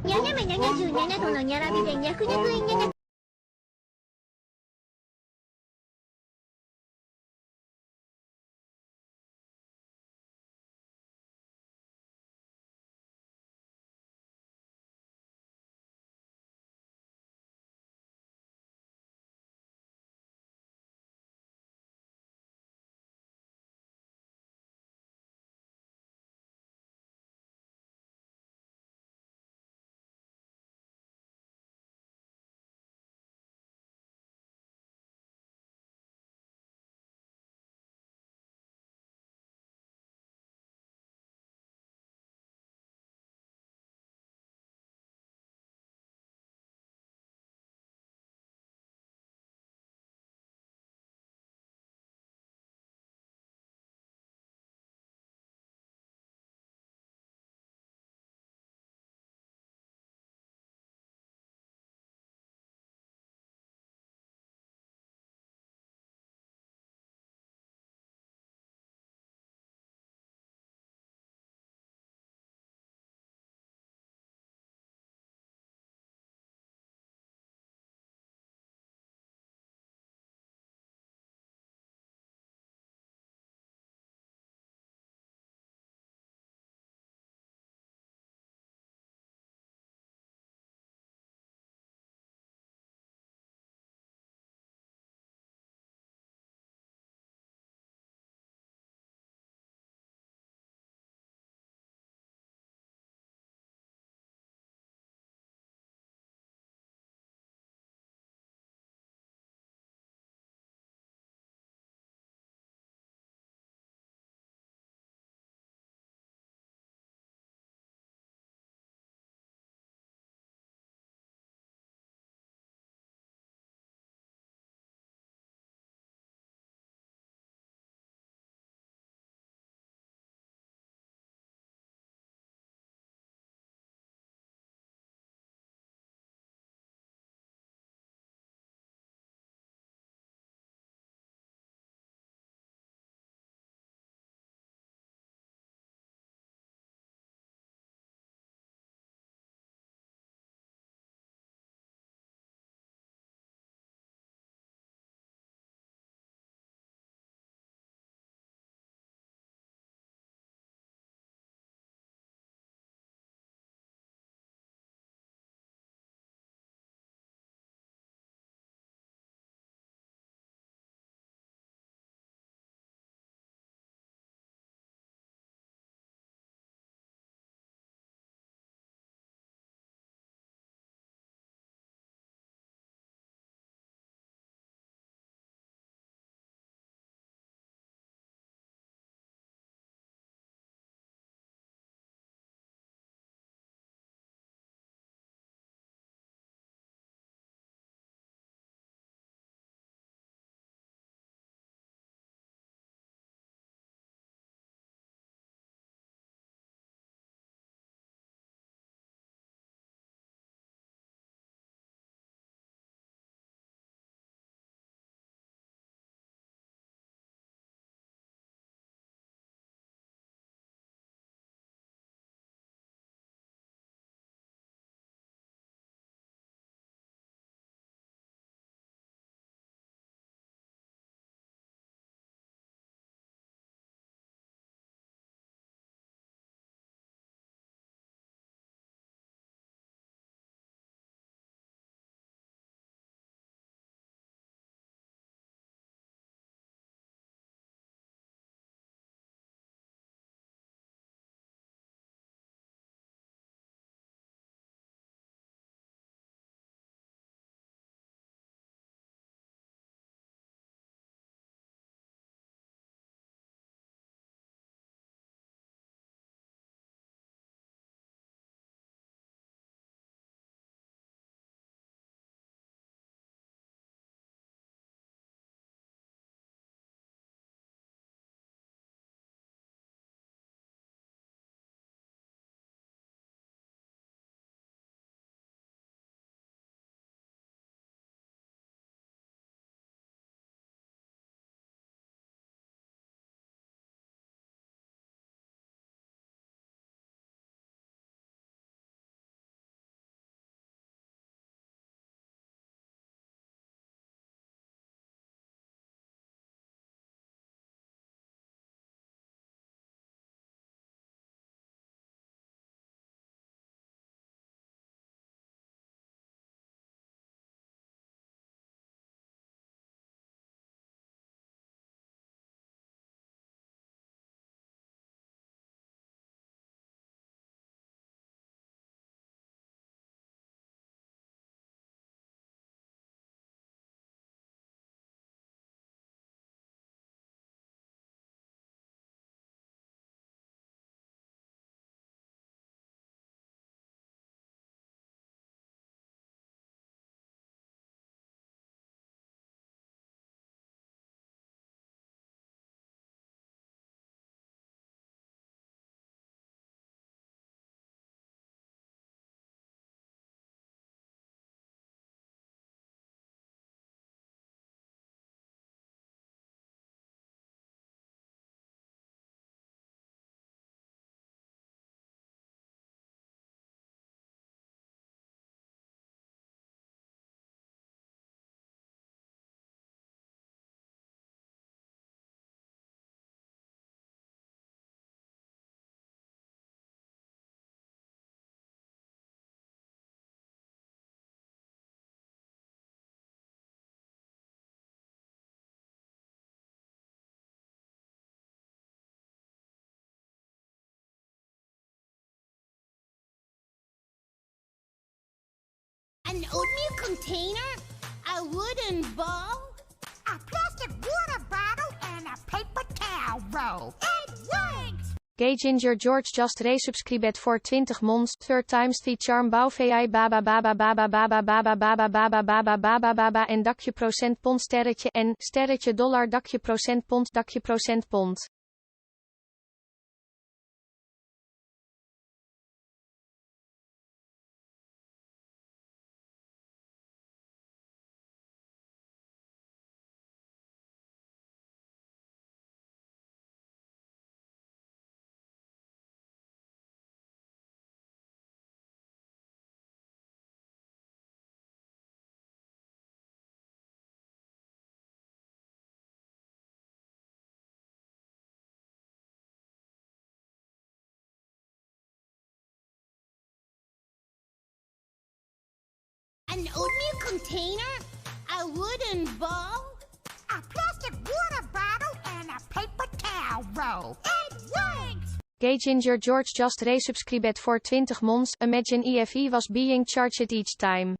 にゃにゃめ77度のにゃらびでにゃくにゃくいにゃにゃ An oatmeal container? A wooden bowl? A plastic water bottle and a paper towel roll. It works! Gay Ginger George just resubscribed voor 20 mons. Third times the charm bouw VI baba baba baba baba baba baba baba baba baba baba en dakje procent pond sterretje en sterretje dollar dakje procent pond. An oatmeal container? A wooden bowl? A plastic water bottle and a paper towel roll. It works! Gay Ginger George just resubscribed voor 20 mons. Imagine if he was being charged each time.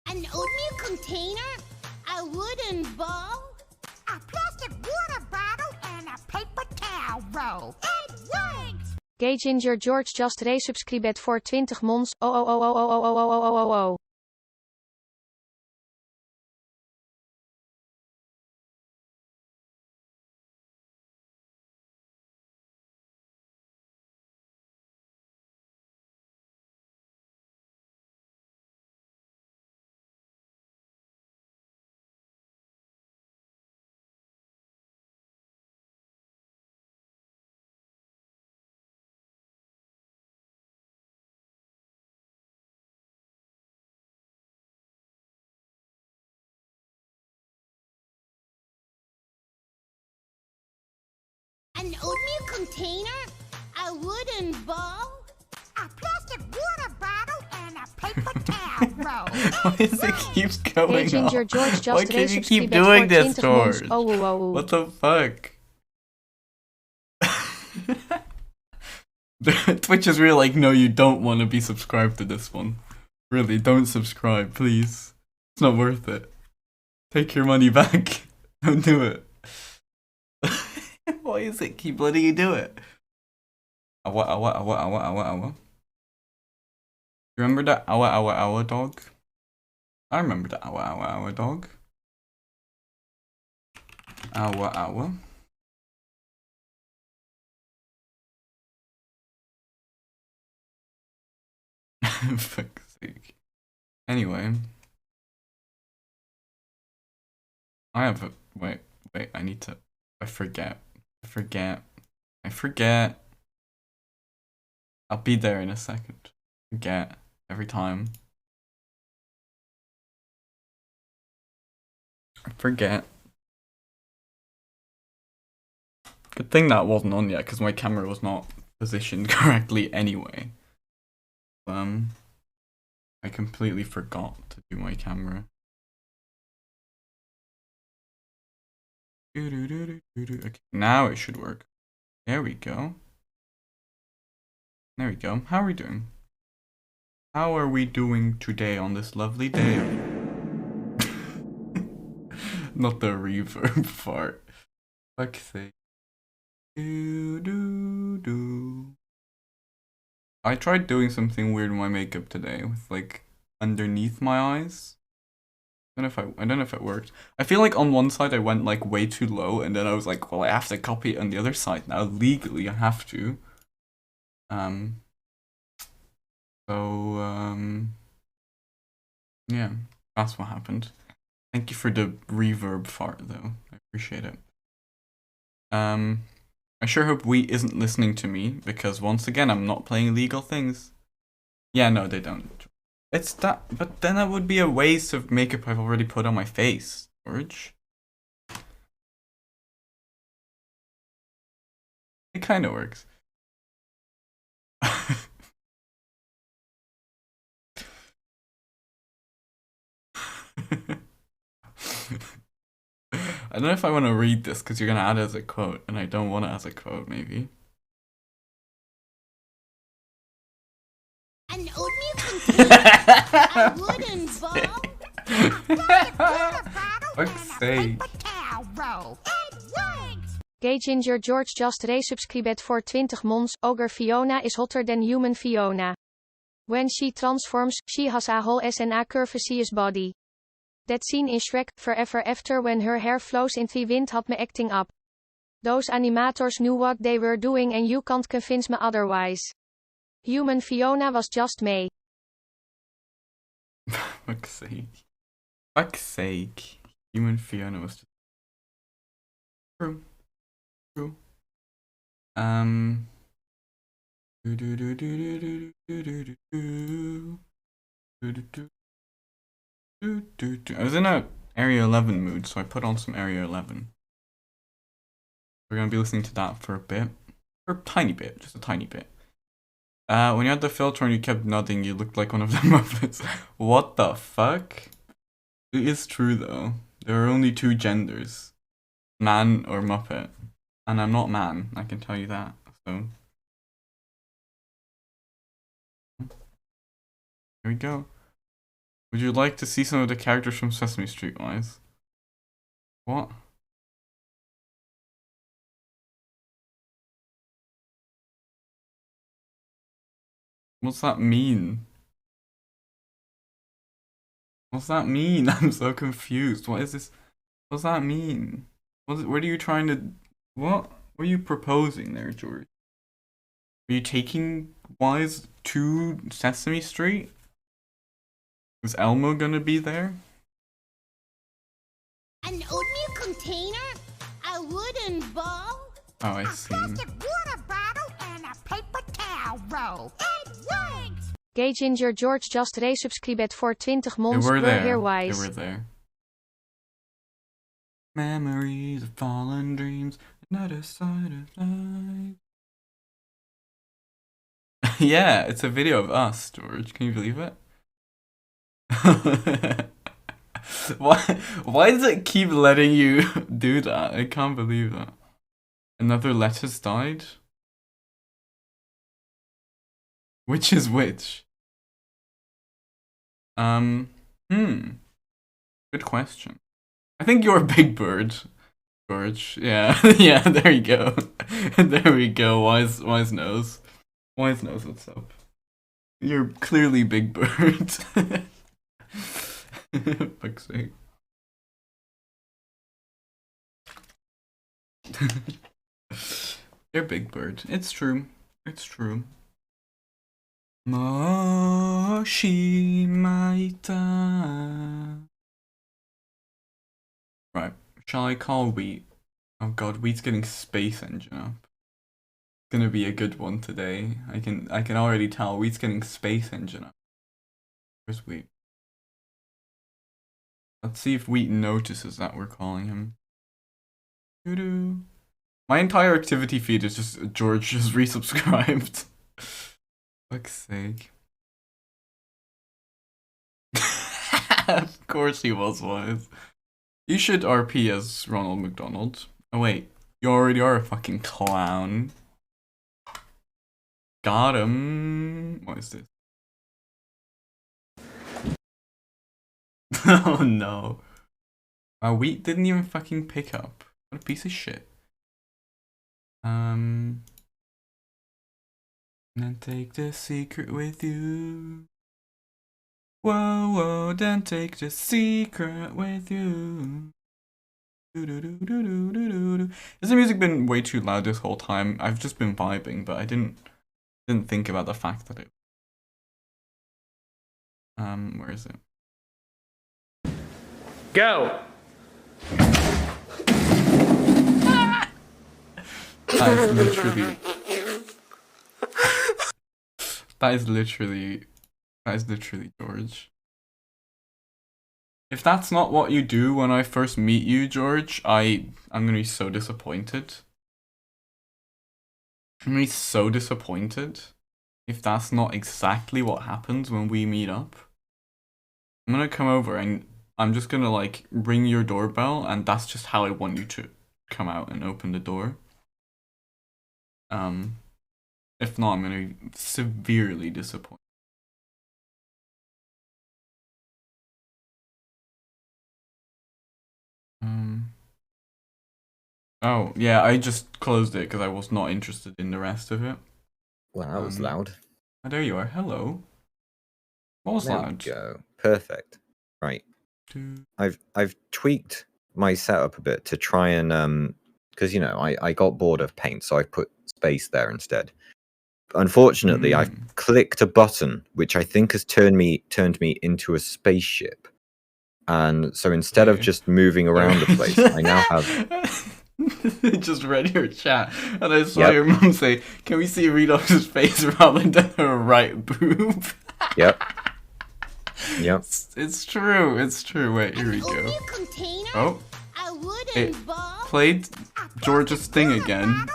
An oatmeal container? A wooden bowl? A plastic water bottle and a paper towel roll. It works! Gay Ginger George just resubscribed voor 20 mons. Oh. An oatmeal container? A wooden bowl? A plastic water bottle and a paper towel roll. Why does it keeps going Gay Ginger on? George just Why can't you keep resubscribed doing voor this, 20 mons. George? Oh. What the fuck? Twitch is really like, no, you don't want to be subscribed to this one. Really, don't subscribe, please. It's not worth it. Take your money back. Don't do it. Why is it keep letting you do it? Awa. You remember that awa dog? I remember the awa dog. Awa. Fuck's sake. Anyway. I have a wait, I need to I forget. I'll be there in a second. Forget every time. I forget. Good thing that wasn't on yet, because my camera was not positioned correctly anyway. I completely forgot to do my camera. Okay, now it should work. There we go. How are we doing? How are we doing today on this lovely day? Not the reverb fart. Fuck's sake. Do. I tried doing something weird with my makeup today with like underneath my eyes. I don't know if it worked. I feel like on one side I went like way too low, and then I was like, well, I have to copy it on the other side now. Legally, I have to. Yeah, that's what happened. Thank you for the reverb fart, though. I appreciate it. I sure hope Wheat isn't listening to me, because once again, I'm not playing illegal things. Yeah, no, they don't. It's that, but then that would be a waste of makeup I've already put on my face, George. It kind of works. I don't know if I want to read this because you're gonna add it as a quote, and I don't want it as a quote, maybe. An oatmeal container, a wooden bowl, a plastic water bottle, Fuck's and a sake. paper towel roll. It works! Gay Ginger George just resubscribed voor 20 mons. Ogre Fiona is hotter than human Fiona. When she transforms, she has a whole ass and a curvaceous body. That scene in Shrek, Forever After when her hair flows in the wind had me acting up. Those animators knew what they were doing and you can't convince me otherwise. Human Fiona was just me. Fuck's sake. Fuck's sake. Human Fiona was just... True. True. I was in a Area 11 mood, so I put on some Area 11. We're gonna be listening to that for a bit. For a tiny bit, just a tiny bit. When you had the filter and you kept nodding, you looked like one of the Muppets. What the fuck? It is true though. There are only two genders. Man or Muppet. And I'm not man, I can tell you that. So here we go. Would you like to see some of the characters from Sesame Street, Wise? What? What's that mean? What's that mean? I'm so confused. What is this? What's that mean? What are you trying to... What are you proposing there, George? Are you taking Wise to Sesame Street? Is Elmo gonna be there? An oatmeal container, a wooden bowl, Oh, I a see. plastic water bottle, and a paper towel roll. It works! Gay Ginger George just resubscribed voor 20 They mons. were there. Here They Wise. were there. Memories of fallen dreams, another side of night. Yeah, it's a video of us, George. Can you believe it? Why does it keep letting you do that? I can't believe that. Another lettuce died? Which is which? Good question. I think you're Big Bird, George. Yeah, yeah, there you go. There we go. Wise knows. Wise knows what's up. You're clearly Big Bird. Fuck's sake. You're Big Bird. It's true. It's true. Moshimaita. Right. Shall I call Wheat? Oh god, Wheat's getting Space Engine up. It's gonna be a good one today. I can already tell Wheat's getting Space Engine up. Where's Wheat? Let's see if Wheat notices that we're calling him. Doo-doo. My entire activity feed is just George just resubscribed. Fuck's sake. Of course he was Wise. You should RP as Ronald McDonald. Oh wait, you already are a fucking clown. Got him. What is this? Oh no. My wheat didn't even fucking pick up. What a piece of shit. And then take the secret with you. Whoa, whoa, then take the secret with you. Has the music been way too loud this whole time? I've just been vibing, but I didn't think about the fact that it. Where is it? Go! That is literally. That is literally George. If that's not what you do when I first meet you, George, I'm gonna be so disappointed. I'm gonna be so disappointed if that's not exactly what happens when we meet up. I'm gonna come over and I'm just gonna like ring your doorbell, and that's just how I want you to come out and open the door. If not, I'm gonna be severely disappointed. Oh, yeah, I just closed it because I was not interested in the rest of it. Well, that was loud. Oh, there you are. Hello. What was There loud? we go. Perfect. Right. I've tweaked my setup a bit to try and because you know I got bored of paint, so I put space there instead. Unfortunately, I've clicked a button which I think has turned me into a spaceship. And so instead of just moving around the place, I now have. Just read your chat, and I saw your mum say, "Can we see Redox's face rather than her right boob?" Yep. It's true. It's true. Wait, here we go. Oh, it played George's thing again.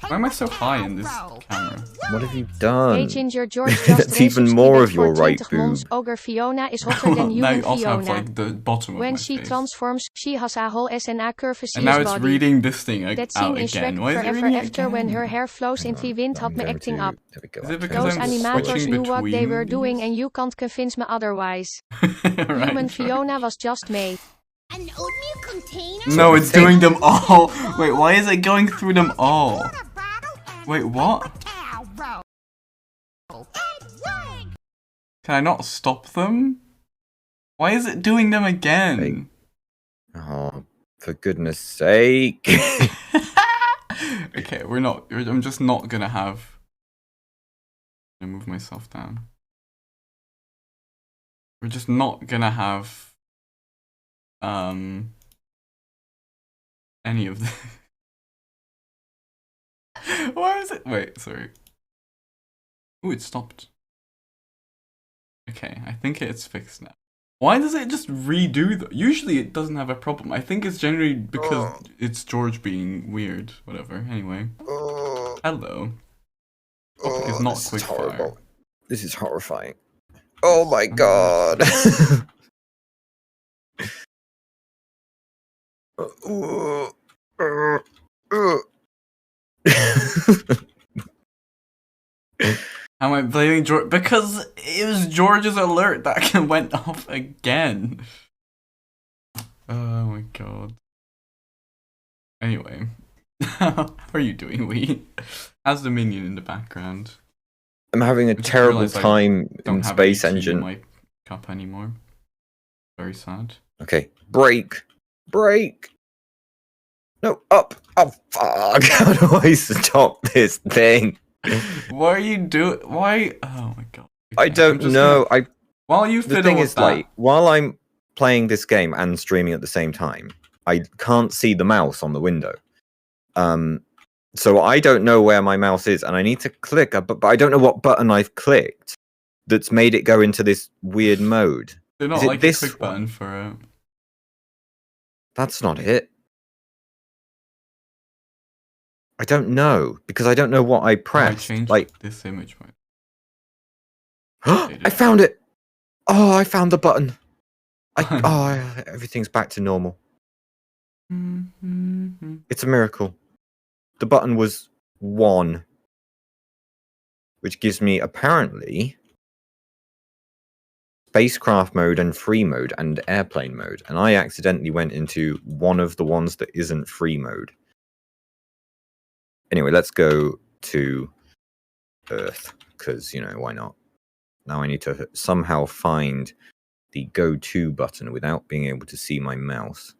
Why am I so high in this camera? What have you done? Hey Ginger George, just That's even more of your right boob. Ogre Fiona is hotter than human now also Fiona. have, like, the bottom when of my she face. transforms, she has a whole S and a curve And now it's body. reading this thing That out scene in again. Shrek Why is it Forever reading After again? when her hair flows in the wind had me acting up. Is it because Those I'm animators switching knew what they were between doing these? and you can't convince me otherwise. Right, Human George. Fiona was just made. An oatmeal container? No, it's doing them all. Wait, why is it going through them all? Wait, what? Can I not stop them? Why is it doing them again? Oh, for goodness sake. Okay, I'm just not gonna have. I'm gonna move myself down. We're just not gonna have any of this. Why is it? Wait, sorry. Ooh, it stopped. Okay, I think it's fixed now. Why does it just redo that? Usually it doesn't have a problem. I think it's generally because it's George being weird. Whatever. Anyway. Hello. Topic is not This is quickfire. horrible. This is horrifying. Oh my god. How am I blaming George? Because it was George's alert that went off again. Oh my god. Anyway. How are you doing, Wee? How's the minion in the background? I'm having a I just terrible realised I time don't in have Space HE in Engine. my cup anymore. Very sad. Okay, break. No, up. Oh fuck! How do I stop this thing? What are you doing? Why? Oh my god. I don't know. While you The fiddle thing with is, that, like, while I'm playing this game and streaming at the same time, I can't see the mouse on the window. So I don't know where my mouse is, and I need to click, but I don't know what button I've clicked that's made it go into this weird mode. they're not is it like this a quick one? button for it. That's not it. I don't know, because I don't know what I I pressed. changed Like, this image. I found it! Oh, I found the button. Everything's back to normal. It's a miracle. The button was 1, which gives me apparently spacecraft mode and free mode and airplane mode, and I accidentally went into one of the ones that isn't free mode. Anyway, let's go to Earth, because, you know, why not? Now I need to somehow find the go to button without being able to see my mouse.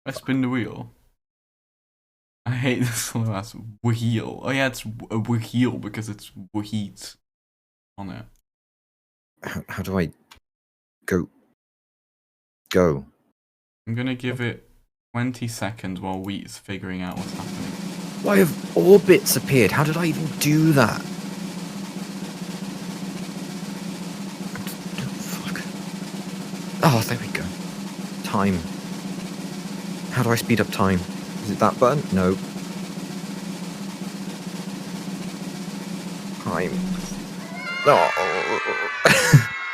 I spin the wheel. I hate this slow ass wheel. Oh yeah, it's a wheel because it's wheat on it. How do I go? Go. I'm gonna give it 20 seconds while wheat's figuring out what's happening. Why have orbits appeared? How did I even do that? Fuck. Oh, there we go. Time. How do I speed up time? Is it that button? No. Time. Oh.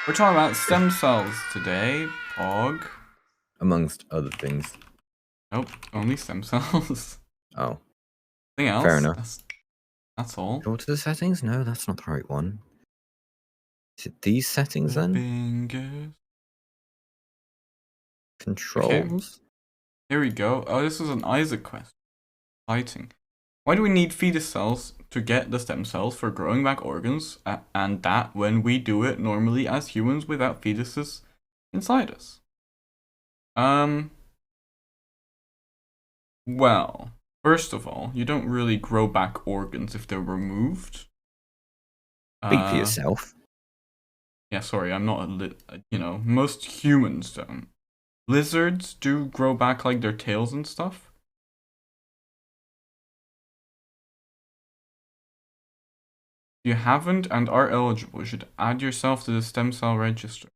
We're talking about stem cells today, Pog. Amongst other things. Nope, only stem cells. Oh. Nothing else. Fair enough. That's all. Go to the settings? No, that's not the right one. Is it these settings then? Fingers. Controls? Okay. Here we go. Oh, this is an Isaac question. Exciting. Why do we need fetus cells to get the stem cells for growing back organs, and that when we do it normally as humans without fetuses inside us? Well, first of all, you don't really grow back organs if they're removed. Speak for yourself. Yeah, sorry, I'm not most humans don't. Lizards do grow back like their tails and stuff. If you haven't and are eligible, you should add yourself to the stem cell register.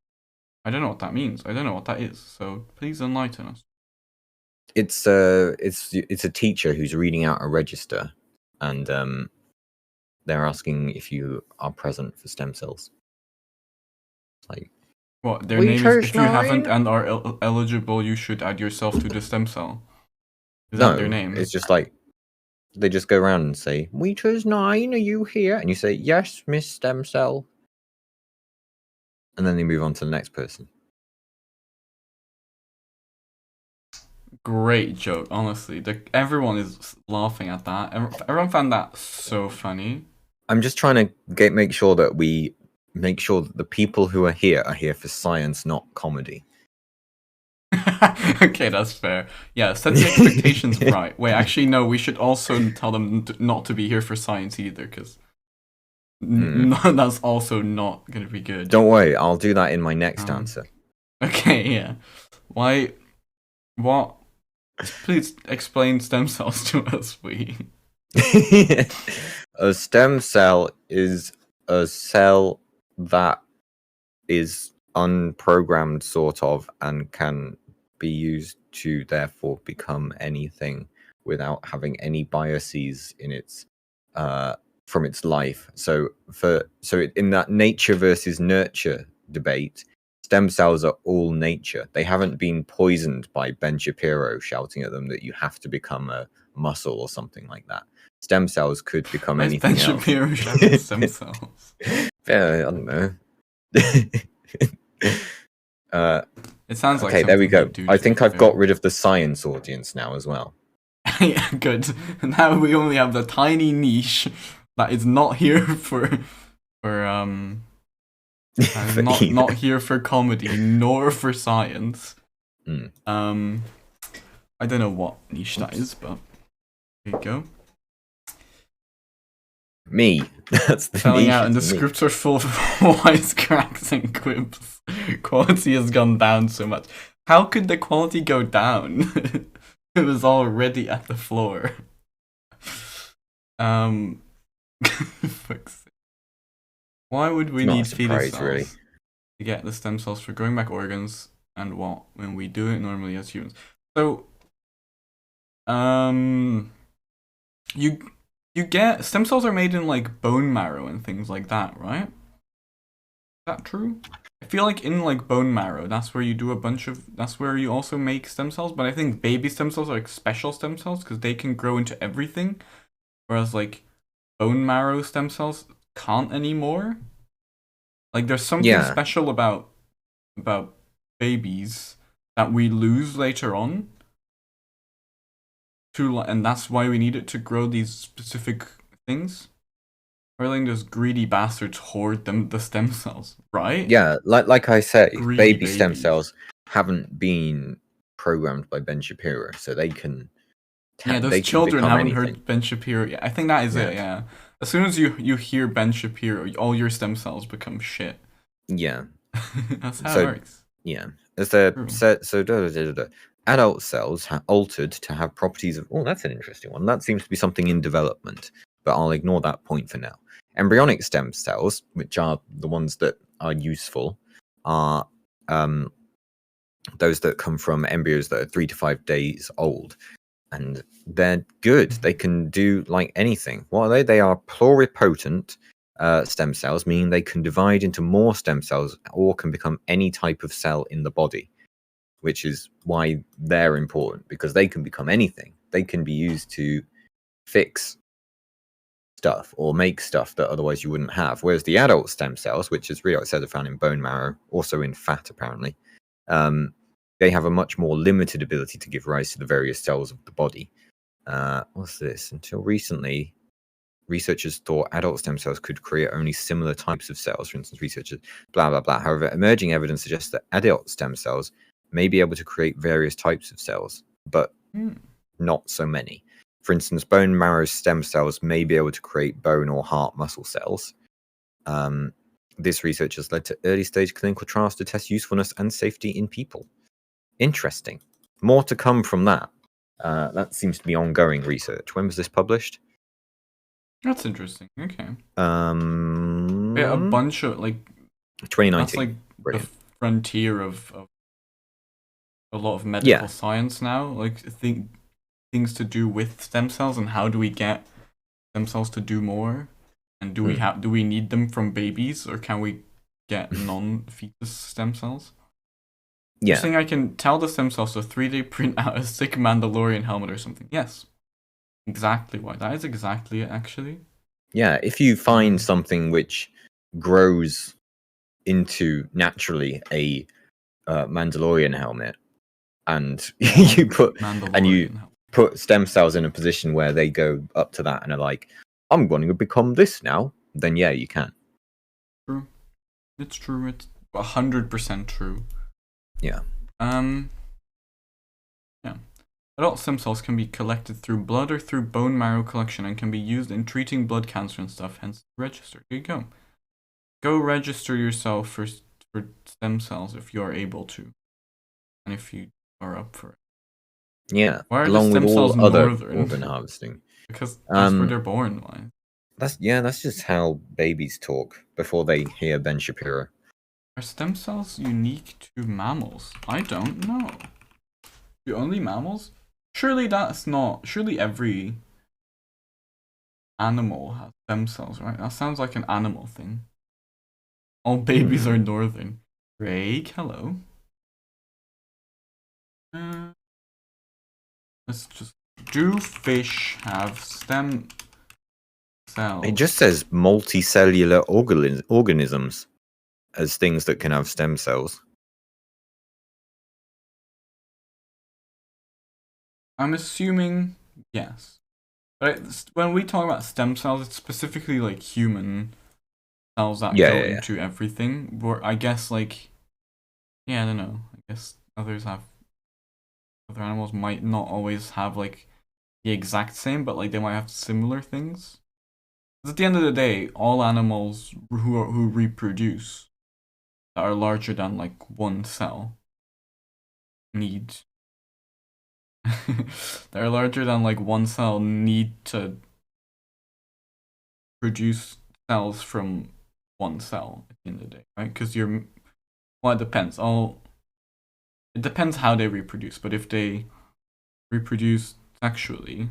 I don't know what that means. I don't know what that is. So please enlighten us. It's a teacher who's reading out a register, and they're asking if you are present for stem cells. It's like, what, their name is, if you haven't and are eligible, you should add yourself to the stem cell. Is that their name? It's just like, they just go around and say, Meters 9, are you here? And you say, yes, Miss Stem Cell. And then they move on to the next person. Great joke, honestly. Everyone is laughing at that. Everyone found that so funny. I'm just trying to make sure that we make sure that the people who are here for science, not comedy. Okay, that's fair. Yeah, set the expectations right. Wait, actually, no, we should also tell them not to be here for science either, because that's also not going to be good. Don't worry, I'll do that in my next answer. Okay, yeah. Why? What? Please explain stem cells to us, please. A stem cell is a cell that is unprogrammed, sort of, and can be used to therefore become anything without having any biases in its from its life. So in that nature versus nurture debate, stem cells are all nature. They haven't been poisoned by Ben Shapiro shouting at them that you have to become a muscle or something like that. Stem cells could become anything else. Ben Shapiro shouting stem cells. Yeah, I don't know. It sounds like okay. There we go. I think I've got rid of the science audience now as well. Yeah, good. Now we only have the tiny niche that is not here for not here for comedy nor for science. I don't know what niche that is, but here you go. Me. That's the Telling niche. out, and the scripts are full of wisecracks and quips. Quality has gone down so much. How could the quality go down? It was already at the floor. Why would we need fetus cells really to get the stem cells for growing back organs, and what when we do it normally as humans? So, you get stem cells are made in like bone marrow and things like that, right? Is that true? I feel like in like bone marrow, that's where you do that's where you also make stem cells, but I think baby stem cells are like special stem cells because they can grow into everything. Whereas like bone marrow stem cells can't anymore. Like there's something Yeah. special about babies that we lose later on. And that's why we need it to grow these specific things. Or letting those greedy bastards hoard the stem cells, right? Yeah, like I say, Greedy baby stem babies. cells haven't been programmed by Ben Shapiro, so they can Yeah, those they can children become haven't anything. heard Ben Shapiro yet. I think that is it, yeah. As soon as you hear Ben Shapiro, all your stem cells become shit. Yeah. That's how So it works. yeah, as they're True. set, so adult cells altered to have properties of. Oh, that's an interesting one. That seems to be something in development, but I'll ignore that point for now. Embryonic stem cells, which are the ones that are useful, are those that come from embryos that are 3 to 5 days old, and they're good. They can do like anything. What are they? They are pluripotent stem cells, meaning they can divide into more stem cells or can become any type of cell in the body, which is why they're important, because they can become anything. They can be used to fix stuff or make stuff that otherwise you wouldn't have. Whereas the adult stem cells, which is real, it says are found in bone marrow, also in fat apparently, they have a much more limited ability to give rise to the various cells of the body. What's this? Until recently, researchers thought adult stem cells could create only similar types of cells. For instance, researchers blah blah blah. However, emerging evidence suggests that adult stem cells may be able to create various types of cells, but not so many. For instance, bone marrow stem cells may be able to create bone or heart muscle cells. This research has led to early stage clinical trials to test usefulness and safety in people. Interesting. More to come from that. That seems to be ongoing research. When was this published? That's interesting. Okay. Yeah, a bunch of like 2019. That's like Brilliant. the frontier of a lot of medical science now. Like things to do with stem cells and how do we get stem cells to do more? And do we need them from babies, or can we get non-fetus stem cells? Yeah. You're saying I can tell the stem cells to 3D print out a sick Mandalorian helmet or something. Yes. Exactly why. That is exactly it, actually. Yeah, if you find something which grows into naturally a Mandalorian helmet, and you put stem cells in a position where they go up to that and are like, I'm going to become this now, then yeah, you can. True. It's true. It's 100% true. Yeah. Yeah. Adult stem cells can be collected through blood or through bone marrow collection and can be used in treating blood cancer and stuff, hence register. There you go. Go register yourself for stem cells if you are able to. And if you are up for it. Yeah. Why are along the stem with cells all other northern? organ harvesting. Because that's where they're born. Why? That's just how babies talk before they hear Ben Shapiro. Are stem cells unique to mammals? I don't know. Do only mammals? Surely that's not. Surely every animal has stem cells, right? That sounds like an animal thing. All babies are northern. Craig, hello. Let's just. Do fish have stem cells? It just says multicellular organisms as things that can have stem cells. I'm assuming yes. But when we talk about stem cells, it's specifically like human cells that go into everything. Where I guess I don't know. I guess other animals might not always have like the exact same, but like they might have similar things. Because at the end of the day, all animals who reproduce that are larger than like one cell need that are larger than like one cell need to produce cells from one cell at the end of the day, right? Because it depends. It depends how they reproduce, but if they reproduce sexually,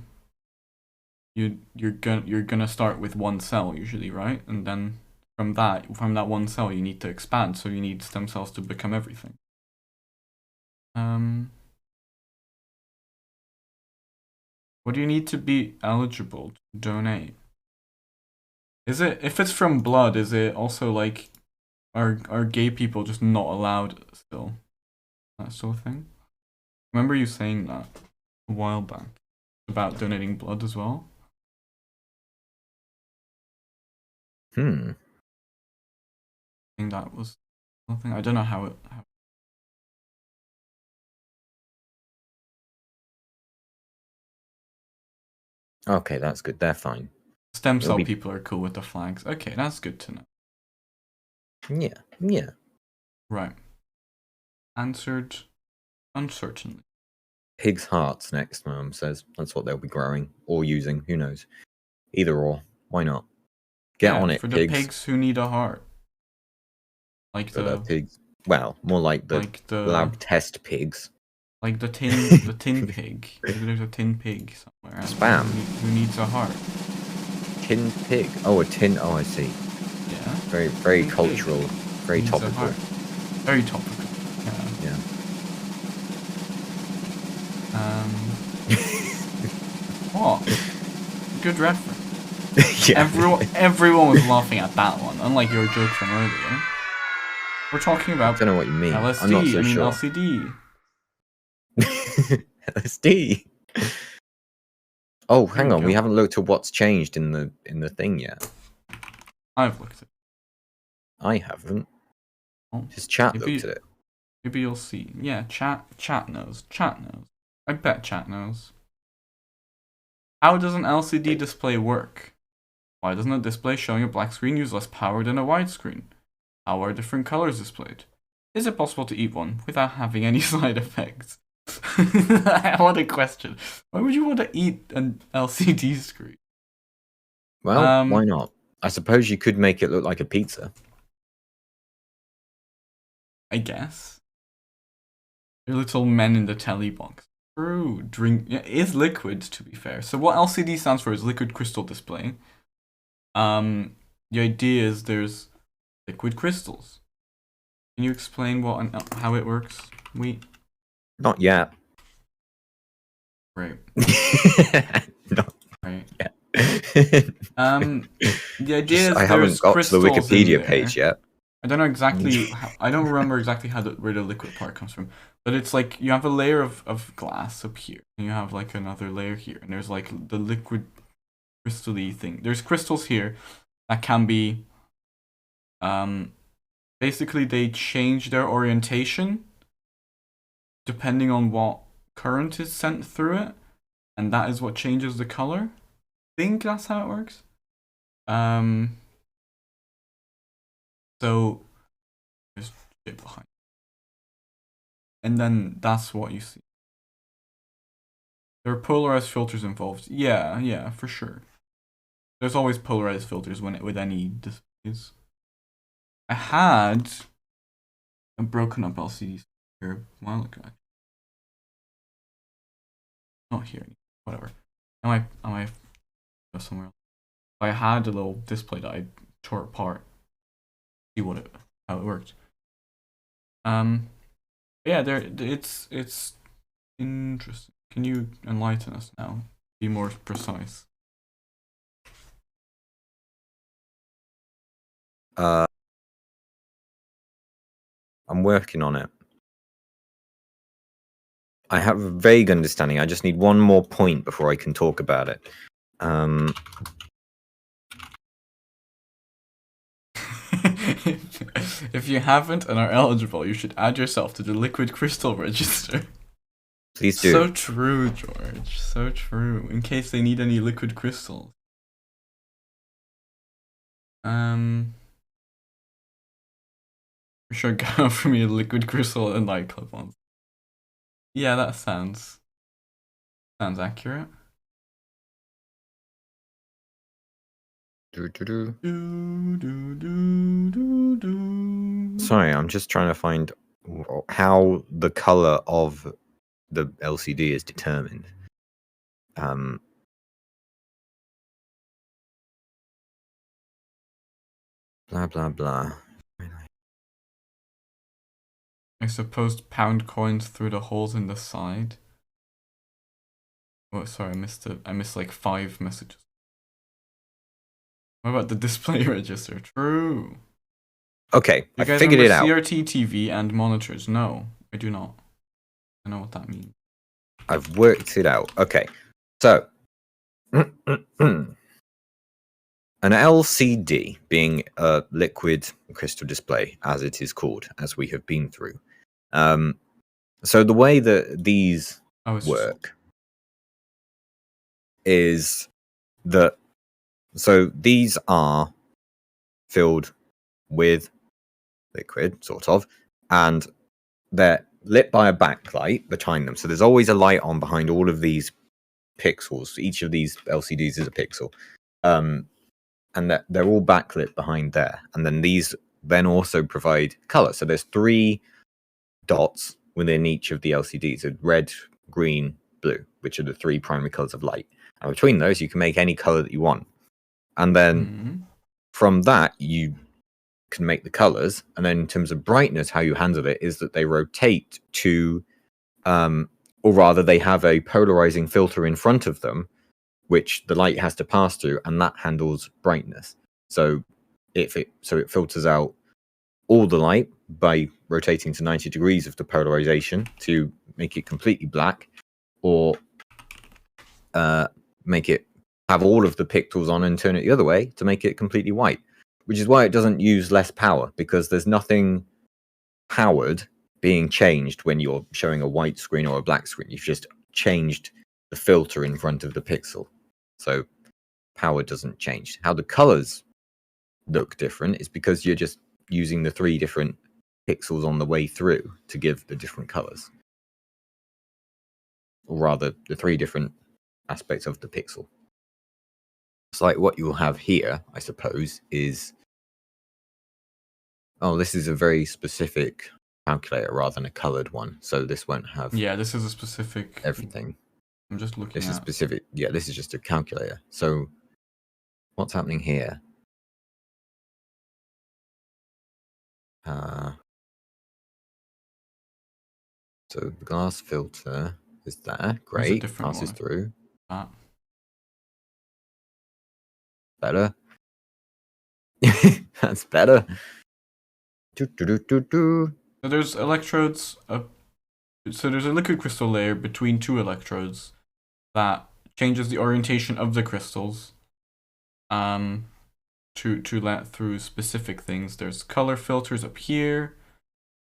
you're gonna start with one cell usually, right? And then from that one cell you need to expand, so you need stem cells to become everything. What do you need to be eligible to donate? Is it, if it's from blood, is it also like, are gay people just not allowed still? That's still a thing? Remember you saying that a while back about donating blood as well? Hmm. I think that was something. I don't know how it. Okay, that's good. They're fine. Stem cell people are cool with the flags. Okay, that's good to know. Yeah, yeah. Right. Answered uncertainly. Pig's hearts next, Mum says. That's what they'll be growing or using. Who knows? Either or. Why not? Get on it, for pigs. the pigs who need a heart. Like For the pigs. Well, more like the lab test pigs. Like the tin pig. Maybe there's a tin pig somewhere. Spam. Who needs a heart? Tin pig. Oh, a tin. Oh, I see. Yeah. Very tin cultural. Pig. Very topical. Very topical. Yeah. What? Good reference. Yeah. Everyone was laughing at that one, unlike your joke from earlier. We're talking about I don't know what you mean. LSD, I'm not so sure. LCD. LSD. Oh, hang on. We haven't looked at what's changed in the thing yet. I've looked at it. I haven't. Oh, His chat looked at it. Maybe you'll see. Yeah, chat knows. Chat knows. I bet chat knows. How does an LCD display work? Why doesn't a display showing a black screen use less power than a widescreen? How are different colors displayed? Is it possible to eat one without having any side effects? What a question. Why would you want to eat an LCD screen? Well, why not? I suppose you could make it look like a pizza. I guess. Your little men in the telly box. True. Drink. Yeah, it is liquid, to be fair. So what LCD stands for is liquid crystal display. The idea is there's liquid crystals. Can you explain how it works? Not yet. Right. Not right. Yet. The idea is I haven't got to the Wikipedia page yet. I don't know exactly. I don't remember exactly where the liquid part comes from, but it's like you have a layer of glass up here, and you have like another layer here, and there's like the liquid crystal-y thing. There's crystals here that can be, basically they change their orientation depending on what current is sent through it, and that is what changes the color. I think that's how it works. So there's shit behind, and then that's what you see. There are polarized filters involved. Yeah, for sure. There's always polarized filters with any displays. I had a broken up LCD here a while ago. Not here anymore. Whatever. I might go somewhere else. I had a little display that I tore apart. See how it worked. Yeah, it's interesting. Can you enlighten us now? Be more precise. I'm working on it. I have a vague understanding. I just need one more point before I can talk about it. If you haven't and are eligible, you should add yourself to the Liquid Crystal Register. Please do. So true, George. So true. In case they need any liquid crystals. For sure, go for me a liquid crystal and nightclub ones. Yeah, that sounds accurate. Sorry, I'm just trying to find how the color of the LCD is determined. Blah blah blah. I suppose pound coins through the holes in the side. Oh, sorry, I missed it. I missed like 5 messages. What about the display register? True. Okay, You I guys figured it remember out. CRT TV and monitors? No, I do not. I know what that means. I've worked it out. Okay, so an LCD, being a liquid crystal display, as it is called, as we have been through. So the way that these work is that so these are filled with liquid, sort of, and they're lit by a backlight behind them. So there's always a light on behind all of these pixels. Each of these LCDs is a pixel. And they're all backlit behind there. And then these then also provide color. So there's 3 dots within each of the LCDs, so red, green, blue, which are the 3 primary colors of light. And between those, you can make any color that you want. And then from that, you can make the colors. And then in terms of brightness, how you handle it is that they rotate to, or rather, they have a polarizing filter in front of them, which the light has to pass through, and that handles brightness. So it filters out all the light by rotating to 90 degrees of the polarization to make it completely black, or make it have all of the pixels on and turn it the other way to make it completely white, which is why it doesn't use less power, because there's nothing powered being changed when you're showing a white screen or a black screen. You've just changed the filter in front of the pixel. So power doesn't change. How the colors look different is because you're just using the 3 different pixels on the way through to give the different colors. Or rather, the 3 different aspects of the pixel. It's like what you will have here, I suppose, is... Oh, this is a very specific calculator rather than a colored one. So this won't have... Yeah, this is a specific... everything. I'm just looking This is specific. Yeah, this is just a calculator. So what's happening here? So the glass filter is there. Great. Passes through. Better. That's better. So there's electrodes. So there's a liquid crystal layer between 2 electrodes that changes the orientation of the crystals. To let through specific things. There's color filters up here.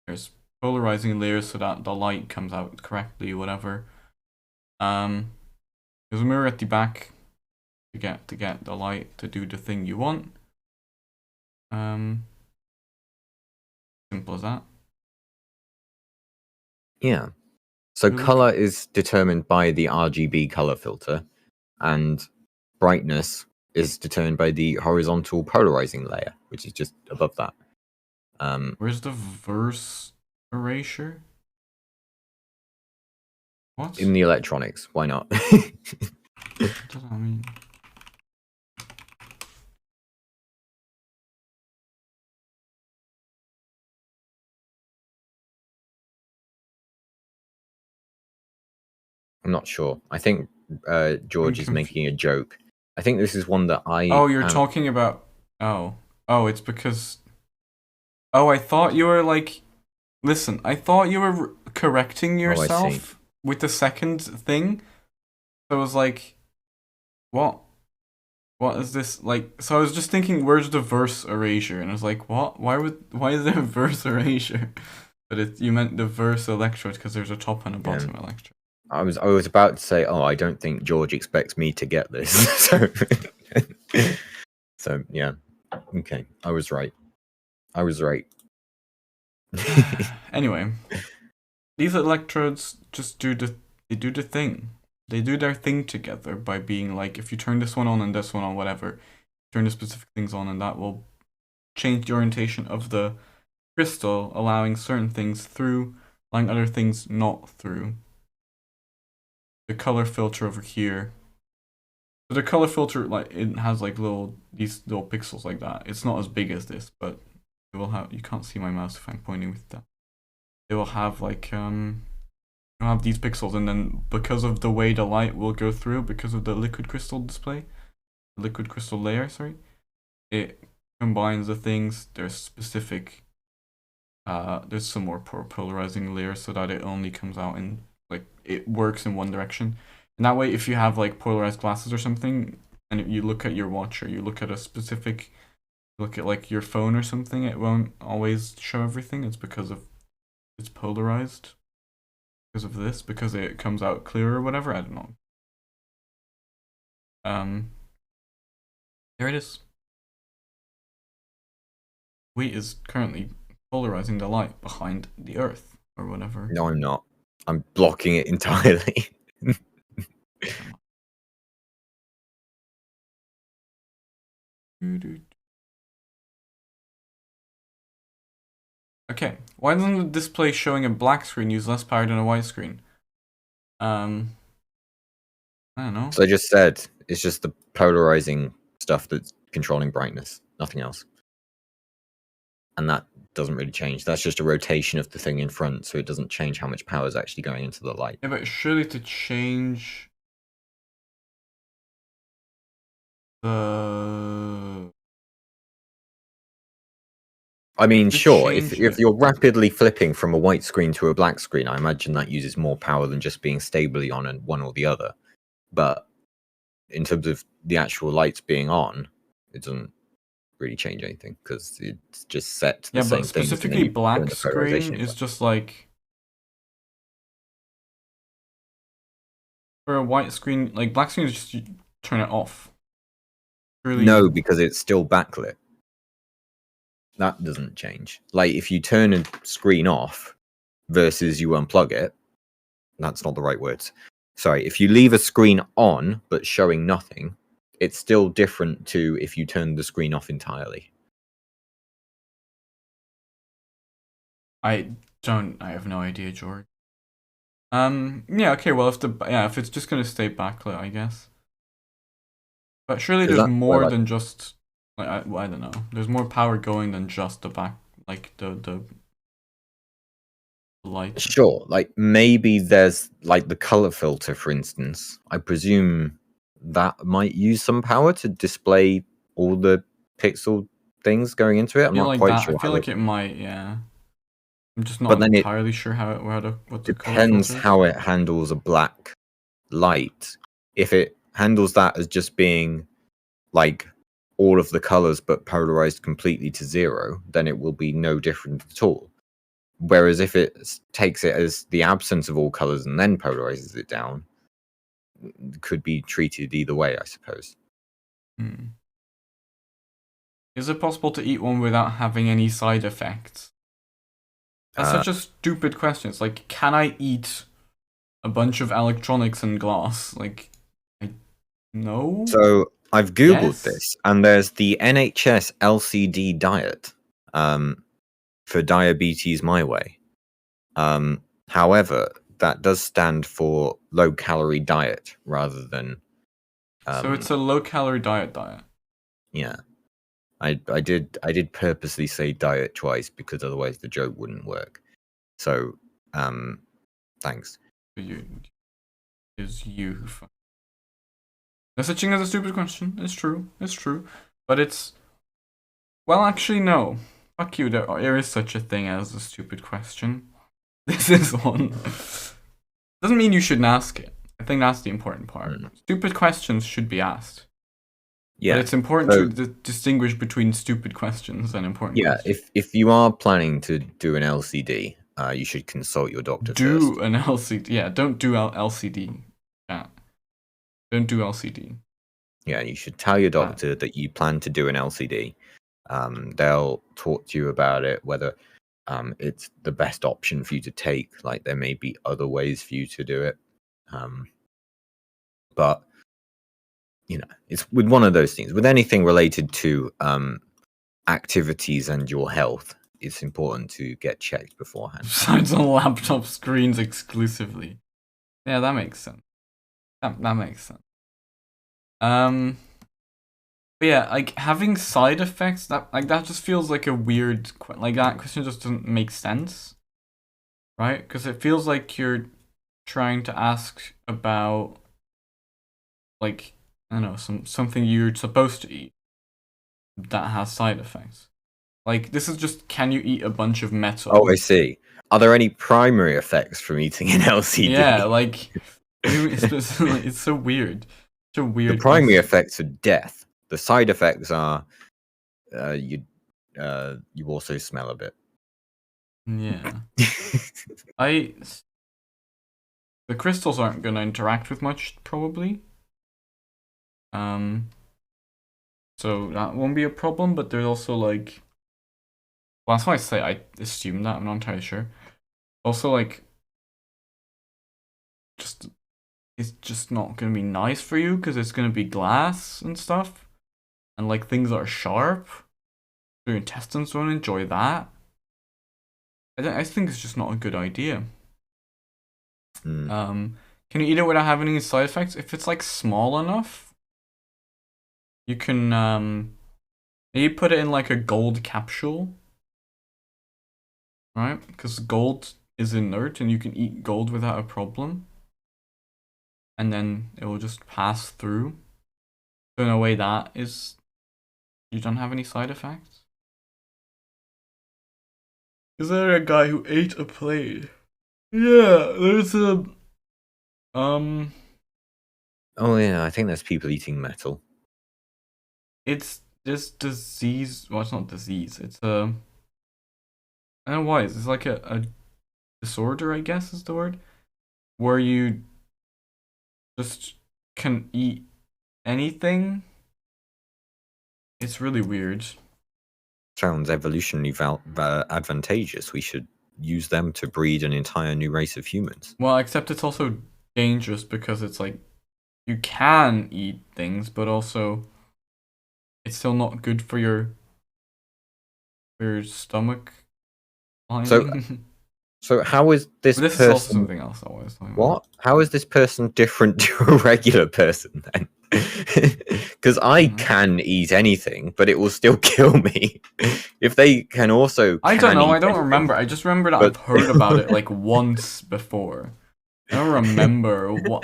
There's polarizing layers so that the light comes out correctly, whatever. There's a mirror at the back to get the light to do the thing you want. Simple as that. Yeah. So color is determined by the RGB color filter, and brightness is determined by the horizontal polarizing layer, which is just above that. Where's the verse erasure? What? In the electronics. Why not? What does that mean? I'm not sure. I think George is making a joke. I think this is one that I... Oh, you're talking about... Oh, it's because... Oh, I thought you were like... Listen, I thought you were correcting yourself with the second thing. So I was like, what? What is this? Like, so I was just thinking, where's the verse erasure? And I was like, what? Why is there a verse erasure? But you meant the verse electrode because there's a top and a bottom electrode. I was about to say, oh, I don't think George expects me to get this. So yeah, okay, I was right. Anyway, these electrodes just do the thing. They do their thing together by being like, if you turn this one on and this one on, whatever, turn the specific things on, and that will change the orientation of the crystal, allowing certain things through, allowing other things not through. The color filter over here. So the color filter, like, it has like these little pixels like that. It's not as big as this, but it will have. You can't see my mouse if I'm pointing with that. It will have like you'll have these pixels, and then because of the way the light will go through, because of the liquid crystal layer, sorry, it combines the things. There's specific. There's some more polarizing layers so that it only comes out in like it works in one direction. And that way, if you have like polarized glasses or something, and if you look at your watch or you look at a specific, look at like your phone or something, it won't always show everything. It's because of it's polarized. Because of this, because it comes out clearer or whatever. I don't know. There it is. Wheat is currently polarizing the light behind the Earth or whatever. No, I'm not. I'm blocking it entirely. Okay, why doesn't the display showing a black screen use less power than a white screen? I don't know. So I just said it's just the polarizing stuff that's controlling brightness, nothing else. And that doesn't really change. That's just a rotation of the thing in front, so it doesn't change how much power is actually going into the light. Yeah, but surely to change the... I mean, sure, if change you're rapidly flipping from a white screen to a black screen, I imagine that uses more power than just being stably on one or the other. But in terms of the actual lights being on, it doesn't really change anything because it's just set to the same thing. Yeah, but specifically black screen is just like... For a white screen, like black screen is just you turn it off. Really? No, because it's still backlit. That doesn't change. Like if you turn a screen off versus you unplug it, that's not the right words. Sorry, if you leave a screen on but showing nothing, it's still different to if you turn the screen off entirely. I have no idea, George. Yeah, okay, well if it's just gonna stay backlit, I guess. But surely there's more than just like I don't know. There's more power going than just the back, like the light. Sure, like maybe there's like the color filter, for instance. I presume that might use some power to display all the pixel things going into it. I'm not quite sure. I feel like it might, yeah. I'm just But not then entirely sure what the color depends filter is. how it handles a black light. If it handles that as just being like all of the colors but polarized completely to 0, then it will be no different at all. Whereas if it takes it as the absence of all colors and then polarizes it down, it could be treated either way, I suppose. Is it possible to eat one without having any side effects? That's such a stupid question. It's like, can I eat a bunch of electronics and glass? Like, no? So I've Googled this, and there's the NHS LCD diet for Diabetes My Way. However, that does stand for low-calorie diet rather than... so it's a low-calorie diet. Yeah. I did purposely say diet twice because otherwise the joke wouldn't work. So, thanks. There's such thing as a stupid question. It's true. But it's... Well, actually, no. Fuck you, there is such a thing as a stupid question. This is one. Doesn't mean you shouldn't ask it. I think that's the important part. Stupid questions should be asked. Yeah, but it's important to distinguish between stupid questions and important questions. Yeah, if you are planning to do an LCD, you should consult your doctor first. An LCD. Yeah, don't do LCD. Yeah. Don't do LCD. Yeah, you should tell your doctor that you plan to do an LCD. They'll talk to you about it, whether it's the best option for you to take. Like there may be other ways for you to do it. But you know, it's with one of those things. With anything related to activities and your health, it's important to get checked beforehand. Besides on laptop screens exclusively. Yeah, that makes sense. That makes sense. But yeah, like having side effects, that just feels like a weird, like that question just doesn't make sense, right? Because it feels like you're trying to ask about, like, I don't know, something you're supposed to eat. that has side effects. Like, this is just, can you eat a bunch of metal? Oh, I see. Are there any primary effects from eating an LCD? Yeah, like, it's so weird. Such a weird The primary question. effects are death. The side effects are you also smell a bit. Yeah. The crystals aren't going to interact with much, probably. So that won't be a problem, but there's also like... Well, that's why I say I assume that, I'm not entirely sure. Also, like... It's just not going to be nice for you, because it's going to be glass and stuff. And like, things that are sharp. Your intestines don't enjoy that. I think it's just not a good idea. Mm. Can you eat it without having any side effects? If it's like small enough, you can maybe put it in like a gold capsule, right? Because gold is inert and you can eat gold without a problem, and then it will just pass through. So in a way, that is, you don't have any side effects. Is there a guy who ate a plate? Yeah, there's a Oh yeah, I think there's people eating metal. It's this disease. Well, it's not disease. It's a. I don't know why. It's like a disorder, I guess is the word, where you just can eat anything. It's really weird. Sounds evolutionarily advantageous. We should use them to breed an entire new race of humans. Well, except it's also dangerous because it's like you can eat things, but also it's still not good for your stomach lining. So how is this This person? is also something else I was talking about. What? How is this person different to a regular person then? Because I can eat anything, but it will still kill me. If they can also, I don't know. I don't anything, remember. I just remember that but... I've heard about it like once before. I don't remember what.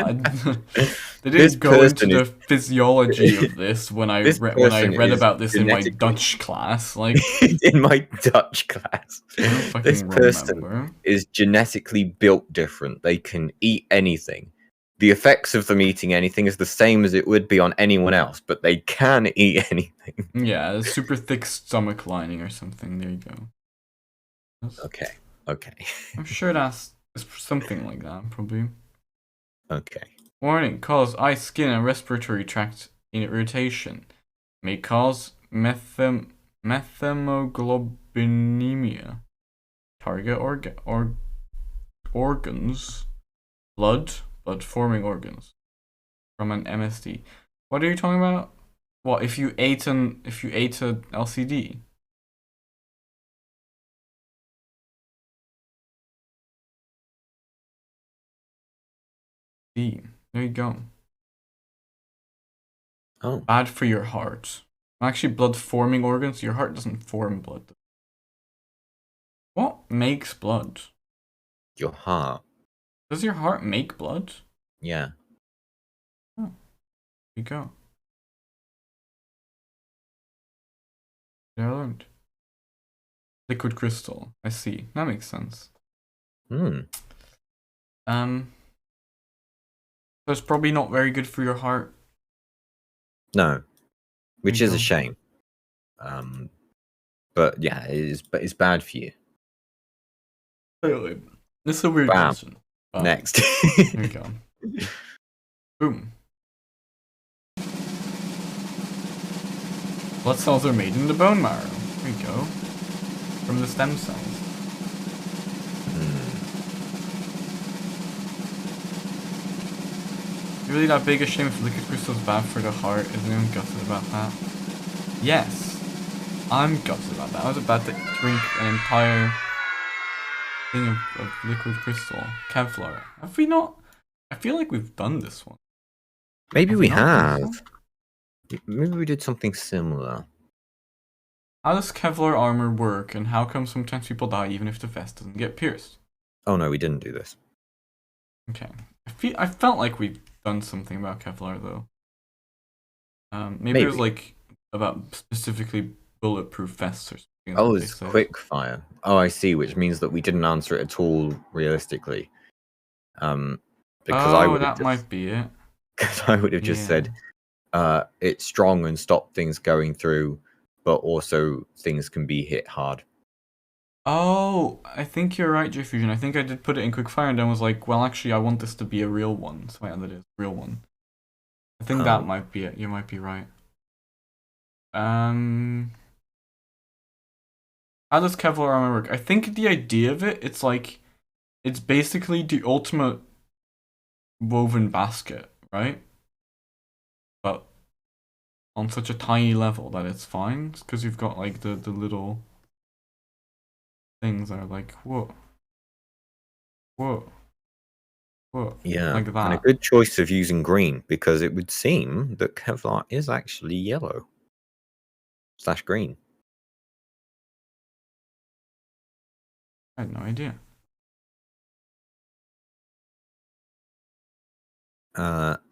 They didn't go into the physiology of this when I read about this in my Dutch class. Like in my Dutch class, I don't fucking this person remember. is genetically built different. They can eat anything. The effects of them eating anything is the same as it would be on anyone else, but they can eat anything. Yeah, a super thick stomach lining or something. There you go. Okay. I'm sure that's something like that, probably. Okay. Warning: cause eye, skin, and respiratory tract irritation. May cause methemoglobinemia. Target organs. Blood-forming organs. From an MSD. What are you talking about? What if you ate a LCD? There you go. Oh. Bad for your heart. Actually, blood-forming organs. Your heart doesn't form blood. What makes blood? Your heart. Does your heart make blood? Yeah. Oh, there you go. Yeah, I learned. Liquid crystal. I see. That makes sense. Hmm. So it's probably not very good for your heart. No. Which is a shame. But yeah, it's bad for you. Clearly. This is a weird question. Next. There you go. Boom. Blood cells are made in the bone marrow. There you go. From the stem cells. Is it really that big a shame if liquid crystal is bad for the heart? Isn't anyone gutted about that? Yes. I'm gutted about that. I was about to drink an entire thing of liquid crystal. Kevlar. Have we not? I feel like we've done this one. Maybe we not have. Maybe we did something similar. How does Kevlar armor work, and how come sometimes people die even if the vest doesn't get pierced? Oh no, we didn't do this. Okay. I felt like we've done something about Kevlar though. Maybe it was like about specifically bulletproof vests or something. Oh, That they it's say. quick fire. Oh, I see, which means that we didn't answer it at all realistically. Because I Oh, would have that just might be it. because I would have just Yeah. said it's strong and stop things going through, but also things can be hit hard. Oh, I think you're right, J-Fusion. I think I did put it in quickfire and then was like, well, actually, I want this to be a real one, so I added it as a real one. I think that Oh. might be it. You might be right. How does Kevlar armor work? I think the idea of it, it's like, it's basically the ultimate woven basket, right? But on such a tiny level that it's fine, because you've got like the little things that are like, whoa, whoa, whoa, Yeah, like and a that. good choice of using green, because it would seem that Kevlar is actually yellow / green. I had no idea.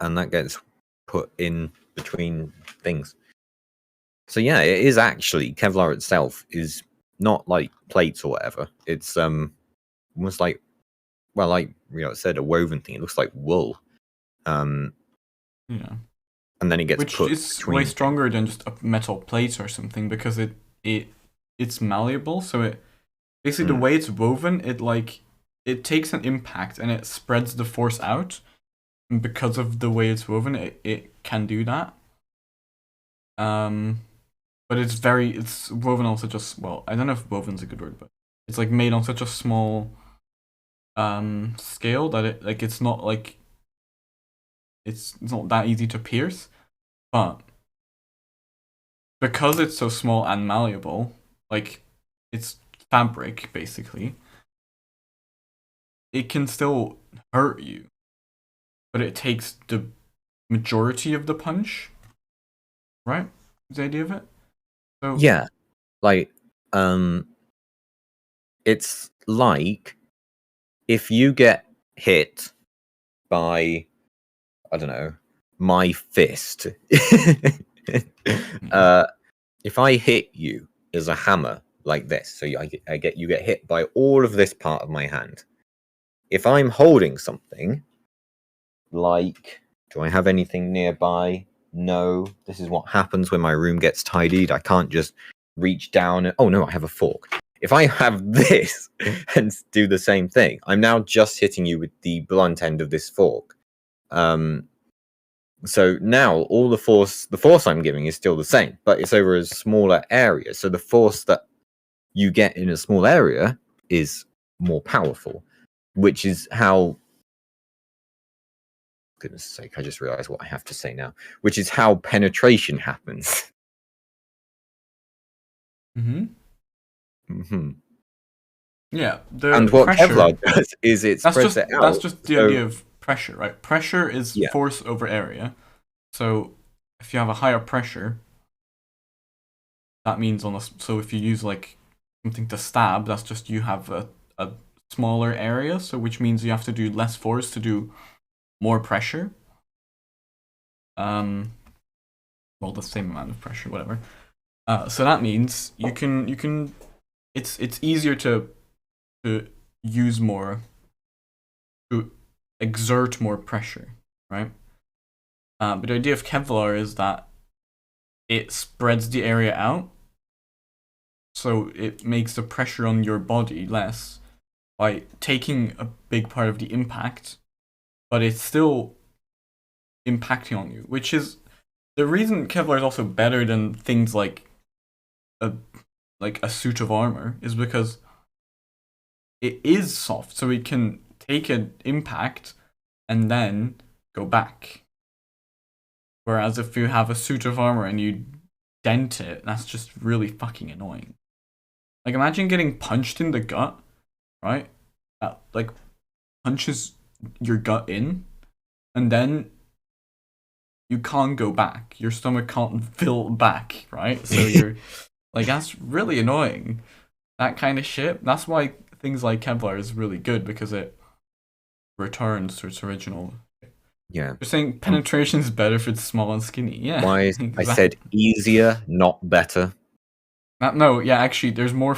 And that gets put in between things. So yeah, it is actually Kevlar itself is not like plates or whatever. It's almost like, well, like it said, a woven thing. It looks like wool. Yeah. And then it gets Which put is way between. stronger than just a metal plate or something because it's malleable. So it basically the way it's woven, it takes an impact and it spreads the force out. And because of the way it's woven, it can do that. But it's woven on such a I don't know if woven's a good word, but it's like made on such a small scale that it's not like it's not that easy to pierce. But because it's so small and malleable, like it's fabric basically, it can still hurt you. But it takes the majority of the punch. Right? Is the idea of it? So Yeah, like it's like if you get hit by, I don't know, my fist. If I hit you as a hammer like this, so you get hit by all of this part of my hand. If I'm holding something like, do I have anything nearby? No. This is what happens when my room gets tidied. I can't just reach down and, oh no, I have a fork. If I have this and do the same thing, I'm now just hitting you with the blunt end of this fork. So now all the force I'm giving is still the same, but it's over a smaller area. So the force that you get in a small area is more powerful, which is how, goodness sake, I just realized what I have to say now, which is how penetration happens. Yeah, And the what pressure. Kevlar does is it spreads it out. That's just the idea of pressure, right? Pressure is Yeah. force over area. So if you have a higher pressure, that means so if you use like something to stab, that's just you have a smaller area, so which means you have to do less force to do more pressure. Well, the same amount of pressure, whatever. So that means you can it's easier to use more, to exert more pressure, right? But the idea of Kevlar is that it spreads the area out, so it makes the pressure on your body less by taking a big part of the impact, but it's still impacting on you, which is the reason Kevlar is also better than things like a suit of armor, is because it is soft, so it can take an impact and then go back. Whereas if you have a suit of armor and you dent it, that's just really fucking annoying. Like imagine getting punched in the gut, right? That like punches your gut in, and then you can't go back. Your stomach can't fill back, right? So you're like, that's really annoying. That kind of shit. That's why things like Kevlar is really good, because it returns to its original. Yeah. You're saying penetration is better if it's small and skinny. Yeah. Wise. Exactly. I said easier, not better. No, yeah, actually, there's more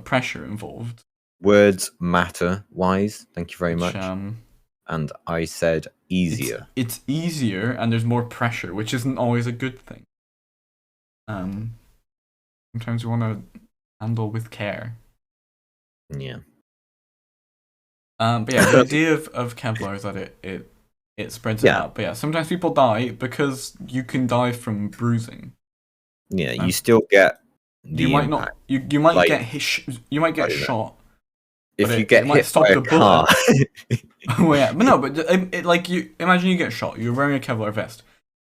pressure involved. Words matter. Wise. Thank you very Which, much. And I said easier. It's easier, and there's more pressure, which isn't always a good thing. Sometimes you want to handle with care. Yeah. But yeah, the idea of Kevlar is that it spreads it out. But yeah, sometimes people die because you can die from bruising. Yeah, you still get the you might impact. not. You might Like, you might get shot. If you get hit by a car. Well, yeah, but no, but like you imagine you get shot. You're wearing a Kevlar vest.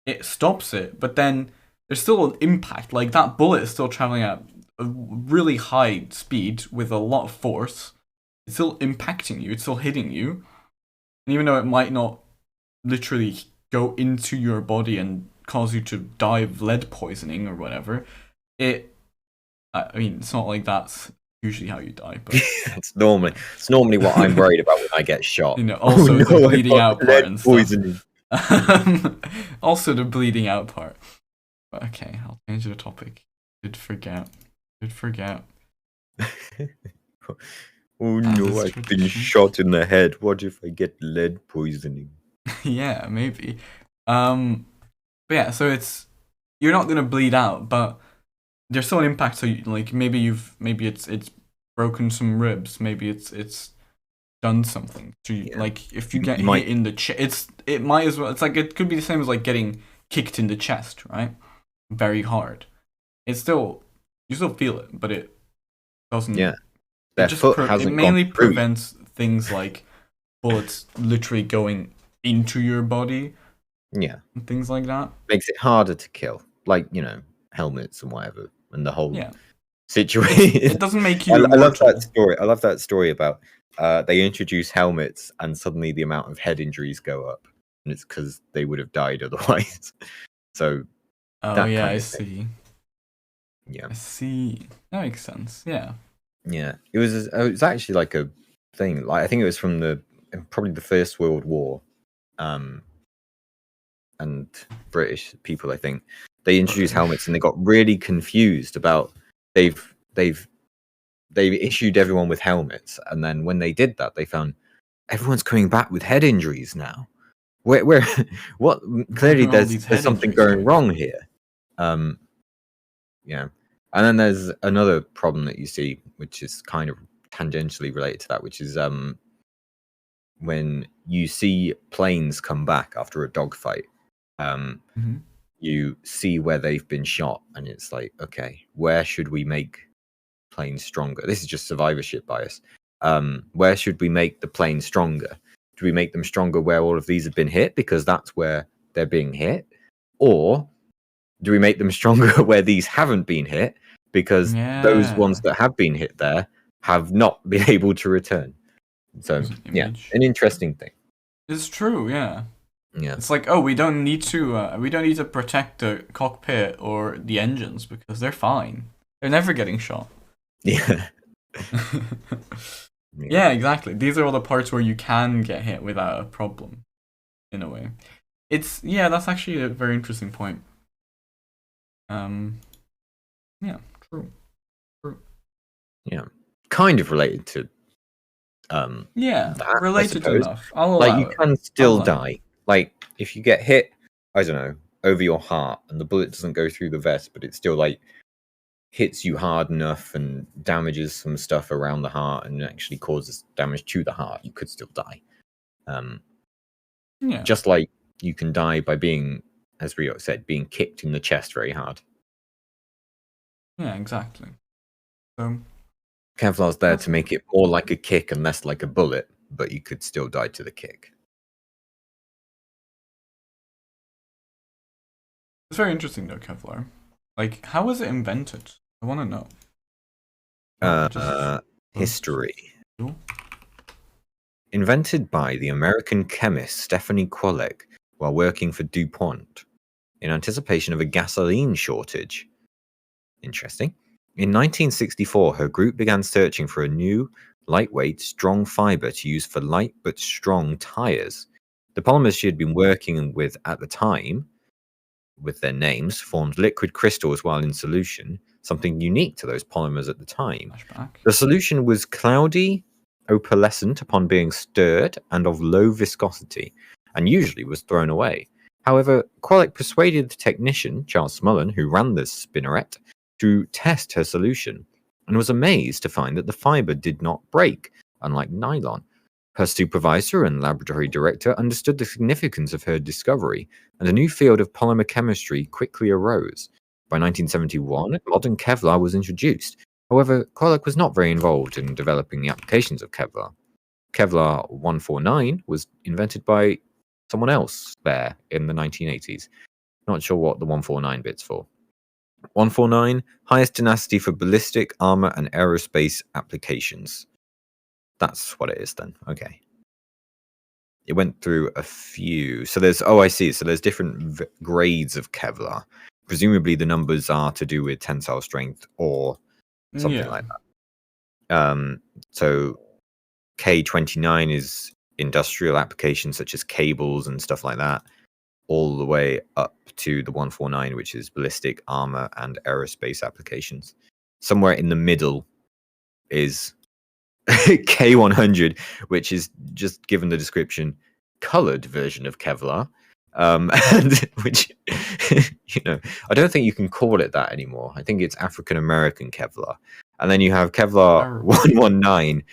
It stops it, but then there's still an impact. Like that bullet is still traveling at a really high speed with a lot of force. It's still impacting you. It's still hitting you, and even though it might not literally go into your body and cause you to die of lead poisoning or whatever, I mean, it's not like that's usually how you die, but it's normally what I'm worried about when I get shot. Also the bleeding out part and poisoning. Stuff. Also the bleeding out part. But okay, I'll change the topic. Did forget. Oh no, I've been shot in the head. What if I get lead poisoning? Yeah, maybe. But yeah, so you're not gonna bleed out, but there's still an impact. So maybe it's broken some ribs. Maybe it's done something. So like if you get hit in the chest, it might as well. It's like it could be the same as like getting kicked in the chest, right? Very hard. You still feel it, but it doesn't. Yeah. It mainly prevents things like bullets literally going into your body. Yeah. And things like that. Makes it harder to kill. Like, helmets and whatever. And the whole situation. It doesn't make you I love that story. I love that story about they introduce helmets and suddenly the amount of head injuries go up. And it's because they would have died otherwise. So I see. Yeah. I see. That makes sense. Yeah. Yeah. It was actually like a thing. Like I think it was from probably the First World War. And British people, I think. They introduced helmets and they got really confused about they've issued everyone with helmets, and then when they did that, they found everyone's coming back with head injuries now. Where what? Clearly, there's something going wrong here. Yeah, and then there's another problem that you see, which is kind of tangentially related to that, which is when you see planes come back after a dogfight. You see where they've been shot, and it's like, okay, where should we make planes stronger? This is just survivorship bias. Where should we make the planes stronger? Do we make them stronger where all of these have been hit because that's where they're being hit? Or do we make them stronger where these haven't been hit because those ones that have been hit there have not been able to return? So, yeah, an interesting thing. It's true, yeah. Yeah. It's like, we don't need to protect the cockpit or the engines because they're fine. They're never getting shot. Yeah. Yeah, exactly. These are all the parts where you can get hit without a problem, in a way. That's actually a very interesting point. Yeah, true. Yeah. Kind of related to related enough. You can still die. Like, if you get hit, I don't know, over your heart, and the bullet doesn't go through the vest, but it still, like, hits you hard enough and damages some stuff around the heart and actually causes damage to the heart, you could still die. Just like you can die by being, as Rio said, being kicked in the chest very hard. Yeah, exactly. So Kevlar's there to make it more like a kick and less like a bullet, but you could still die to the kick. It's very interesting though, Kevlar. Like, how was it invented? I want to know. History. Invented by the American chemist Stephanie Kwolek while working for DuPont in anticipation of a gasoline shortage. Interesting. In 1964, her group began searching for a new, lightweight, strong fiber to use for light but strong tires The polymers she had been working with at the time, with their names, formed liquid crystals while in solution, something unique to those polymers at the time. Flashback. The solution was cloudy, opalescent upon being stirred, and of low viscosity, and usually was thrown away. However, Qualick persuaded the technician, Charles Smullen, who ran the spinneret, to test her solution, and was amazed to find that the fiber did not break, unlike nylon. Her supervisor and laboratory director understood the significance of her discovery, and a new field of polymer chemistry quickly arose. By 1971, modern Kevlar was introduced. However, Qualick was not very involved in developing the applications of Kevlar. Kevlar 149 was invented by someone else there in the 1980s. Not sure what the 149 bit's for. 149, highest tenacity for ballistic, armor, and aerospace applications. That's what it is then. Okay. It went through a few. So there's, I see. So there's different grades of Kevlar. Presumably the numbers are to do with tensile strength or something like that. So K29 is industrial applications such as cables and stuff like that, all the way up to the 149, which is ballistic, armor, and aerospace applications. Somewhere in the middle is K100, which is just given the description colored version of Kevlar, and which I don't think you can call it that anymore. I think it's African American Kevlar, and then you have Kevlar 119,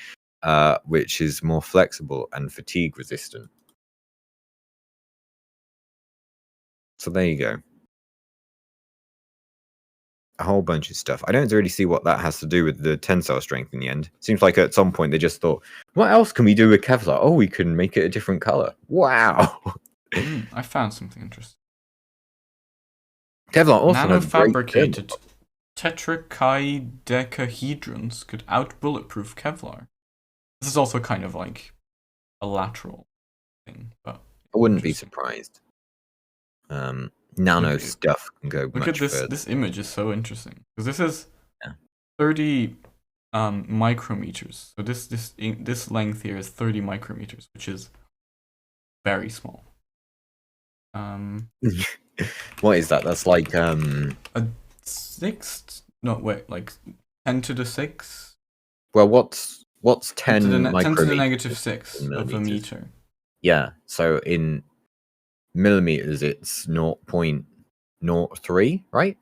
which is more flexible and fatigue resistant. So there you go. A whole bunch of stuff. I don't really see what that has to do with the tensile strength in the end. Seems like at some point they just thought, what else can we do with Kevlar? Oh, we can make it a different color. Wow. I found something interesting. Kevlar also nanofabricated tetrachydecahedrons could out-bulletproof Kevlar. This is also kind of like a lateral thing, but I wouldn't be surprised. Nano stuff can go look much at this further. This image is so interesting because this is 30 micrometers. So this length here is 30 micrometers, which is very small. What is that? That's like a sixth, like 10 to the 6. Well, what's 10 micrometers? 10 to the negative 6 of a meter. Yeah, so in millimeters it's 0.03, right?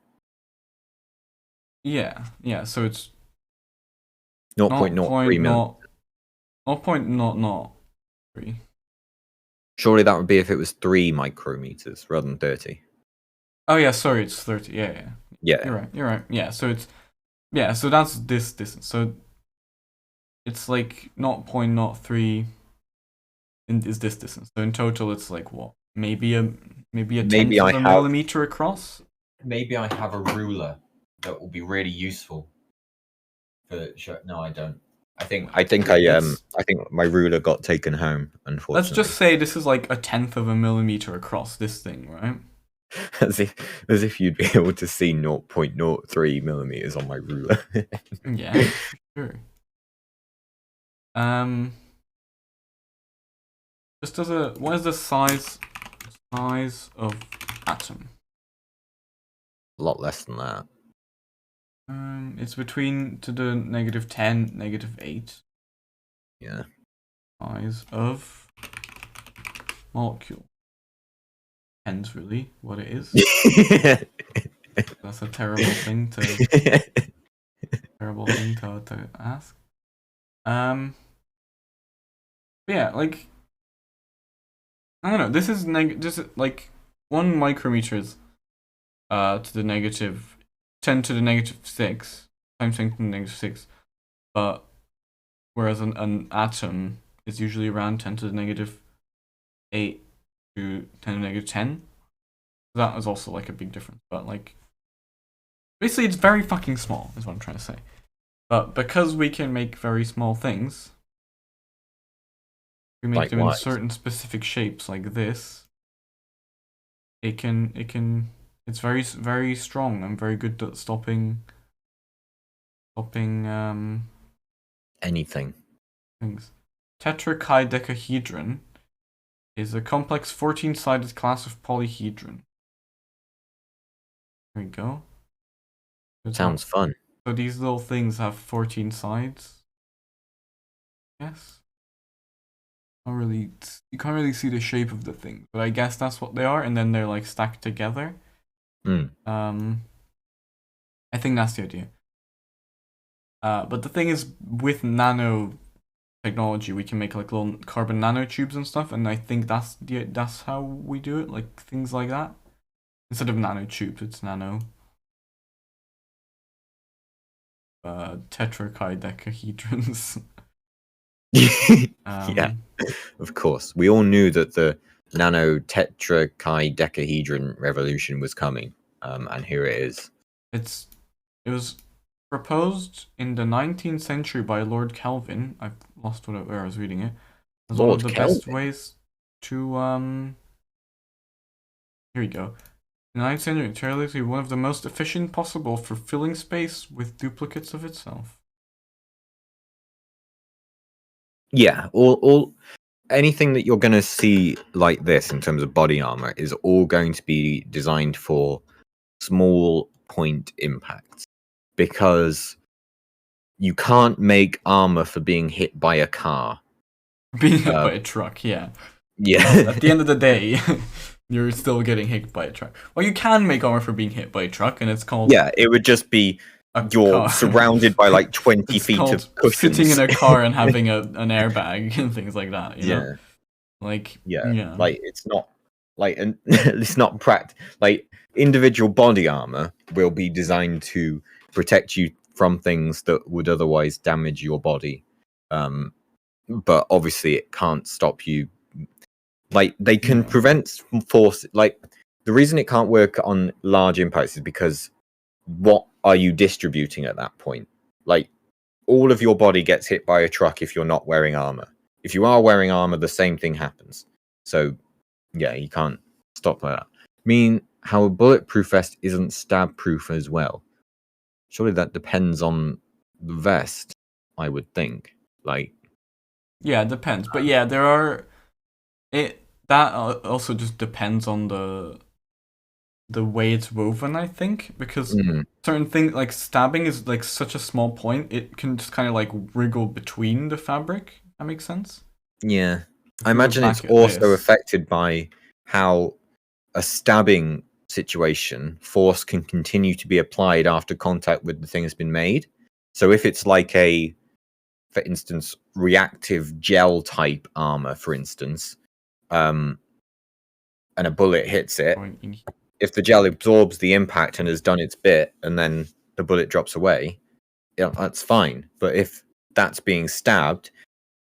Yeah, so it's 0.03 millimeters. 0.003. Surely that would be if it was 3 micrometers rather than 30. Oh yeah, sorry, it's 30. Yeah. You're right. Yeah, so it's so that's this distance. So it's like 0.03 is this distance. So in total it's like what? Maybe a tenth of a millimeter across? Maybe I have a ruler that will be really useful for sure. No, I don't. I think my ruler got taken home, unfortunately. Let's just say this is like a tenth of a millimeter across, this thing, right? as if you'd be able to see 0.03 millimeters on my ruler. Yeah, sure. Just as what is the size of atom? A lot less than that. It's between to the -10, -8. Yeah. Size of molecule. Hence, really, what it is. That's a terrible thing to ask. Yeah, like I don't know. This is like 1 micrometer is to the -10 to the -6 times 10 to the -6, but whereas an atom is usually around 10 to the -8 to 10 to the -10. That is also like a big difference, but like basically it's very fucking small is what I'm trying to say. But because we can make very small things, we make them in certain specific shapes like this, it's very, very strong and very good at stopping anything. Things. Tetrachydecahedron is a complex 14-sided class of polyhedron. There we go. Sounds fun. So these little things have 14 sides. Yes. You can't really see the shape of the thing, but I guess that's what they are, and then they're like stacked together. Mm. I think that's the idea. But the thing is, with nano technology, we can make like little carbon nanotubes and stuff, and I think that's how we do it, like things like that. Instead of nanotubes, it's nano. Tetrachydecahedrons. Yeah, of course. We all knew that the nano tetrachydecahedron revolution was coming, and here it is. It was proposed in the 19th century by Lord Kelvin. I've lost where I was reading it. As one of the best ways to Here we go. In the 19th century, theoretically one of the most efficient possible for filling space with duplicates of itself. Yeah, all anything that you're going to see like this in terms of body armor is all going to be designed for small point impacts, because you can't make armor for being hit by a car. Being hit by a truck, yeah. Yeah. At the end of the day, you're still getting hit by a truck. Well, you can make armor for being hit by a truck, and it's called... Yeah, it would just be you're surrounded by like 20 feet of cushions. Sitting in a car and having an airbag and things like that, you know? Like, yeah. Like, it's not... Like, and it's not like, individual body armor will be designed to protect you from things that would otherwise damage your body. But obviously it can't stop you. Like, they can prevent force. Like, the reason it can't work on large impacts is because what are you distributing at that point? Like, all of your body gets hit by a truck if you're not wearing armor. If you are wearing armor, the same thing happens. So, yeah, you can't stop that. I mean, how a bulletproof vest isn't stab-proof as well. Surely that depends on the vest, I would think. Like, yeah, it depends. But yeah, there are... That also just depends on the way it's woven, I think, because certain things like stabbing is like such a small point, it can just kind of like wriggle between the fabric. That makes sense. Yeah, I imagine it's also affected by how a stabbing situation, force can continue to be applied after contact with the thing has been made. So if it's like a, for instance, reactive gel type armor, for instance, and a bullet hits it, if the gel absorbs the impact and has done its bit, and then the bullet drops away, yeah, that's fine. But if that's being stabbed,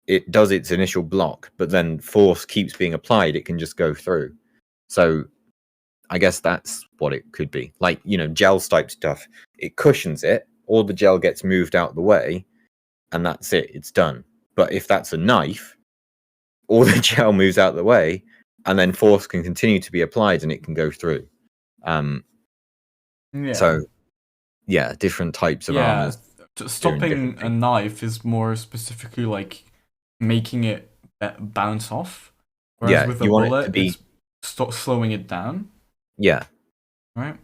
it does its initial block, but then force keeps being applied, it can just go through. So I guess that's what it could be. Like, you know, gel type stuff, it cushions it, all the gel gets moved out the way, and that's it, it's done. But if that's a knife, all the gel moves out the way, and then force can continue to be applied and it can go through. So, yeah, different types of armors. Stopping a knife is more specifically like making it bounce off. Whereas with a bullet, it's slowing it down. Yeah. Right?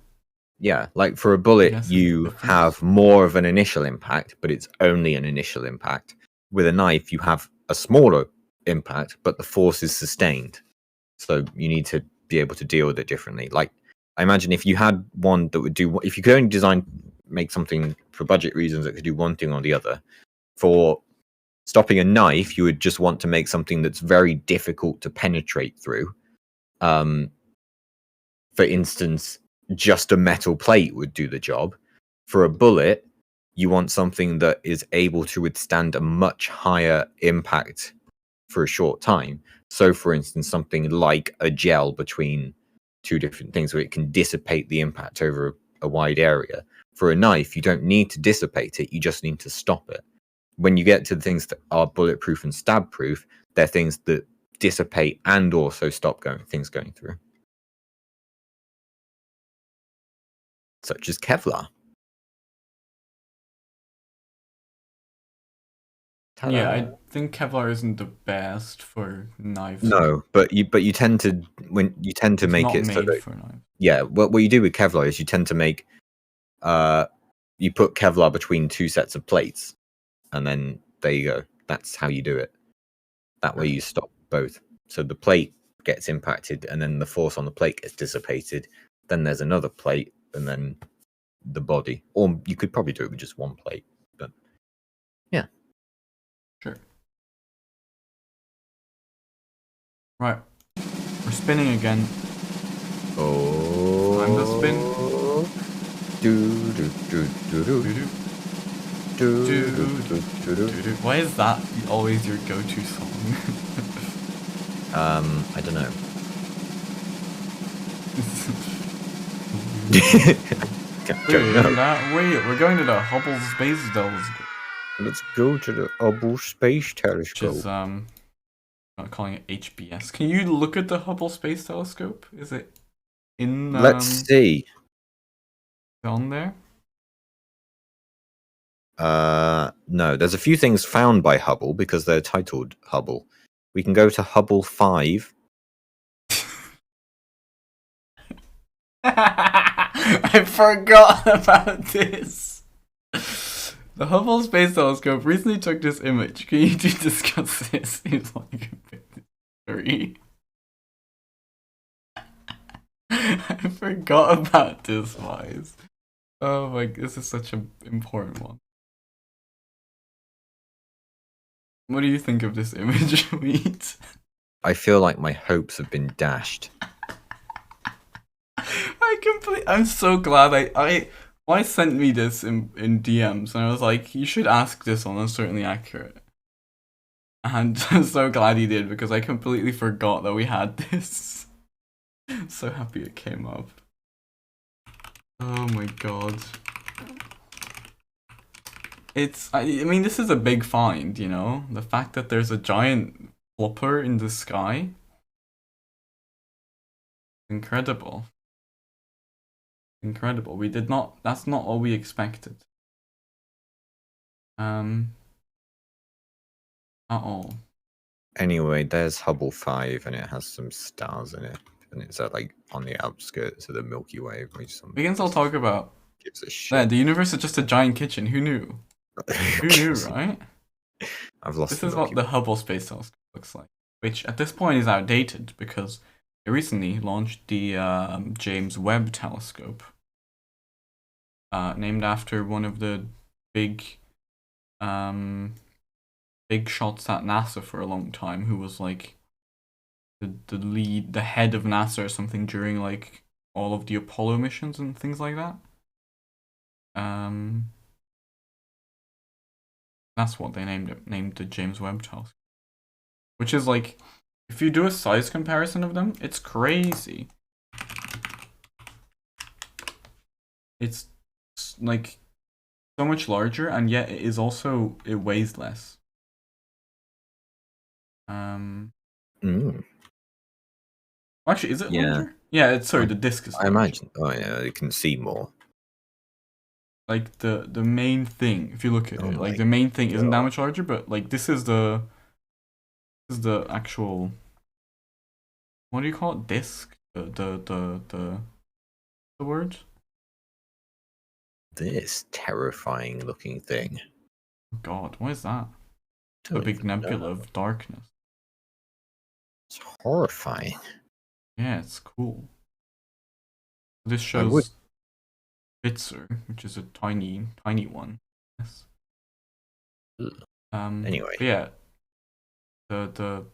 Yeah, like for a bullet, you have more of an initial impact, but it's only an initial impact. With a knife, you have a smaller impact, but the force is sustained. So you need to be able to deal with it differently. Like, I imagine if you had one that would do, if you could only make something for budget reasons that could do one thing or the other, for stopping a knife, you would just want to make something that's very difficult to penetrate through. For instance, just a metal plate would do the job. For a bullet, you want something that is able to withstand a much higher impact for a short time. So, for instance, something like a gel between two different things where it can dissipate the impact over a wide area. For a knife, you don't need to dissipate it, you just need to stop it. When you get to the things that are bulletproof and stab-proof, they're things that dissipate and also stop things going through. Such as Kevlar. Yeah, I think Kevlar isn't the best for knives. No, but you tend to It's make not it so made that for knives. yeah. What you do with Kevlar is you tend to make you put Kevlar between two sets of plates, and then there you go. That's how you do it. That way you stop both. So the plate gets impacted, and then the force on the plate gets dissipated. Then there's another plate, and then the body. Or you could probably do it with just one plate. But yeah. Sure. Right. We're spinning again. Oh. Time to spin. Do do do do do. Doo-doo. Do, Doo, do, do, do, do. doo-doo. Why is that always your go-to song? I don't know. Wait, we're going to the Hubble Space Telescope. Let's go to the Hubble Space Which Telescope. is, not calling it HBS. Can you look at the Hubble Space Telescope? Is it in, Let's see. on there? No, there's a few things found by Hubble because they're titled Hubble. We can go to Hubble 5. I forgot about this. The Hubble Space Telescope recently took this image. Can you discuss this? Seems like a bit scary. I forgot about this, Wise. Oh my, this is such an important one. What do you think of this image, Wheat? I feel like my hopes have been dashed. I'm so glad I sent me this in DMs and I was like, you should ask this one, it's certainly accurate. And I'm so glad he did because I completely forgot that we had this. So happy it came up. Oh my god. I mean, this is a big find, you know? The fact that there's a giant flopper in the sky. Incredible. Incredible. That's not all we expected. At all. Anyway, there's Hubble 5 and it has some stars in it. And it's like on the outskirts of the Milky Way. Which We can still talk about. Gives a shit. Yeah, the universe is just a giant kitchen. Who knew? Who knew, right? I've lost. This is what the Hubble Space Telescope looks like, which at this point is outdated because they recently launched the James Webb Telescope, named after one of the big shots at NASA for a long time, who was like the head of NASA or something during like all of the Apollo missions and things like that. That's what they named the James Webb Telescope. Which is like, if you do a size comparison of them, it's crazy. It's like so much larger, and yet it weighs less. Actually, is it larger? Yeah, the disc is larger. I imagine. Oh yeah, you can see more. Like the main thing, if you look at it, like the main thing isn't that much larger, but like this is the actual, what do you call it? Disc? The word? This terrifying looking thing. Oh God, what is that? A big nebula of darkness. It's horrifying. Yeah, it's cool. This shows Bitzer, which is a tiny one. Yes. Anyway. Yeah. The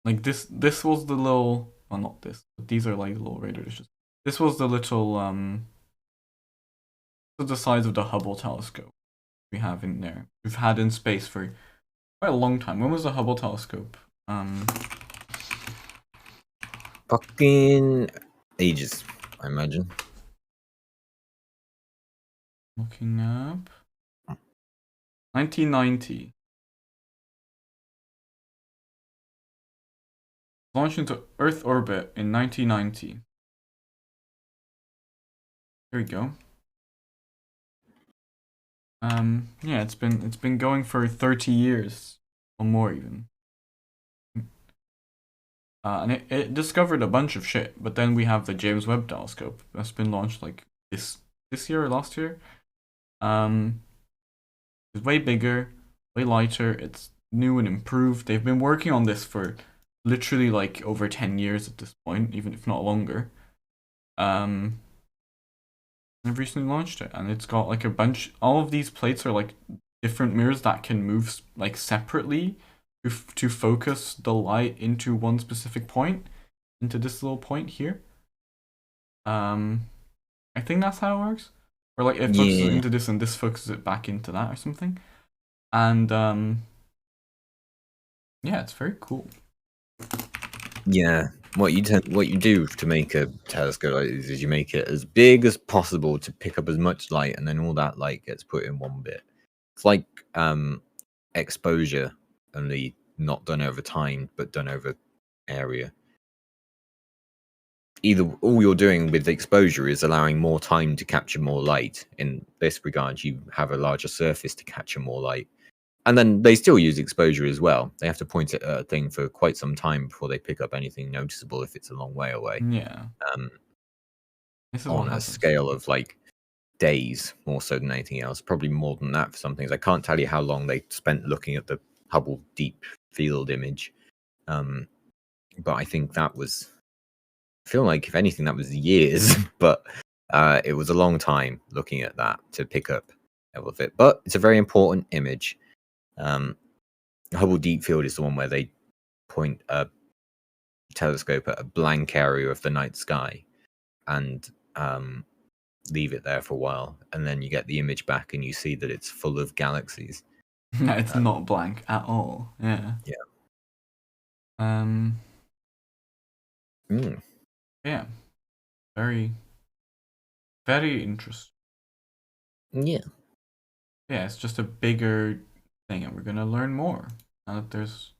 like this was the little, well, not this, but these are like little radar dishes. This was the little the size of the Hubble telescope we have in there. We've had in space for quite a long time. When was the Hubble telescope? Fucking ages, I imagine. Looking up. 1990. Launched into Earth orbit in 1990. Here we go. Yeah, it's been going for 30 years or more even. And it discovered a bunch of shit, but then we have the James Webb Telescope that's been launched like this year or last year. It's way bigger, way lighter. It's new and improved. They've been working on this for literally like over 10 years at this point, even if not longer. They've recently launched it, and it's got like a bunch. All of these plates are like different mirrors that can move like separately to focus the light into one specific point, into this little point here. I think that's how it works. Or like it focuses Yeah. into this and this focuses it back into that or something. And yeah, it's very cool. Yeah. What you do to make a telescope like this is you make it as big as possible to pick up as much light, and then all that light gets put in one bit. It's like exposure, only not done over time, but done over area. Either all you're doing with the exposure is allowing more time to capture more light. In this regard, you have a larger surface to capture more light. And then they still use exposure as well. They have to point it at a thing for quite some time before they pick up anything noticeable if it's a long way away. Yeah. This is what On a happens. scale of like days, more so than anything else. Probably more than that for some things. I can't tell you how long they spent looking at the Hubble Deep Field image. But I think that was, I feel like if anything that was years, but it was a long time looking at that to pick up all of it. But it's a very important image. Hubble Deep Field is the one where they point a telescope at a blank area of the night sky and leave it there for a while, and then you get the image back and you see that it's full of galaxies. No, it's not blank at all. Yeah. Yeah. Yeah. Very, very interesting. Yeah. Yeah, it's just a bigger thing, and we're gonna learn more now that there's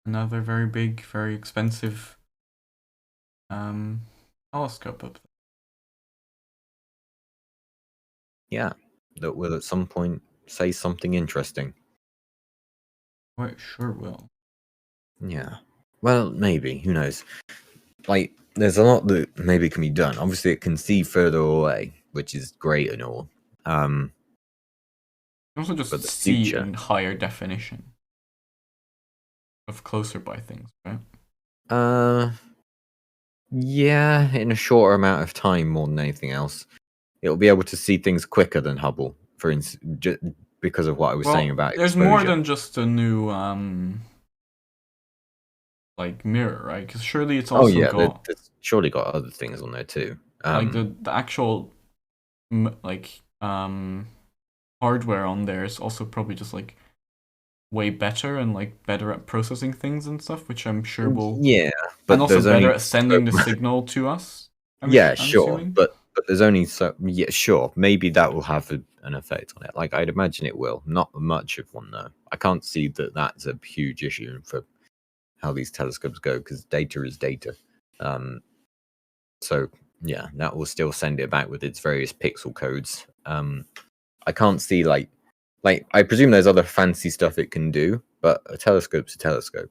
another very big, very expensive telescope up there. Yeah. That will at some point say something interesting. Oh, it sure will. Yeah. Well, maybe. Who knows? Like, there's a lot that maybe can be done. Obviously, it can see further away, which is great and all. Also, just But the see future- in higher definition of closer by things, right? Yeah, in a shorter amount of time more than anything else. It'll be able to see things quicker than Hubble, for instance, because of what I was saying about there's exposure. more than just a new like mirror, right? Because surely it's also got there's surely got other things on there too. like the actual hardware on there is also probably just like way better and like better at processing things and stuff, which I'm sure will but and also there's better only at sending the signal to us. I'm sure, assuming. but there's only sure, maybe that will have an effect on it. Like I'd imagine it will. Not much of one though. I can't see that that's a huge issue for how these telescopes go because data is data. So yeah, that will still send it back with its various pixel codes. I can't see like I presume there's other fancy stuff it can do, but a telescope's a telescope.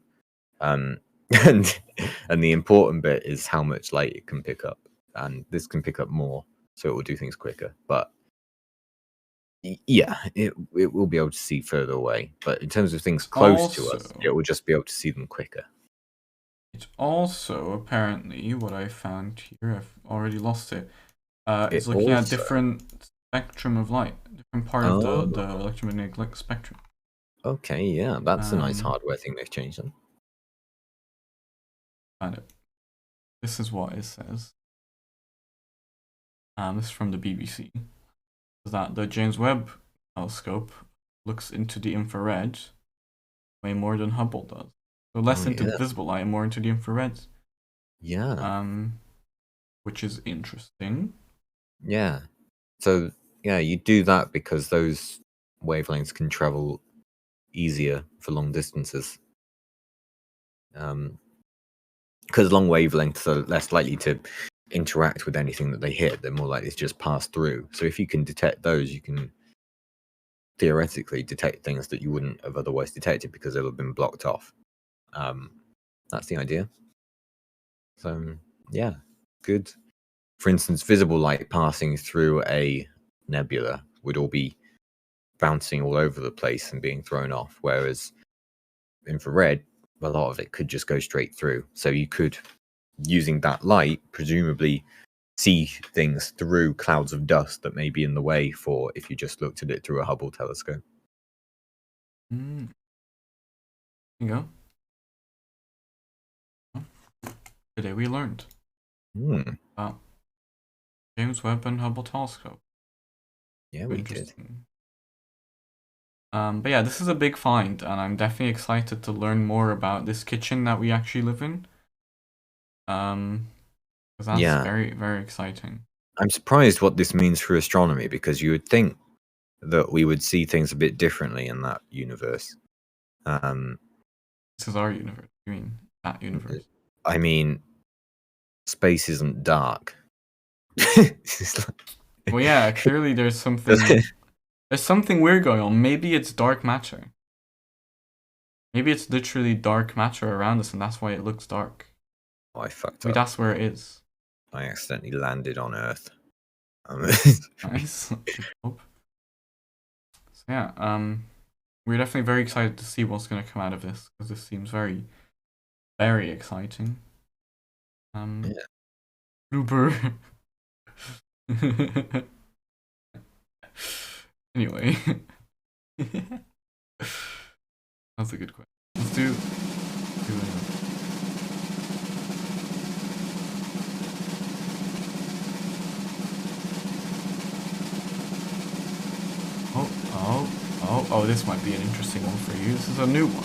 And the important bit is how much light it can pick up, and this can pick up more, so it will do things quicker. But yeah, it will be able to see further away. But in terms of things close to us, it will just be able to see them quicker. It's also apparently what I found here. I've already lost it. It's looking at different spectrum of light, different part of the electromagnetic spectrum. Okay, yeah, that's a nice hardware thing they've changed then. Found it. This is what it says. This is from the BBC. That the James Webb telescope looks into the infrared way more than Hubble does. So less into visible light and more into the infrared. Yeah. Which is interesting. Yeah. So yeah, you do that because those wavelengths can travel easier for long distances. Because long wavelengths are less likely to interact with anything that they hit. They're more likely to just pass through. So if you can detect those, you can theoretically detect things that you wouldn't have otherwise detected because they'll have been blocked off. That's the idea. So yeah, good. For instance, visible light passing through a nebula would all be bouncing all over the place and being thrown off, whereas infrared, a lot of it could just go straight through. So you could, using that light, presumably see things through clouds of dust that may be in the way for if you just looked at it through a Hubble telescope. There you go. Today we learned about James Webb and Hubble telescope. Yeah, we did. But yeah, this is a big find, and I'm definitely excited to learn more about this kitchen that we actually live in. Because that's very, very exciting. I'm surprised what this means for astronomy, because you would think that we would see things a bit differently in that universe. This is our universe. You mean that universe? I mean, space isn't dark. Well, yeah, clearly there's something. There's something weird going on. Maybe it's dark matter. Maybe it's literally dark matter around us, and that's why it looks dark. Oh, I fucked Maybe up. that's where it is. I accidentally landed on Earth. Nice. Good job. So yeah, we're definitely very excited to see what's going to come out of this, because this seems very, very exciting. Blooper. Anyway. That's a good question. Let's do Oh, this might be an interesting one for you. This is a new one.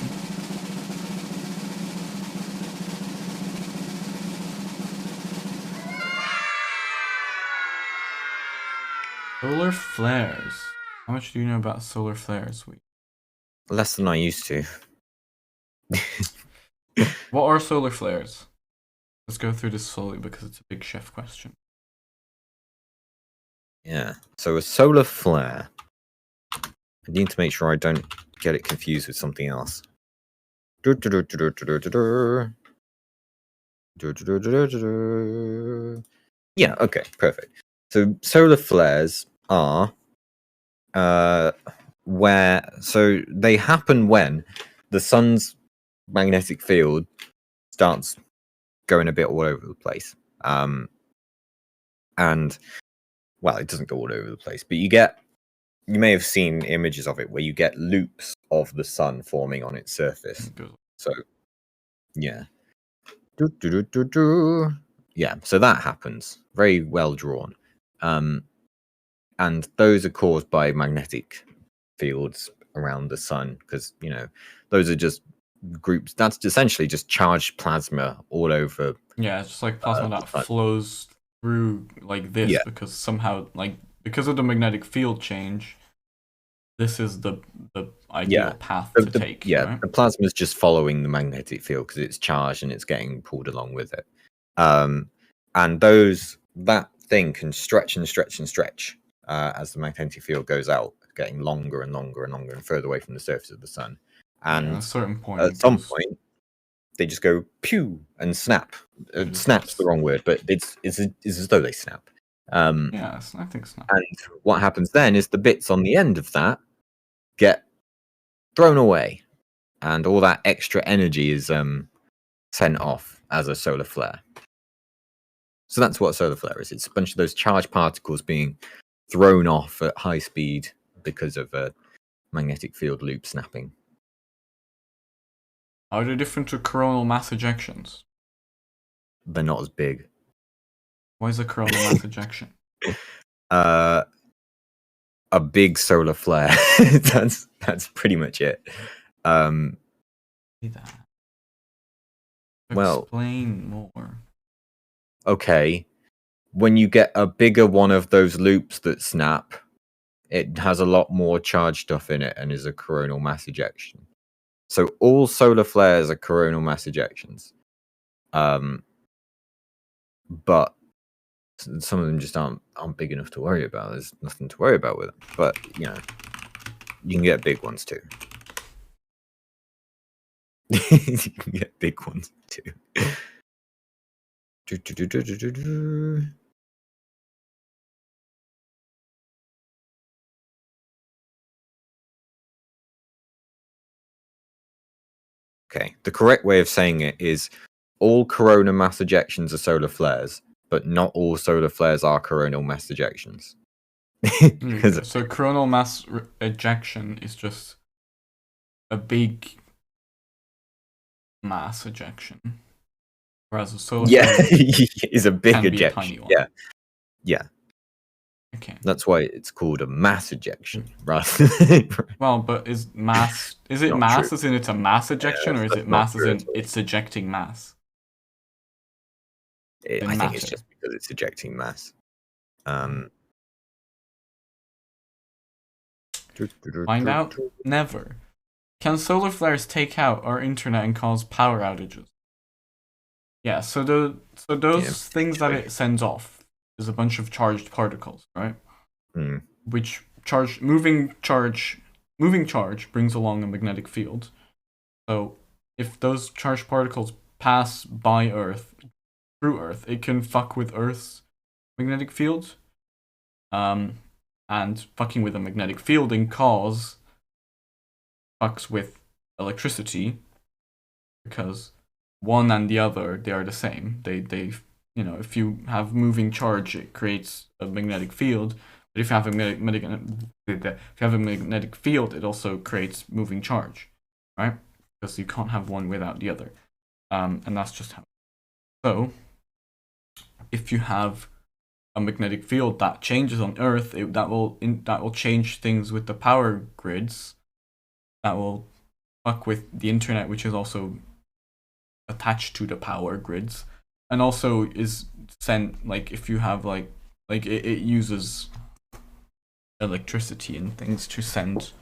Solar flares. How much do you know about solar flares? Less than I used to. What are solar flares? Let's go through this slowly because it's a big chef question. Yeah. So a solar flare. I need to make sure I don't get it confused with something else. Yeah, okay, perfect. So solar flares are so they happen when the sun's magnetic field starts going a bit all over the place. And well, it doesn't go all over the place, but you may have seen images of it where you get loops of the sun forming on its surface. So, yeah. Yeah, so that happens. Very well drawn. And those are caused by magnetic fields around the sun, because, those are just groups. That's essentially just charged plasma all over. Yeah, it's just like plasma that flows through like this, because somehow, because of the magnetic field change, this is the ideal path to take. Yeah, right? The plasma is just following the magnetic field because it's charged and it's getting pulled along with it. And that thing can stretch and stretch and stretch as the magnetic field goes out, getting longer and longer and longer and further away from the surface of the sun. And at a certain point, at some point, they just go pew and snap. Snap's the wrong word, but it's as though they snap. Yeah, I think snap. And what happens then is the bits on the end of that get thrown away, and all that extra energy is sent off as a solar flare. So that's what a solar flare is. It's a bunch of those charged particles being thrown off at high speed because of a magnetic field loop snapping. Are they different to coronal mass ejections? They're not as big. Why is a coronal mass ejection? A big solar flare. That's pretty much it. Well, explain more. Okay, when you get a bigger one of those loops that snap, it has a lot more charged stuff in it and is a coronal mass ejection. So all solar flares are coronal mass ejections. But some of them just aren't big enough to worry about. There's nothing to worry about with them. But, You can get big ones too. You can get big ones too. Okay, the correct way of saying it is all corona mass ejections are solar flares, but not all solar flares are coronal mass ejections. So coronal mass ejection is just a big mass ejection, whereas a solar flare is a big can ejection. Be a tiny one. Yeah. Okay. That's why it's called a mass ejection, right? Well, but is it mass true. as in it's a mass ejection, or is it mass as in it's ejecting mass? I think it's just because it's ejecting mass. Find out? Never. Can solar flares take out our internet and cause power outages? Yeah, so those things that it sends off is a bunch of charged particles, right? Which moving charge brings along a magnetic field. So if those charged particles pass by Earth, through Earth, it can fuck with Earth's magnetic field. And fucking with a magnetic field and cause fucks with electricity, because one and the other, they are the same. They if you have moving charge, it creates a magnetic field. But if you have a magnetic field, it also creates moving charge, right? Because you can't have one without the other, and that's just how. So, if you have a magnetic field that changes on Earth, that will change things with the power grids. That will fuck with the internet, which is also attached to the power grids, and also is sent if you have it uses electricity and things to send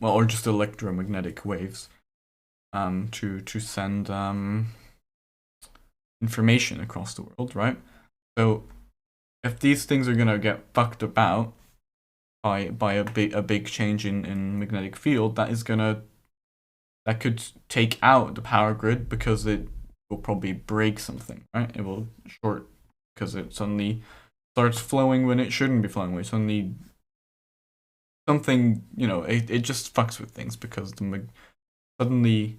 or just electromagnetic waves to send information across the world, right? So if these things are gonna get fucked about by a big change in magnetic field, that could take out the power grid, because it will probably break something, right? It will short because it suddenly starts flowing when it shouldn't be flowing. When suddenly something, it just fucks with things, because suddenly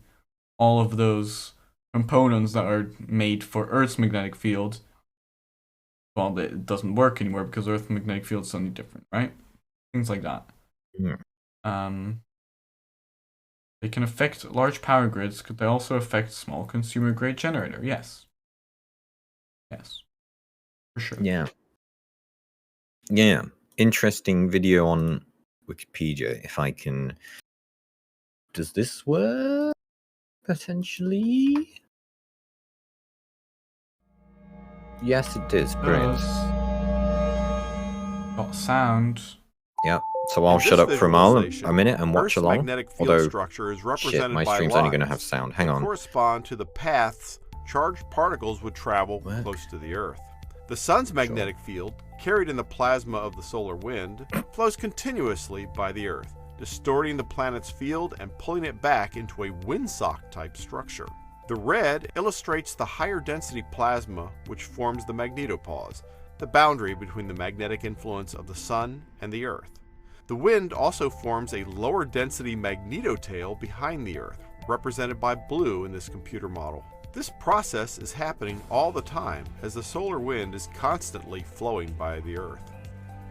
all of those components that are made for Earth's magnetic field, well, it doesn't work anymore because Earth's magnetic field is suddenly different, right? Things like that. Yeah. They can affect large power grids. Could they also affect small consumer grade generator? Yes. Yes. For sure. Yeah. Interesting video on Wikipedia. If I can... Does this work? Potentially? Yes, it is. Brilliant. Got sound. Yeah. So I'll shut up for a minute and watch along. Magnetic field Although, structure is represented shit, my by stream's only going to have sound. Hang on. Correspond to the paths charged particles would travel close to the Earth. The sun's magnetic field, carried in the plasma of the solar wind, flows continuously by the Earth, distorting the planet's field and pulling it back into a windsock-type structure. The red illustrates the higher density plasma which forms the magnetopause, the boundary between the magnetic influence of the sun and the Earth. The wind also forms a lower density magnetotail behind the Earth, represented by blue in this computer model. This process is happening all the time as the solar wind is constantly flowing by the Earth.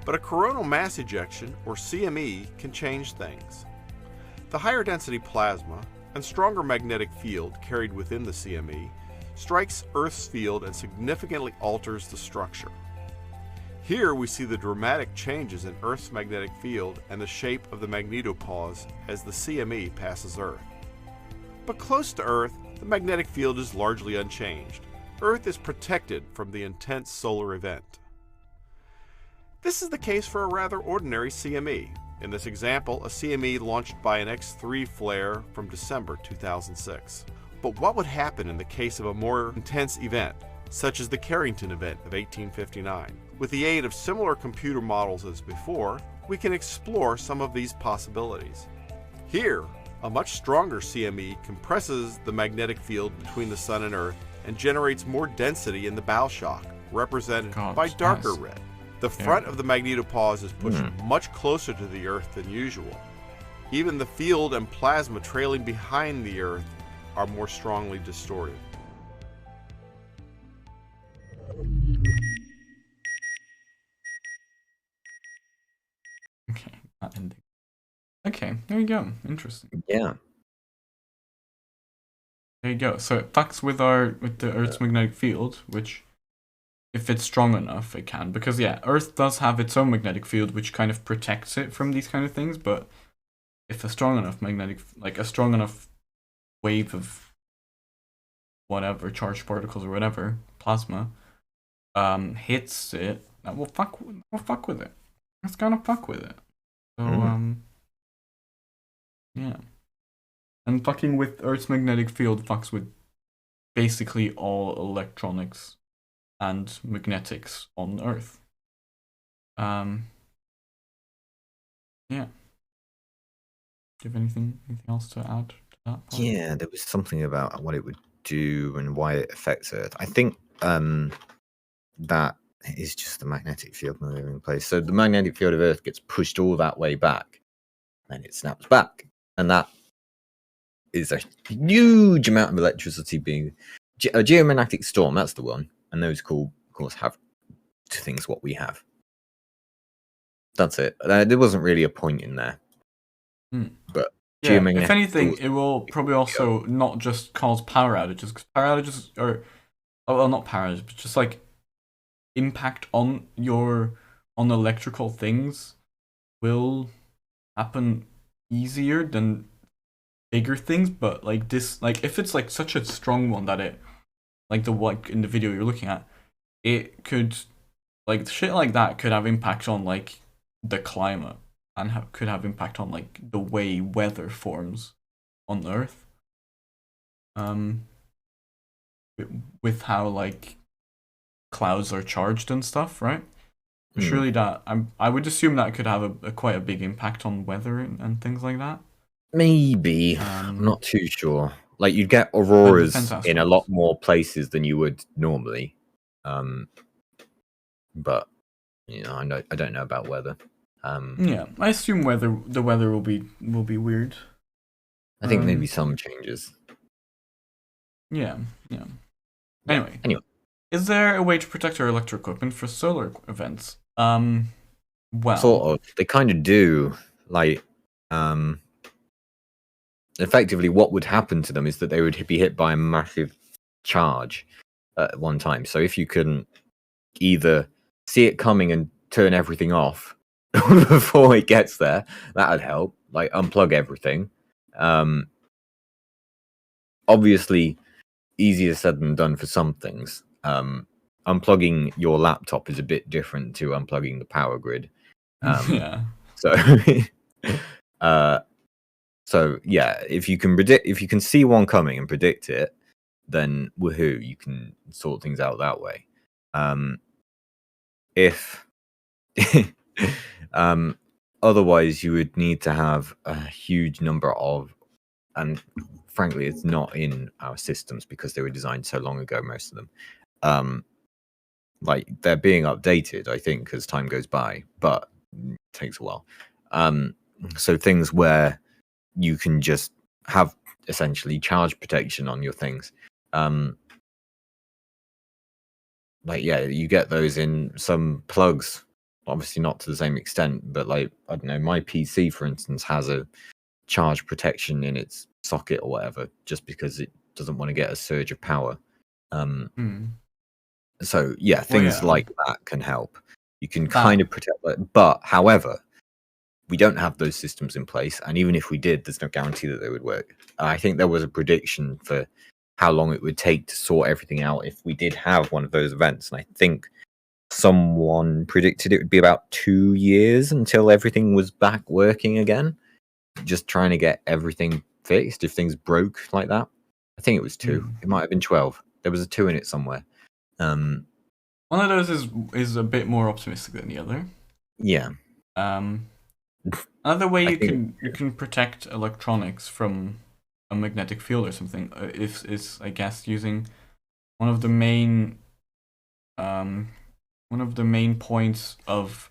But a coronal mass ejection, or CME, can change things. The higher density plasma and stronger magnetic field carried within the CME strikes Earth's field and significantly alters the structure. Here we see the dramatic changes in Earth's magnetic field and the shape of the magnetopause as the CME passes Earth. But close to Earth, the magnetic field is largely unchanged. Earth is protected from the intense solar event. This is the case for a rather ordinary CME. In this example, a CME launched by an X3 flare from December 2006. But what would happen in the case of a more intense event, such as the Carrington event of 1859? With the aid of similar computer models as before, we can explore some of these possibilities. Here, a much stronger CME compresses the magnetic field between the Sun and Earth and generates more density in the bow shock, represented by darker red. The front of the magnetopause is pushed much closer to the Earth than usual. Even the field and plasma trailing behind the Earth are more strongly distorted. Okay, not ending. Okay, there you go. Interesting. Yeah. There you go. So it fucks with the Earth's magnetic field, which, if it's strong enough, it can. Because yeah, Earth does have its own magnetic field, which kind of protects it from these kind of things. But if a strong enough a strong enough wave of whatever charged particles or whatever plasma, hits it, that will fuck with it. It's gonna fuck with it. So yeah. And fucking with Earth's magnetic field fucks with basically all electronics and magnetics on Earth. Yeah. Do you have anything else to add to that part? Yeah, there was something about what it would do and why it affects Earth. I think that is just the magnetic field moving in place. So the magnetic field of Earth gets pushed all that way back, and it snaps back, and that is a huge amount of electricity being a geomagnetic storm. That's the one, and those of course have two things what we have. That's it. There wasn't really a point in there, but yeah, if anything, it will probably also not just cause power outages, because power outages are, well, not power outages, but just like impact on electrical things will happen easier than bigger things. But like this, like if it's like such a strong one that it, like the one in the video you're looking at, it could, like shit like that could have impact on like the climate and could have impact on like the way weather forms on Earth. With how like clouds are charged and stuff, right? Surely that I would assume that could have a quite a big impact on weather and things like that. Maybe. I'm not too sure. Like you'd get auroras in a lot more places than you would normally. But you know, I don't know about weather. Yeah, I assume the weather will be weird. I think maybe some changes. Yeah. Anyway, is there a way to protect our electric equipment for solar events? Well, sort of. They kind of do. Like, effectively, what would happen to them is that they would be hit by a massive charge at one time. So if you couldn't either see it coming and turn everything off before it gets there, that would help. Like unplug everything. Obviously, easier said than done for some things. Unplugging your laptop is a bit different to unplugging the power grid. Yeah. So, so yeah, if you can see one coming and predict it, then woohoo, you can sort things out that way. If otherwise, you would need to have a huge number of, and frankly, it's not in our systems because they were designed so long ago, most of them. Like they're being updated, I think, as time goes by, but it takes a while. So things where you can just have essentially charge protection on your things. Like, yeah, you get those in some plugs, obviously not to the same extent, but like, I don't know, my PC, for instance, has a charge protection in its socket or whatever, just because it doesn't want to get a surge of power. So yeah, things like that can help. You can kind of protect that, but however, we don't have those systems in place, and even if we did, there's no guarantee that they would work. I think there was a prediction for how long it would take to sort everything out if we did have one of those events, and I think someone predicted it would be about 2 years until everything was back working again. Just trying to get everything fixed if things broke like that. I think it was 2. It might have been 12. There was a 2 in it somewhere. One of those is a bit more optimistic than the other. Yeah. Another way I you think- can protect electronics from a magnetic field or something is I guess using one of the main points of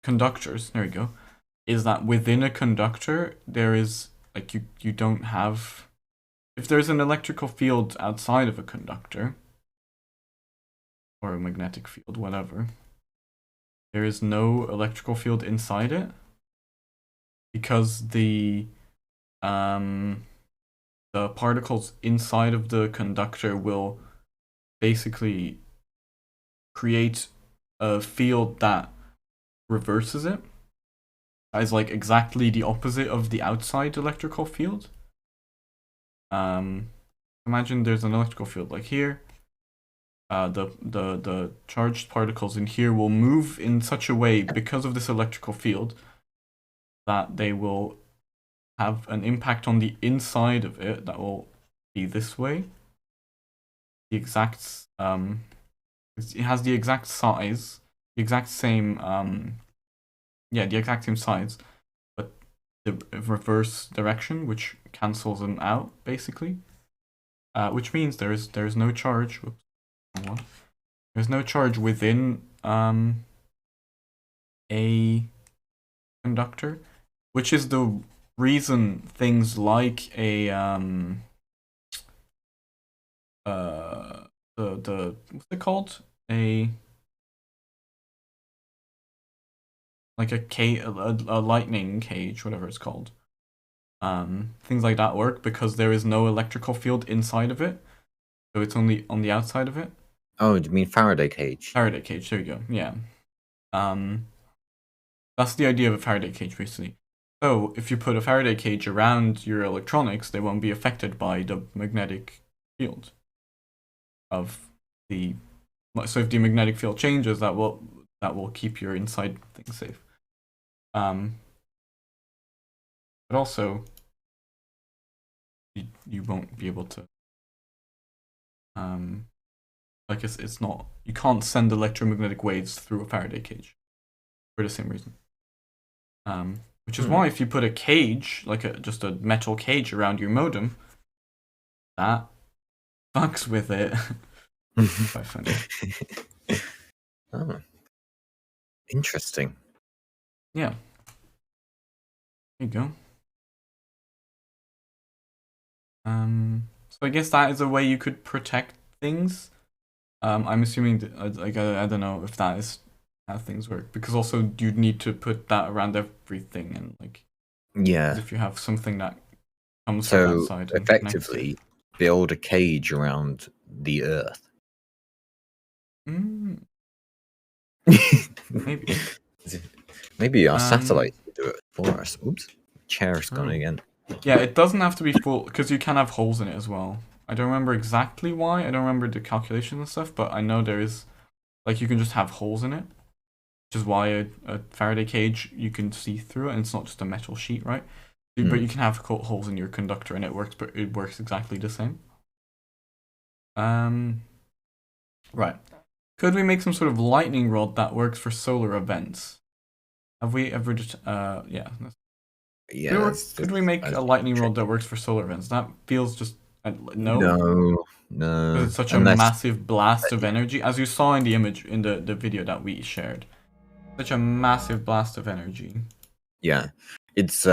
conductors. There we go. Is that within a conductor there is like you don't have, if there's an electrical field outside of a conductor or a magnetic field, whatever, there is no electrical field inside it because the particles inside of the conductor will basically create a field that reverses it as like exactly the opposite of the outside electrical field. Imagine there's an electrical field like here. The charged particles in here will move in such a way because of this electrical field that they will have an impact on the inside of it that will be this way. The exact it has the exact size, the exact same the exact same size, but the reverse direction, which cancels them out basically. Which means there is no charge. Whoops, wrong one. There's no charge within a conductor, which is the reason things like a the what's it called, a like a lightning cage, whatever it's called, things like that work because there is no electrical field inside of it, so it's only on the outside of it. Oh, do you mean Faraday cage? Faraday cage, there you go. Yeah. That's the idea of a Faraday cage, basically. So if you put a Faraday cage around your electronics, they won't be affected by the magnetic field of the. So if the magnetic field changes, that will keep your inside things safe. But also, you won't be able to. Like it's not, you can't send electromagnetic waves through a Faraday cage for the same reason. Which is why if you put a cage, like just a metal cage around your modem, that fucks with it. Quite funny. Oh, interesting. Yeah. There you go. So I guess that is a way you could protect things. I'm assuming that, like I don't know if that is how things work, because also you'd need to put that around everything, and like Yeah. if you have something that comes from So outside and connects it. effectively, build a cage around the Earth. Maybe. Maybe our satellites will do it for us. Oops, chair's gone Oh. again. Yeah, it doesn't have to be full, because you can have holes in it as well. I don't remember exactly why. I don't remember the calculations and stuff, but I know there is, like, you can just have holes in it, which is why a Faraday cage, you can see through it, and it's not just a metal sheet, right? But you can have holes in your conductor, and it works exactly the same. Right. Could we make some sort of lightning rod that works for solar events? Have we ever just yeah. Yeah. Could we make a lightning rod that works for solar events? That feels just No. Because it's such a Unless- massive blast of energy, as you saw in the image in the video that we shared. Such a massive blast of energy. Yeah, it's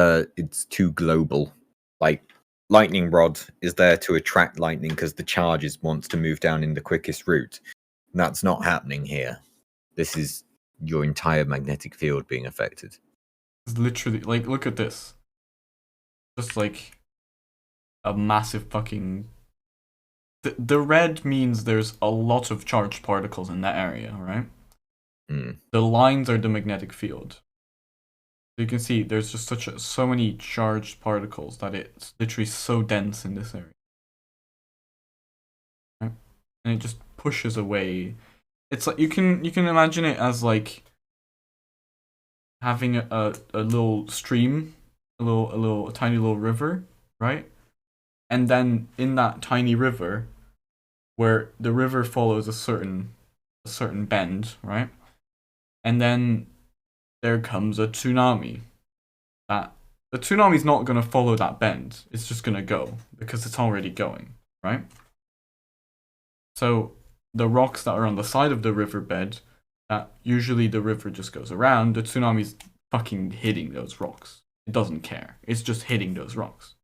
too global. Like lightning rod is there to attract lightning because the charge wants to move down in the quickest route. That's not happening here. This is your entire magnetic field being affected. It's literally like, look at this. Just like a massive fucking. The red means there's a lot of charged particles in that area, right? The lines are the magnetic field. So you can see there's just so many charged particles that it's literally so dense in this area. Right? And it just pushes away. It's like you can imagine it as like having a little stream, a tiny little river, right? And then in that tiny river, where the river follows a certain bend, right? and then there comes a tsunami. The tsunami's not going to follow that bend. It's just going to go because it's already going, right? So the rocks that are on the side of the riverbed, that usually the river just goes around, the tsunami's fucking hitting those rocks. It doesn't care. It's just hitting those rocks.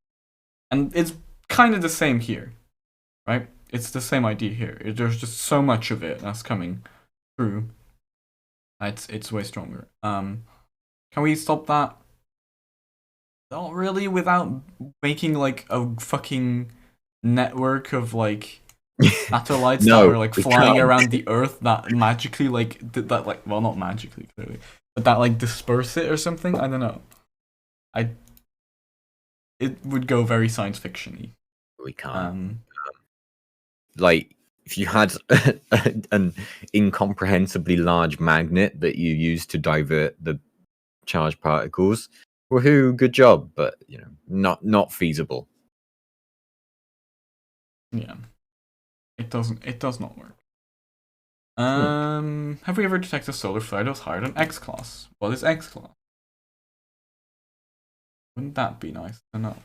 And it's kind of the same here, right? It's the same idea here. There's just so much of it that's coming through. It's way stronger. Can we stop that? Not really, without making like a fucking network of like satellites No, that are like we flying can't. around the Earth that magically that like, well, not magically clearly, but that like disperse it or something. I don't know. It would go very science fiction-y. We can't. Like, if you had an incomprehensibly large magnet that you use to divert the charged particles, woohoo, good job, but not feasible. Yeah, it does not work. Have we ever detected a solar flare that was higher than X class? What is X class? Wouldn't that be nice to know?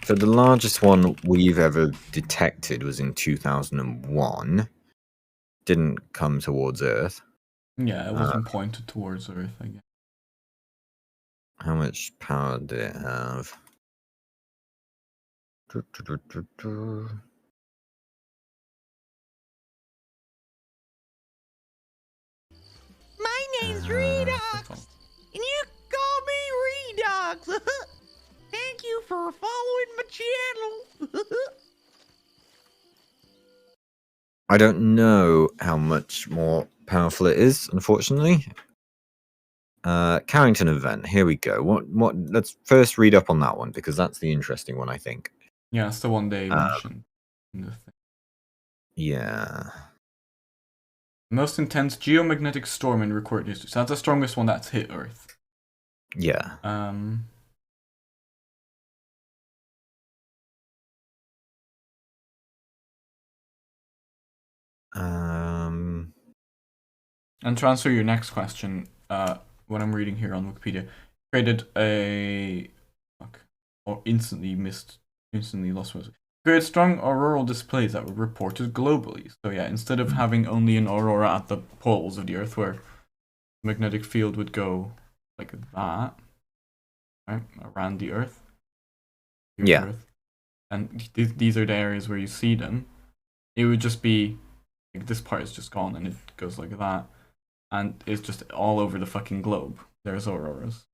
So the largest one we've ever detected was in 2001. Didn't come towards Earth. Yeah, it wasn't pointed towards Earth, I guess. How much power did it have? My name's Redox, and you call me Redox. Thank you for following my channel. I don't know how much more powerful it is, unfortunately. Carrington event. Here we go. What? Let's first read up on that one because that's the interesting one, I think. Yeah, it's the one they mentioned in the thing. Yeah. Most intense geomagnetic storm in recorded history. So that's the strongest one that's hit Earth. Yeah. And to answer your next question, what I'm reading here on Wikipedia, created instantly lost. Created strong auroral displays that were reported globally. So yeah, instead of having only an aurora at the poles of the Earth where the magnetic field would go like that, right, around the Earth. Yeah. Earth, and these are the areas where you see them. It would just be like this part is just gone and it goes like that. And it's just all over the fucking globe. There's auroras.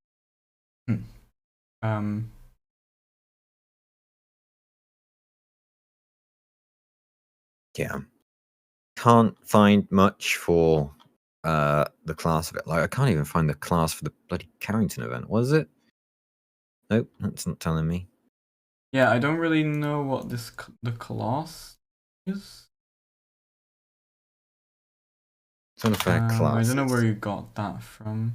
Yeah. Can't find much for the class of it. Like, I can't even find the class for the bloody Carrington event. Was it? Nope, that's not telling me. Yeah, I don't really know what the class is. It's not a fair class. I don't know where you got that from.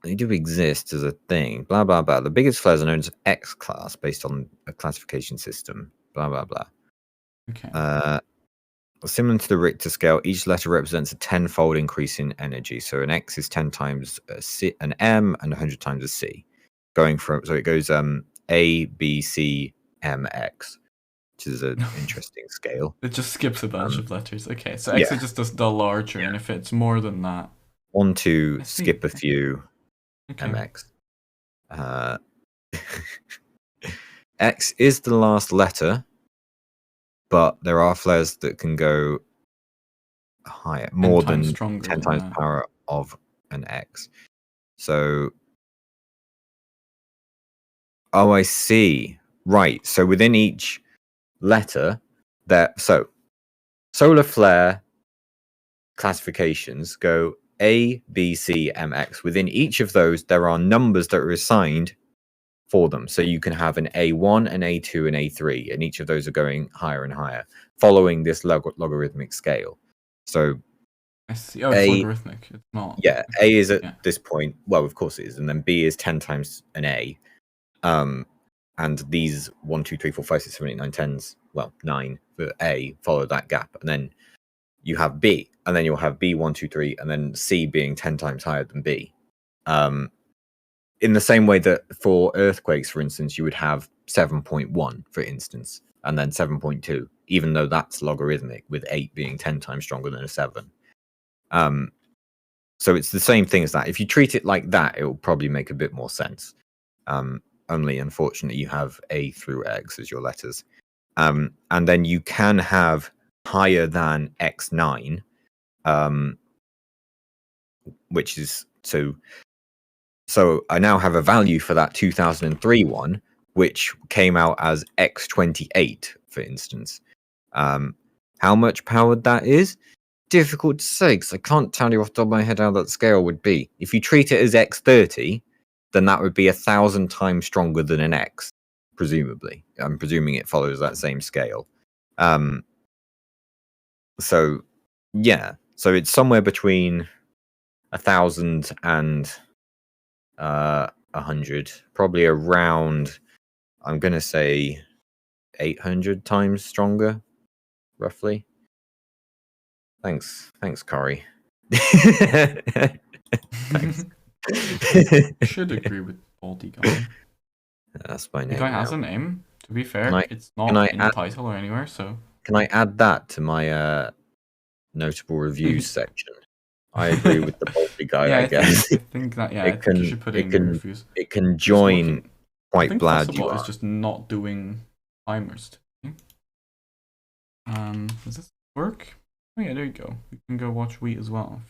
They do exist as a thing. Blah blah blah. The biggest flares are known as X class, based on a classification system. Blah blah blah. Okay. Similar to the Richter scale, each letter represents a 10-fold increase in energy. So an X is 10 times an M and 100 times a C. Going from, so it goes A, B, C, M, X, which is an interesting scale. It just skips a bunch of letters. Okay, so X is just the larger, and if it's more than that, 1, 2, skip a few, okay. MX. X is the last letter, but there are flares that can go higher, more than 10 times power of an X. So, oh, I see. Right. So within each letter, so solar flare classifications go A, B, C, M, X. Within each of those, there are numbers that are assigned for them. So you can have an A1, an A2, an A3, and each of those are going higher and higher, following this logarithmic scale. So I see. Oh, it's logarithmic. It's not. Yeah, A is at Yeah. this point. Well, of course it is, and then B is 10 times an A. And these 1, 2, 3, 4, 5, 6, 7, 8, 9, 10s, well, 9 for A follow that gap, and then you have B, and then you'll have B 1, 2, 3, and then C being 10 times higher than B. In the same way that for earthquakes, for instance, you would have 7.1, for instance, and then 7.2, even though that's logarithmic, with 8 being 10 times stronger than a 7. So it's the same thing as that. If you treat it like that, it will probably make a bit more sense. Only, unfortunately, you have A through X as your letters. And then you can have higher than X9, which is so I now have a value for that 2003 one, which came out as X28, for instance. How much powered that is? Difficult to say, because I can't tell you off the top of my head how that scale would be. If you treat it as X30, then that would be 1,000 times stronger than an X, presumably. I'm presuming it follows that same scale. So, yeah. So it's somewhere between 1,000 and 100, probably around, I'm going to say 800 times stronger, roughly. Thanks, Corey. Thanks. Should agree with Baldy Guy. That's my The name. guy has now. a name. To be fair, it's not in the title or anywhere. So can I add that to my notable reviews section? I agree with the Baldy Guy. Yeah, I guess. I think that. Yeah, I think you should put it in your reviews. It can join. I think glad you Possible are. is just not doing timers today. Does this work? Oh yeah, there you go. You can go watch Wheat as well.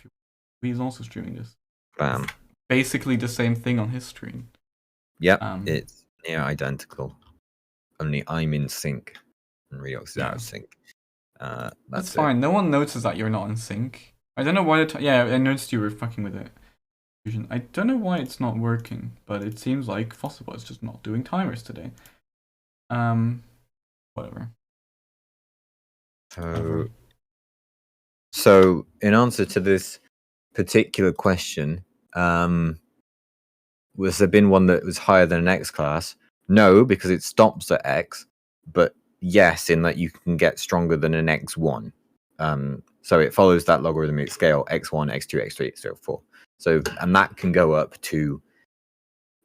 Wheat is also streaming this. Bam. Basically the same thing on his screen. Yep, it's near identical. Only I'm in sync and Redox is out of sync. That's fine. No one notices that you're not in sync. I don't know why. Yeah, I noticed you were fucking with it. I don't know why it's not working, but it seems like Possible is just not doing timers today. Whatever. So in answer to this particular question, was there been one that was higher than an X class? No, because it stops at X, but yes, in that you can get stronger than an X1. So it follows that logarithmic scale, X1, X2, X3, X4. So, and that can go up to,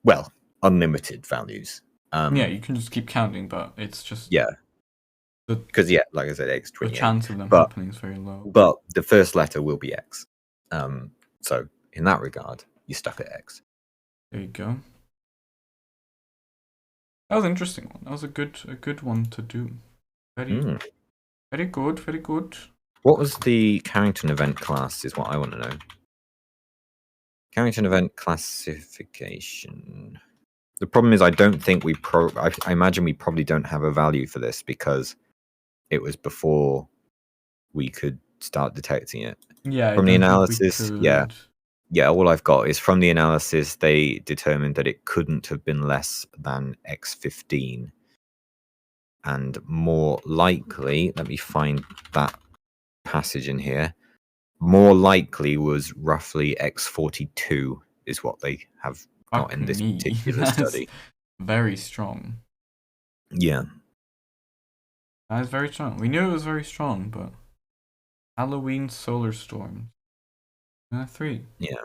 well, unlimited values. Yeah, you can just keep counting, but it's just... Yeah. Because, yeah, like I said, X28. The chance of them happening is very low. But the first letter will be X. So, in that regard, you're stuck at X. There you go. That was an interesting one. That was a good one to do. Very good, very good. What was the Carrington event class is what I want to know. Carrington event classification. The problem is I don't think I imagine we probably don't have a value for this because it was before we could start detecting it. Yeah, from the analysis, yeah, all I've got is from the analysis they determined that it couldn't have been less than X15. And more likely, let me find that passage in here. More likely was roughly X42 is what they have got in this particular study. Very strong. Yeah. That is very strong. We knew it was very strong, but Halloween solar storm. 3. Yeah.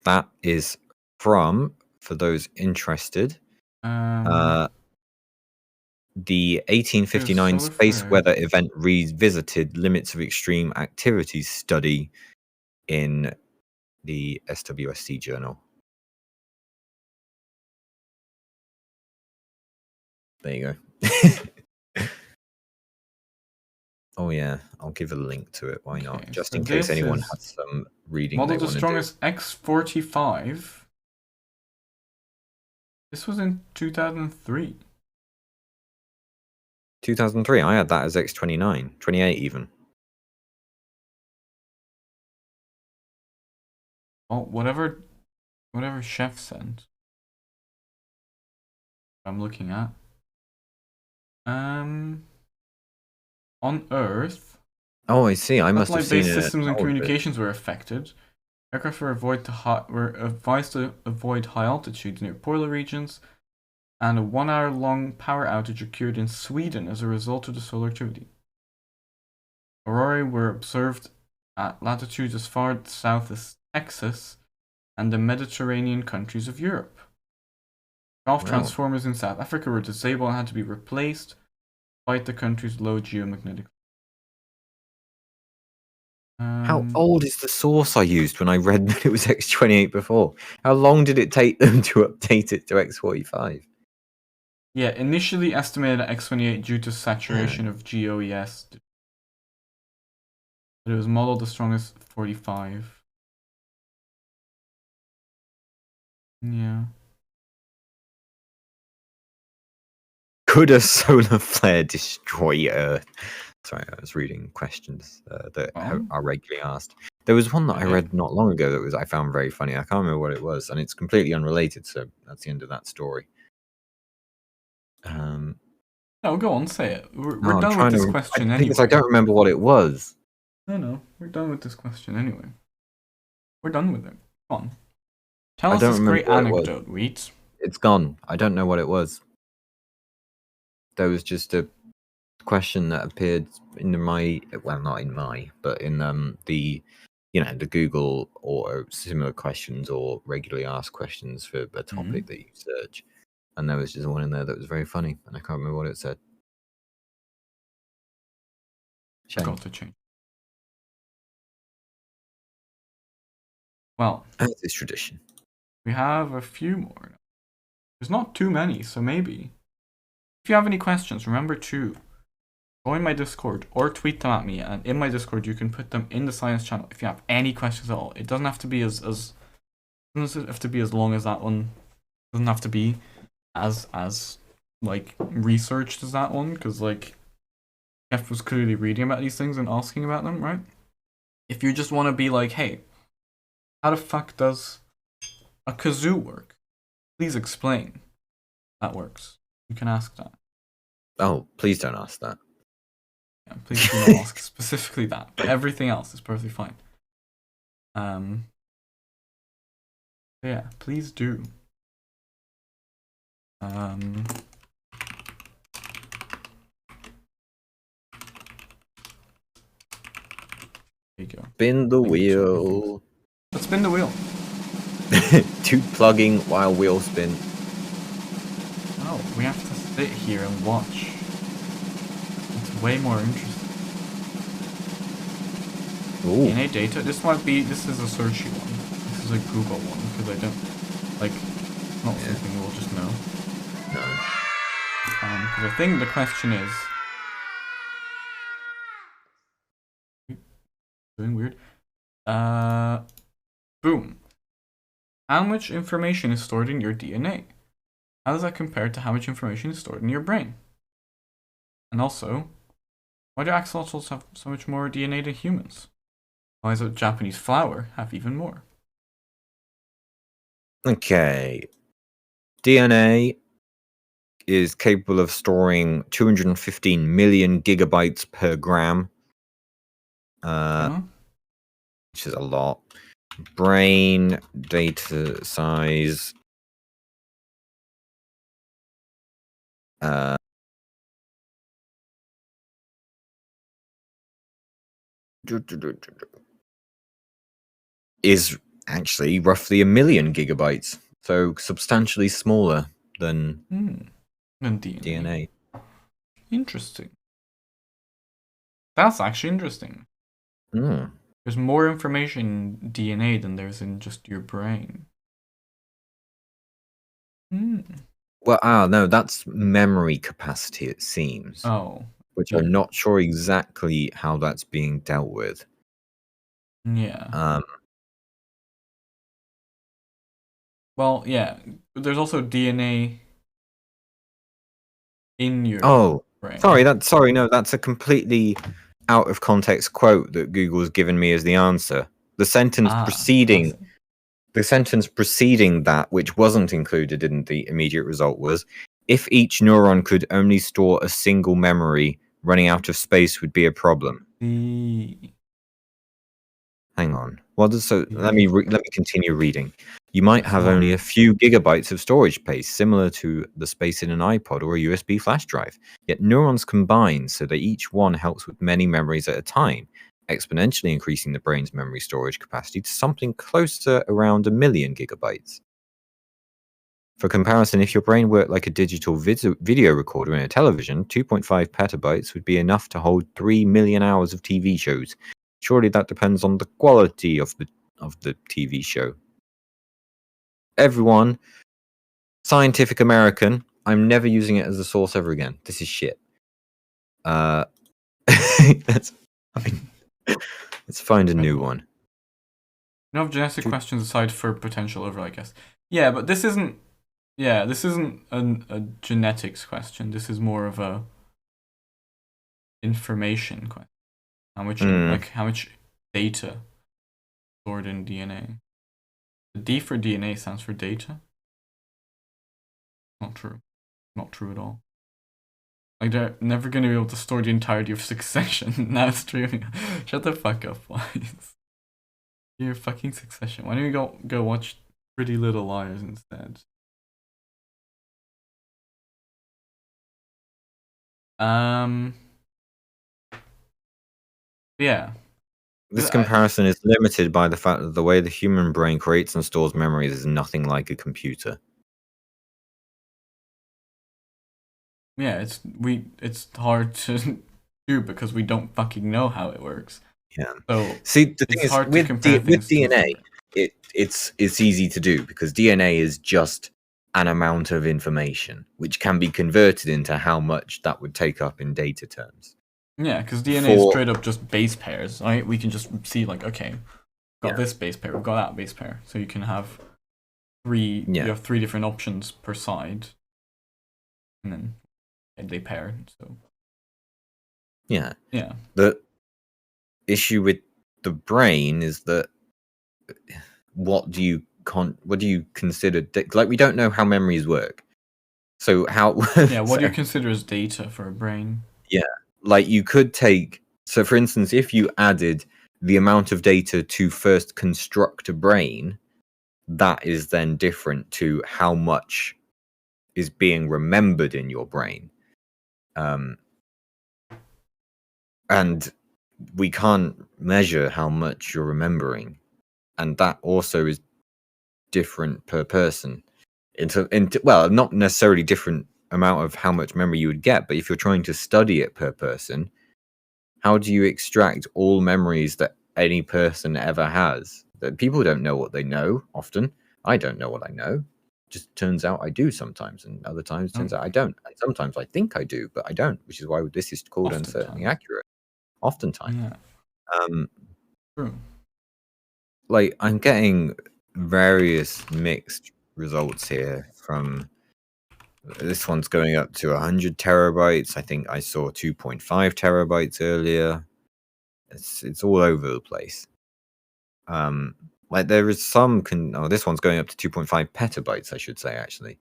That is from, for those interested, the 1859 Space Weather Event Revisited Limits of Extreme Activities study in the SWSC journal. There you go. Oh yeah, I'll give a link to it. Why not? Just in case anyone has some reading they want to do. Model the strongest X45. This was in 2003. 2003. I had that as X29, 28 even. Oh, whatever Chef sent. I'm looking at. On Earth, Oh, I see. I must have seen Satellite-based it. systems and communications were affected. Aircraft were advised to avoid high altitudes near polar regions, and a 1-hour-long power outage occurred in Sweden as a result of the solar activity. Aurorae were observed at latitudes as far south as Texas and the Mediterranean countries of Europe. Golf transformers in South Africa were disabled and had to be replaced despite the country's low geomagnetic. How old is the source I used when I read that it was X28 before? How long did it take them to update it to X45? Yeah, initially estimated at X28 due to saturation of GOES. But it was modeled as strong as 45. Yeah. Could a solar flare destroy Earth? Sorry, I was reading questions that are regularly asked. There was one that I read not long ago that I found very funny. I can't remember what it was, and it's completely unrelated. So that's the end of that story. No, go on, say it. We're done with this question anyway. Because I don't remember what it was. No, we're done with this question anyway. We're done with it. Come on. Tell us this great anecdote, Wheat. It's gone. I don't know what it was. There was just a question that appeared in not in my, but in the Google or similar questions or regularly asked questions for a topic that you search, and there was just one in there that was very funny, and I can't remember what it said. Shame. Got to change. Well, as is tradition, we have a few more. There's not too many, so maybe if you have any questions, remember to join my Discord or tweet them at me, and in my Discord you can put them in the science channel if you have any questions at all. It doesn't have to be as long as that one. It doesn't have to be as like researched as that one, because like Jeff was clearly reading about these things and asking about them, right? If you just want to be like, hey, how the fuck does a kazoo work? Please explain. That works. You can ask that. Oh, please don't ask that. Yeah, please do not ask specifically that. But everything else is perfectly fine. Yeah, please do. There you go. Spin the wheel. Let's spin the wheel. Tube plugging while wheel spin. Oh, we have to sit here and watch. It's way more interesting. Ooh. DNA data. This is a searchy one. This is a Google one because I don't like. Not something we'll just know. No. Because I think the question is. Doing weird. Boom. How much information is stored in your DNA? How does that compare to how much information is stored in your brain? And also, why do axolotls have so much more DNA than humans? Why does a Japanese flower have even more? Okay. DNA is capable of storing 215 million gigabytes per gram. Which is a lot. Brain data size. Is actually roughly 1 million gigabytes, so substantially smaller than DNA. Interesting. That's actually interesting. There's more information in DNA than there's in just your brain. Well, no, that's memory capacity, it seems. Oh. Which I'm not sure exactly how that's being dealt with. Yeah. Well, yeah. There's also DNA in your brain. No, that's a completely out of context quote that Google's given me as the answer. The sentence preceding that, which wasn't included in the immediate result, was if each neuron could only store a single memory, running out of space would be a problem. The Hang on. Well, so Yeah. let me continue reading. You might have only a few gigabytes of storage space, similar to the space in an iPod or a USB flash drive. Yet neurons combine so that each one helps with many memories at a time, exponentially increasing the brain's memory storage capacity to something closer around 1,000,000 gigabytes. For comparison, if your brain worked like a digital video recorder in a television, 2.5 petabytes would be enough to hold 3 million hours of TV shows. Surely that depends on the quality of the TV show. Everyone, Scientific American, I'm never using it as a source ever again. This is shit. Let's find a new one. No genetic questions aside for potential over, I guess. Yeah, but this isn't. Yeah, this isn't a genetics question. This is more of a information question. How much data stored in DNA? The D for DNA stands for data. Not true. Not true at all. Like, they're never going to be able to store the entirety of Succession. Now streaming. Shut the fuck up, boys. You're fucking Succession. Why don't you go watch Pretty Little Liars instead? Yeah. This comparison is limited by the fact that the way the human brain creates and stores memories is nothing like a computer. Yeah, it's hard to do because we don't fucking know how it works. Yeah. So see, the thing is, with DNA, it's easy to do because DNA is just an amount of information which can be converted into how much that would take up in data terms. Yeah, because DNA is straight up just base pairs, right? We can just see like, okay, we've got this base pair, we've got that base pair, so you can have you have 3 different options per side, and then they pair. So yeah. The issue with the brain is that what do you consider like we don't know how memories work, so how what do you consider as data for a brain? Like you could take, so for instance, if you added the amount of data to first construct a brain, that is then different to how much is being remembered in your brain, and we can't measure how much you're remembering, and that also is different per person. Well, not necessarily different amount of how much memory you would get, but if you're trying to study it per person, how do you extract all memories that any person ever has? That people don't know what they know often. I don't know what I know. Just turns out I do sometimes, and other times turns out I don't. And sometimes I think I do, but I don't, which is why this is called uncertainly accurate. Oftentimes. Yeah. True. Like, I'm getting various mixed results here from this one's going up to 100 terabytes. I think I saw 2.5 terabytes earlier. It's all over the place. Like there is some this one's going up to 2.5 petabytes, I should say, actually.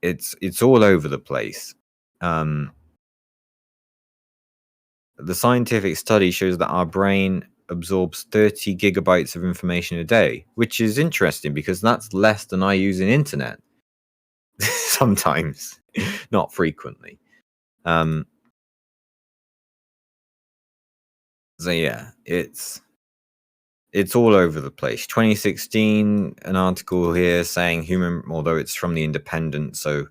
It's all over the place. The scientific study shows that our brain absorbs 30 gigabytes of information a day, which is interesting because that's less than I use in internet. Sometimes, not frequently. So yeah, it's all over the place. 2016, an article here saying although it's from the Independent, so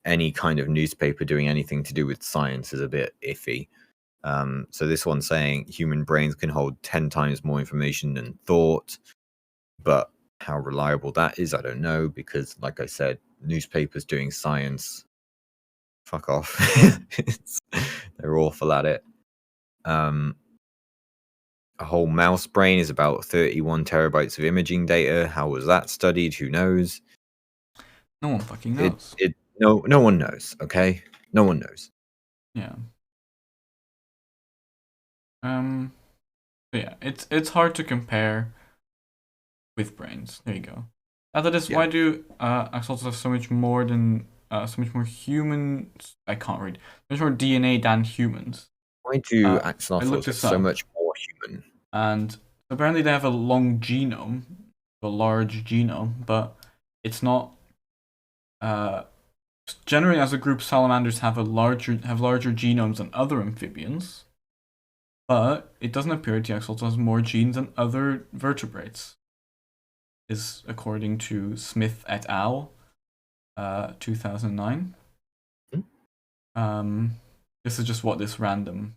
any kind of newspaper doing anything to do with science is a bit iffy. So this one's saying human brains can hold 10 times more information than thought, but how reliable that is, I don't know, because like I said, newspapers doing science, fuck off. They're awful at it. A whole mouse brain is about 31 terabytes of imaging data. How was that studied? Who knows? No one fucking knows. No one knows, okay? No one knows. Yeah. Yeah, it's hard to compare with brains. There you go. After this, why do axolotls have so much more humans? I can't read. There's more DNA than humans. Why do I axolotls looked look this so up. much more human? And apparently they have a long genome, a large genome, but it's not. Generally, as a group, salamanders have larger genomes than other amphibians, but it doesn't appear the axolotl has more genes than other vertebrates. Is according to Smith et al. 2009. This is just what this random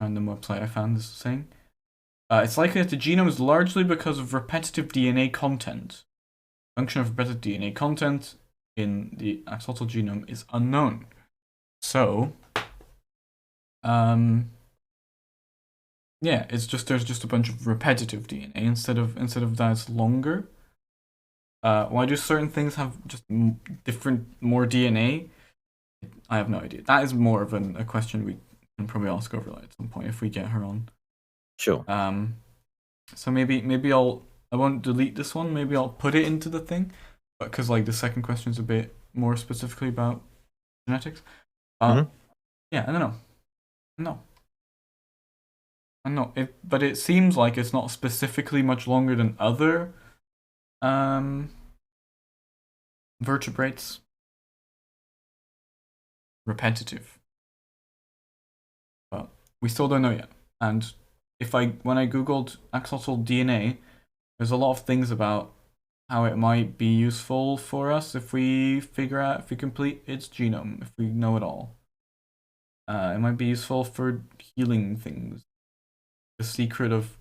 website I found is saying. It's likely that the genome is largely because of repetitive DNA content. Function of repetitive DNA content in the axolotl genome is unknown. So, yeah, it's just there's just a bunch of repetitive DNA instead of that it's longer. Why do certain things have just more DNA? I have no idea. That is more of a question we can probably ask Overlight at some point if we get her on. Sure. So maybe I won't delete this one. Maybe I'll put it into the thing, but because like the second question is a bit more specifically about genetics. Yeah, I don't know. I know. But it seems like it's not specifically much longer than other vertebrates. Repetitive. But we still don't know yet. And when I googled axolotl DNA, there's a lot of things about how it might be useful for us if we complete its genome, if we know it all. It might be useful for healing things. The secret of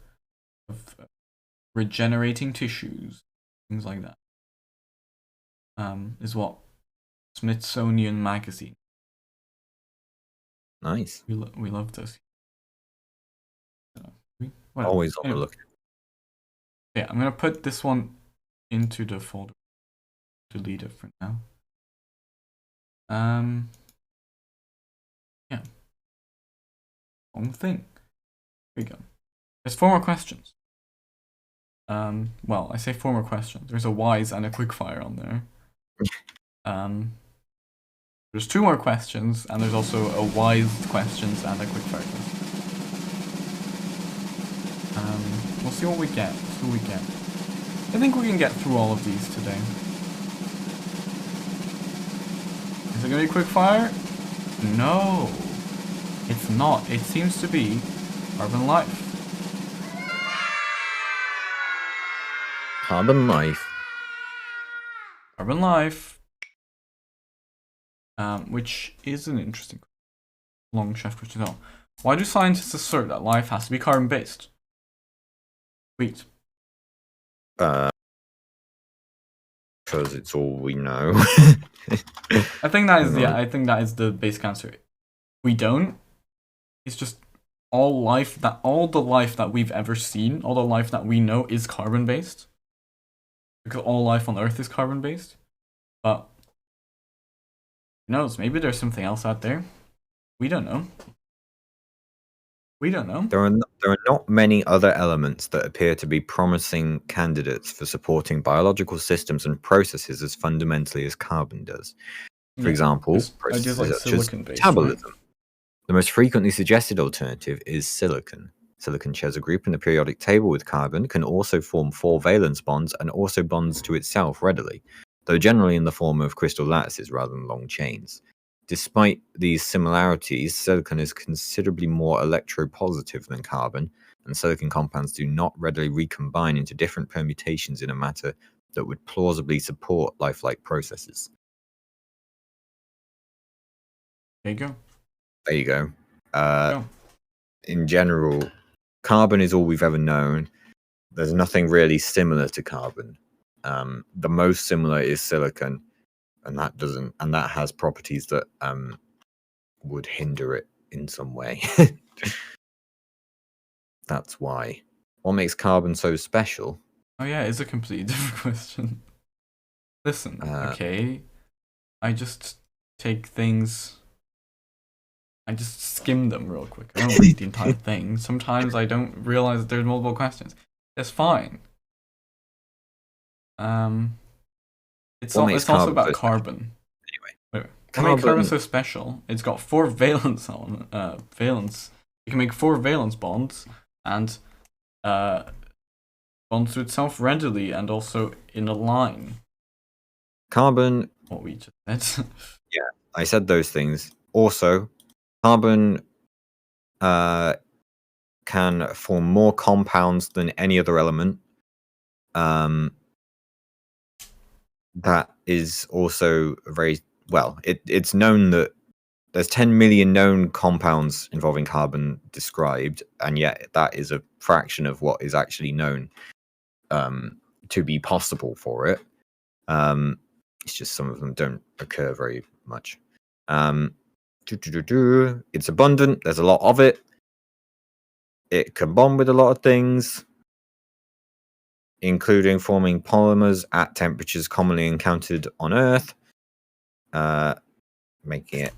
regenerating tissues, things like that. Is what Smithsonian Magazine. Nice. We love this. Always on the look. Yeah, I'm gonna put this one into the folder. Delete it for now. Yeah. Wrong thing. Here we go. There's 4 more questions. Well, I say 4 more questions. There's a wise and a quickfire on there. There's 2 more questions, and there's also a wise questions and a quickfire question. We'll see what we get. I think we can get through all of these today. Is it gonna be quickfire? No, it's not. It seems to be carbon life. Carbon life. Carbon life. Which is an interesting long chef question. No. Why do scientists assert that life has to be carbon based? Sweet. Because it's all we know. I think that is I think that is the basic answer. We don't. It's just all the life that we've ever seen, all the life that we know is carbon based. Because all life on Earth is carbon based. But who knows, maybe there's something else out there. We don't know. There are not many other elements that appear to be promising candidates for supporting biological systems and processes as fundamentally as carbon does. For example, processes like such as metabolism. Right? The most frequently suggested alternative is silicon. Silicon shares a group in the periodic table with carbon, can also form 4 valence bonds, and also bonds to itself readily, though generally in the form of crystal lattices rather than long chains. Despite these similarities, silicon is considerably more electropositive than carbon, and silicon compounds do not readily recombine into different permutations in a manner that would plausibly support lifelike processes. There you go. There you go. In general, carbon is all we've ever known. There's nothing really similar to carbon. The most similar is silicon. And that has properties that would hinder it in some way. That's why. What makes carbon so special? Oh yeah, it's a completely different question. Listen, okay. I just take things. I just skim them real quick. I don't read the entire thing. Sometimes I don't realize that there's multiple questions. It's fine. It's also about carbon. Anyway, make carbon so special, it's got 4 valence valence. You can make 4 valence bonds and bonds to itself readily and also in a line. Carbon. What we just said. Yeah, I said those things. Also, carbon can form more compounds than any other element. That is also very well. It's known that there's 10 million known compounds involving carbon described, and yet that is a fraction of what is actually known to be possible for it. It's just some of them don't occur very much. It's abundant. There's a lot of it. It can bond with a lot of things, including forming polymers at temperatures commonly encountered on Earth, making it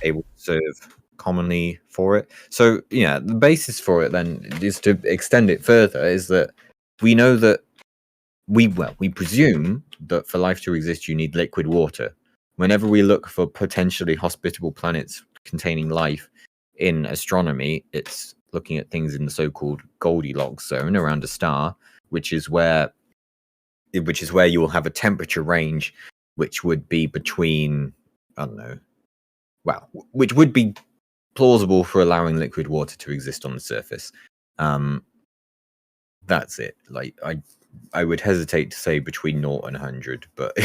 able to serve commonly for it. So, yeah, the basis for it then is to extend it further, is that we know that we presume that for life to exist, you need liquid water. Whenever we look for potentially hospitable planets containing life in astronomy, it's looking at things in the so-called Goldilocks zone around a star, which is where you will have a temperature range which would be between, I don't know, which would be plausible for allowing liquid water to exist on the surface. That's it. Like, I would hesitate to say between 0 and 100, but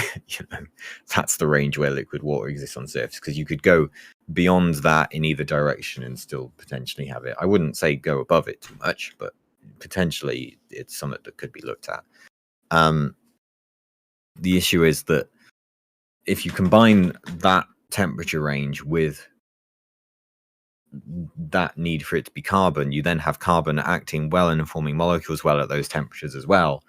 that's the range where liquid water exists on the surface, because you could go beyond that in either direction and still potentially have it. I wouldn't say go above it too much, but potentially it's something that could be looked at. The issue is that if you combine that temperature range with that need for it to be carbon, you then have carbon acting well and forming molecules well at those temperatures as well,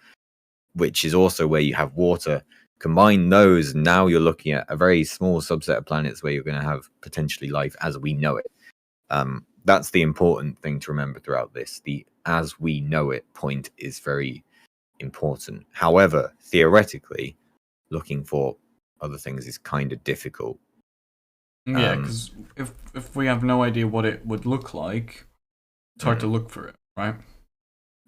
which is also where you have water. Combine those, and now you're looking at a very small subset of planets where you're going to have potentially life as we know it. That's the important thing to remember throughout this. The as we know it point is very important. However, theoretically, looking for other things is kind of difficult. Yeah, because if we have no idea what it would look like, it's hard to look for it, right?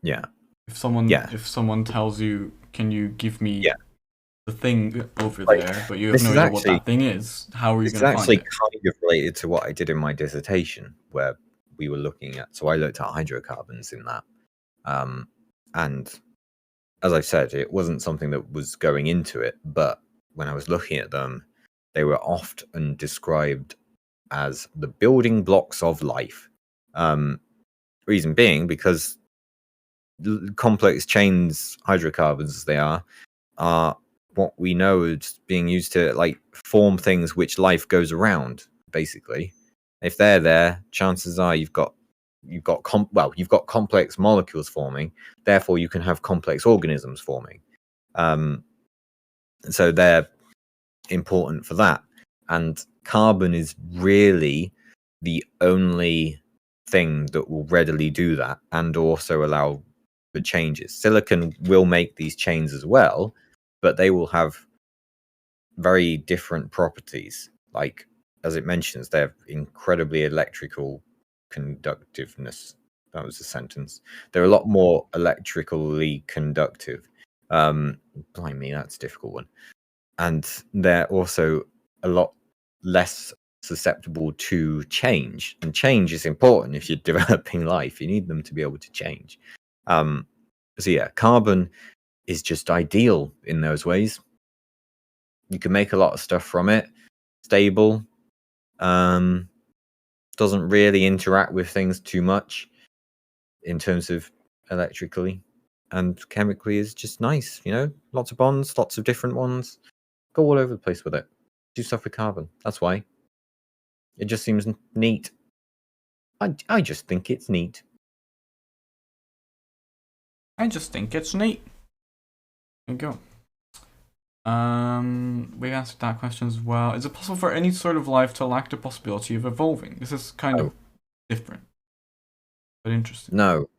Yeah. If someone tells you, "Can you give me the thing over there?" but you have no idea what that thing is, how are you going to find it? It's actually kind of related to what I did in my dissertation, where we were looking at. So I looked at hydrocarbons in that, and as I said, it wasn't something that was going into it, but when I was looking at them, they were often described as the building blocks of life. Reason being, because complex chains, hydrocarbons as they are what we know is being used to like form things which life goes around. Basically, if they're there, chances are you've got complex molecules forming. Therefore, you can have complex organisms forming. So they're important for that. And carbon is really the only thing that will readily do that and also allow the changes. Silicon will make these chains as well, but they will have very different properties. Like, as it mentions, they have incredibly electrical conductiveness. That was a sentence. They're a lot more electrically conductive. Blimey, that's a difficult one. And they're also a lot less susceptible to change. And change is important if you're developing life. You need them to be able to change. So yeah, carbon is just ideal in those ways. You can make a lot of stuff from it. Stable. Doesn't really interact with things too much in terms of electrically. And chemically is just nice, lots of bonds, lots of different ones. Go all over the place with it. Do stuff with carbon. That's why. It just seems neat. I just think it's neat. I just think it's neat. There you go. We answered that question as well. Is it possible for any sort of life to lack the possibility of evolving? This is kind of different, but interesting. No.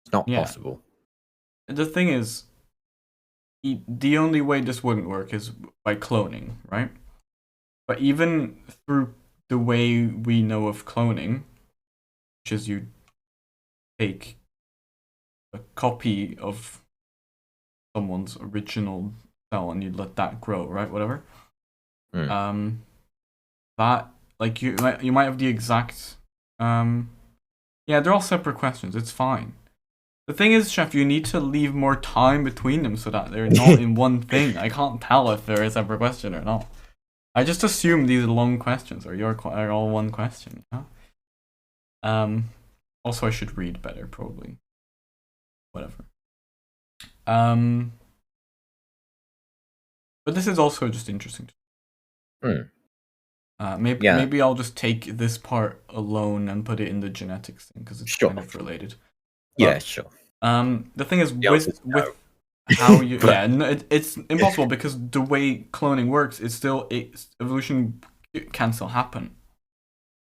It's not possible. The thing is, the only way this wouldn't work is by cloning, right? But even through the way we know of cloning, which is you take a copy of someone's original cell and you let that grow, right? Whatever. That, like, you might have the exact yeah, they're all separate questions. It's fine. The thing is, Chef, you need to leave more time between them so that they're not in one thing. I can't tell if they're a separate question or not. I just assume these long questions are all one question. You know? Also, I should read better, probably. Whatever. But this is also just interesting. Maybe I'll just take this part alone and put it in the genetics thing because it's kind of related. Yeah, sure. The thing is with how you it's impossible because the way cloning works, evolution can still happen,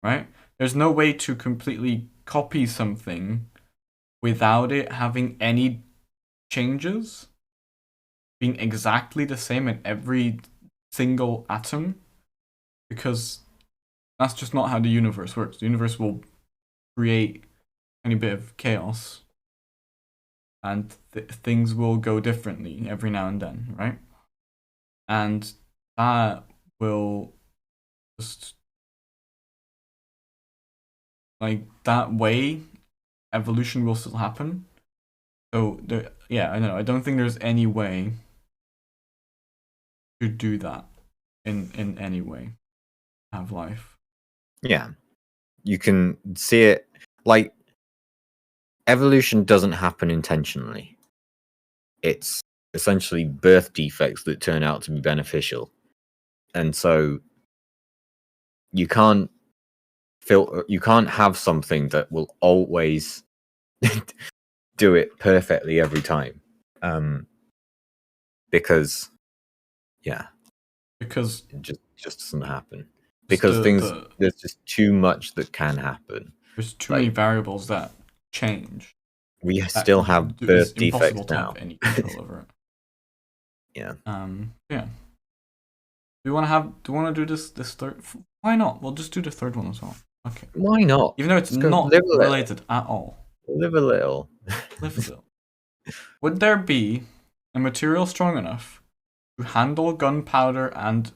right? There's no way to completely copy something without it having any changes, being exactly the same in every single atom, because that's just not how the universe works. The universe will create any bit of chaos, and things will go differently every now and then, right? And that will just, like, that way, evolution will still happen. So, I know. I don't think there's any way to do that in any way. Have life. Yeah. You can see it, like, evolution doesn't happen intentionally. It's essentially birth defects that turn out to be beneficial. And so you can't have something that will always do it perfectly every time. Because it just doesn't happen. Because there's just too much that can happen. There's too many variables that change. We still have birth defects to now. Have any control over it. Yeah. Yeah. Do you want to do this third? Why not? We'll just do the third one as well. Okay. Why not? Even though it's not related at all. Live a little. Live a little. Would there be a material strong enough to handle gunpowder and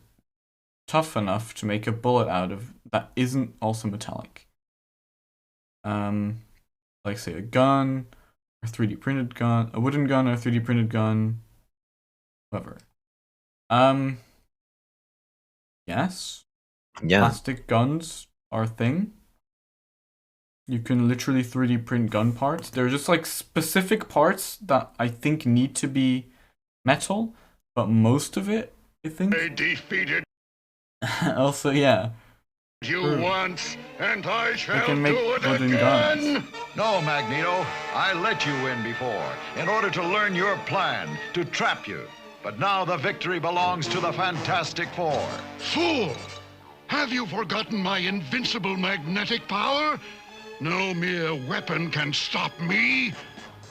tough enough to make a bullet out of that isn't also metallic? Like, say, a gun, or 3D printed gun, a wooden gun, or a 3D printed gun, whatever. Yes. Yeah. Plastic guns are a thing. You can literally 3D print gun parts. They're just, like, specific parts that I think need to be metal, but most of it, I think. They defeated also, yeah. you once, and I shall can make do it wooden again. guns. No, Magneto. I let you win before, in order to learn your plan, to trap you. But now the victory belongs to the Fantastic Four. Fool! Have you forgotten my invincible magnetic power? No mere weapon can stop me.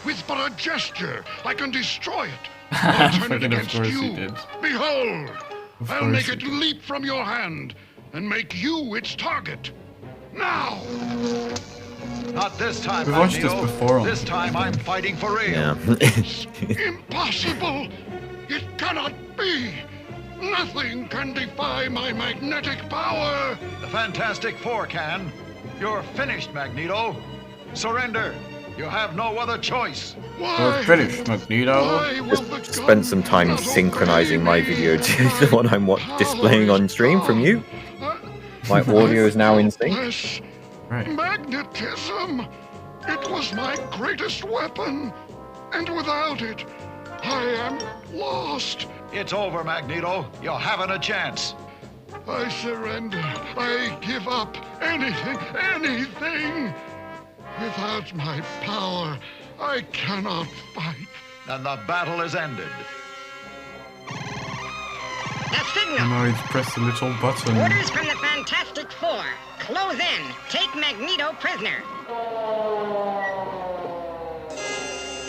With but a gesture, I can destroy it. I'll turn it against you. Behold! I'll make it leap from your hand and make you its target. Now! Not this time, We've watched Magneto. this before. This time I'm fighting for real. Yeah. Impossible! It cannot be! Nothing can defy my magnetic power! The Fantastic Four can. You're finished, Magneto. Surrender. You have no other choice. We're finished, Magneto. Just spent some time synchronizing my video to the one I'm displaying on stream from you. My audio is now in sync. Right. Magnetism! It was my greatest weapon, and without it, I am lost. It's over, Magneto. You haven't a chance. I surrender. I give up anything. Without my power, I cannot fight. And the battle is ended. The signal. Now he's pressed the little button. Orders from the Fantastic Four. Close in. Take Magneto prisoner.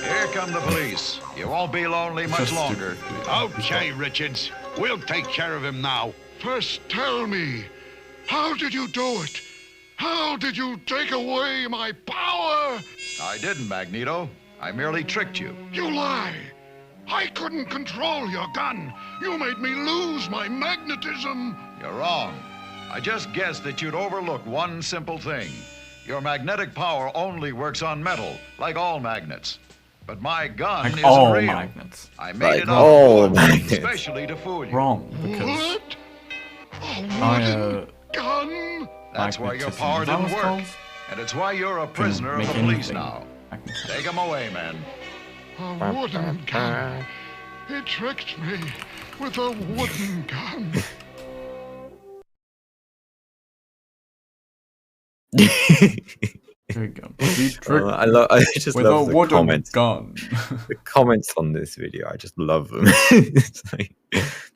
Here come the police. You won't be lonely much Just longer. Okay, Richards. We'll take care of him now. First tell me, how did you do it? How did you take away my power? I didn't, Magneto. I merely tricked you. You lie! I couldn't control your gun. You made me lose my magnetism. You're wrong. I just guessed that you'd overlook one simple thing. Your magnetic power only works on metal, like all magnets. But my gun Like isn't all real. magnets. I made Like it all up, magnets. especially to fool you. Wrong, because What? A I, wooden gun? That's why your magnetism, power is that what didn't it's work. called? And it's why you're a prisoner of make the police anything now. magnetism. Take him away, man. A wooden gun. He tricked me with a wooden gun. There you go. Be tricked I just with a love the wooden comments. gun. The comments on this video, I just love them. It's like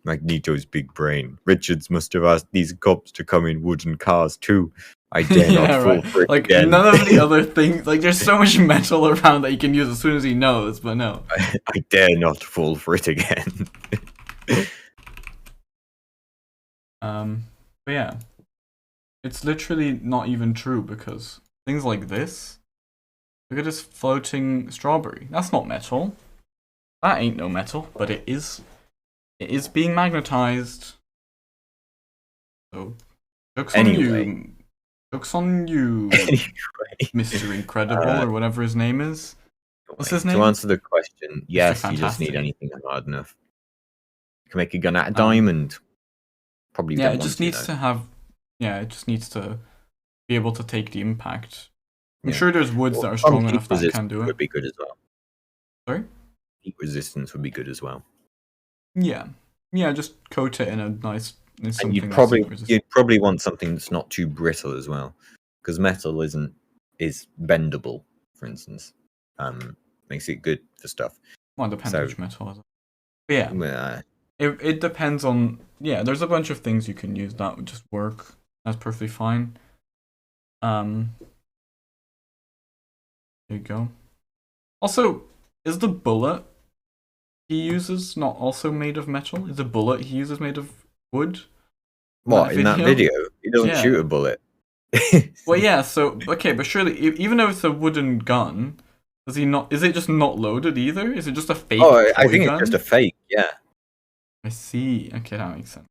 Magneto's big brain. Richards must have asked these cops to come in wooden cars too. I dare not Yeah, fall right. for it Like again. none of the other things. Like there's so much metal around that he can use as soon as he knows, but no. I dare not fall for it again. But yeah, it's literally not even true because things like this. Look at this floating strawberry. That's not metal. That ain't no metal, but it is. It is being magnetized. So, jokes on you. Jokes on you, Anyway, Mr. Incredible, or whatever his name is. What's his name? To answer the question, yes, you just need Fantastic. anything hard enough. You can make a gun out of diamond. Probably Yeah, don't it want just to, needs though. to have. Yeah, it just needs to be able to take the impact. I'm Yeah. sure there's woods that Well, are strong heat enough that can resistance do it. would be good as well. Sorry? Heat resistance would be good as well. Yeah. Yeah, just coat it in a nice. In And something you'd that's probably heat resistant. want something that's not too brittle as well, because metal is bendable, for instance. Makes it good for stuff. Well, it depends so- which metal is it. But yeah, Well, it depends on. Yeah, there's a bunch of things you can use that would just work. That's perfectly fine. There you go. Also, is the bullet he uses not also made of metal? Is the bullet he uses made of wood? what in that video? He doesn't Yeah. shoot a bullet. Well, yeah. So okay, but surely, even though it's a wooden gun, does he not? Is it just not loaded either? Is it just a fake? Oh, I toy think gun? it's just a fake. Yeah. I see. Okay, that makes sense.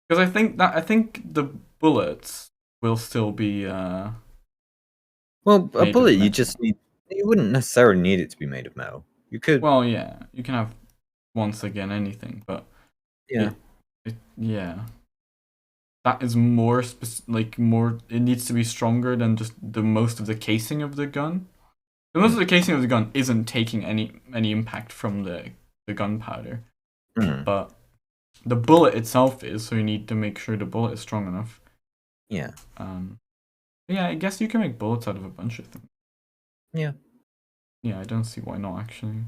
Because I think the bullets will still be. Well, Made a of bullet you metal. just need. You wouldn't necessarily need it to be made of metal. You could. Well, yeah, you can have once again anything, but yeah. yeah, that is more more. It needs to be stronger than just the most of the casing of the gun. The most of the casing of the gun isn't taking any impact from the gunpowder, Mhm. but the bullet itself is. So you need to make sure the bullet is strong enough. Yeah. Yeah, I guess you can make bullets out of a bunch of things. Yeah. Yeah, I don't see why not actually.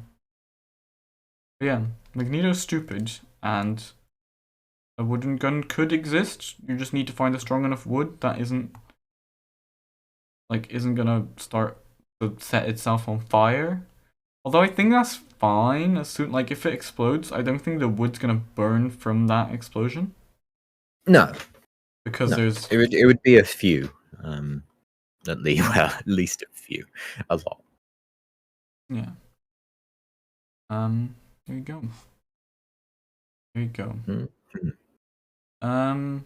But yeah, Magneto's stupid, and a wooden gun could exist. You just need to find a strong enough wood that isn't gonna start to set itself on fire. Although I think that's fine. As soon if it explodes, I don't think the wood's gonna burn from that explosion No. because No. there's It would be a few. At least, well, at least a few. A lot. yeah. There you go. There you go. Mhm. I'm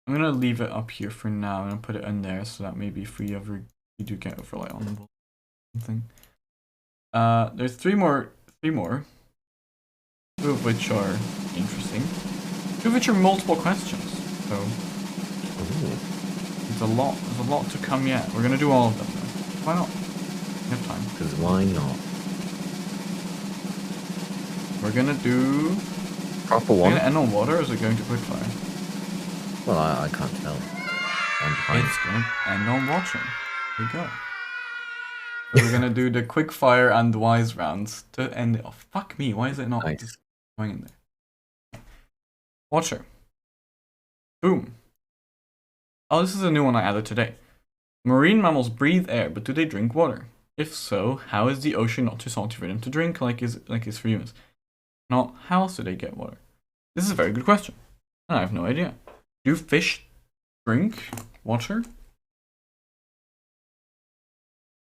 gonna leave it up here for now, and I'll put it in there so that maybe if you do get overlay on the something. There's three more, two of which are interesting, two of which are multiple questions. So there's a lot to come yet. We're gonna do all of them though. Why not? We have time. Because why not? We're gonna do. Proper Are we one. gonna end on water, or is it going to quickfire? Well, I can't tell. I'm fine. It's going to end on water. Here we go. So we're gonna do the quick fire and the wise rounds to end it off. Fuck me, why is it not Nice. just going in there? Water. Boom. Oh, this is a new one I added today. Marine mammals breathe air, but do they drink water? If so, how is the ocean not too salty for them to drink like is for humans? Not how else do they get water? This is a very good question. I have no idea. Do fish drink water?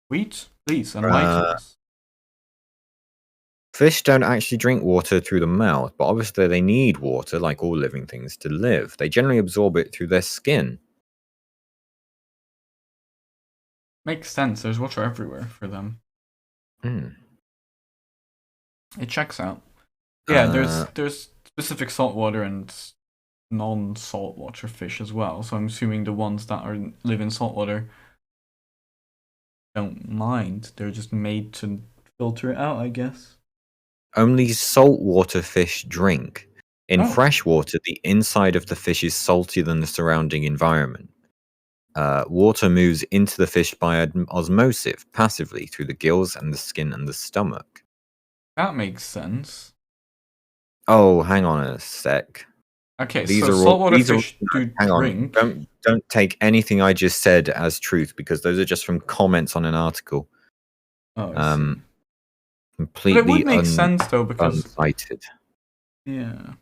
Wheat? Please, enlighten us. Fish don't actually drink water through the mouth, but obviously they need water, like all living things, to live. They generally absorb it through their skin. Makes sense. There's water everywhere for them. It checks out. Yeah, there's specific saltwater and non-saltwater fish as well. So I'm assuming the ones that live in saltwater don't mind. They're just made to filter it out, I guess. Only saltwater fish drink. In freshwater, the inside of the fish is saltier than the surrounding environment. Water moves into the fish by osmosis, passively, through the gills and the skin and the stomach. That makes sense. Oh, hang on a sec. Okay, so saltwater fish do hang drink. On. Don't take anything I just said as truth, because those are just from comments on an article. Oh, I see. Completely but it would make sense though, because uncited. Yeah.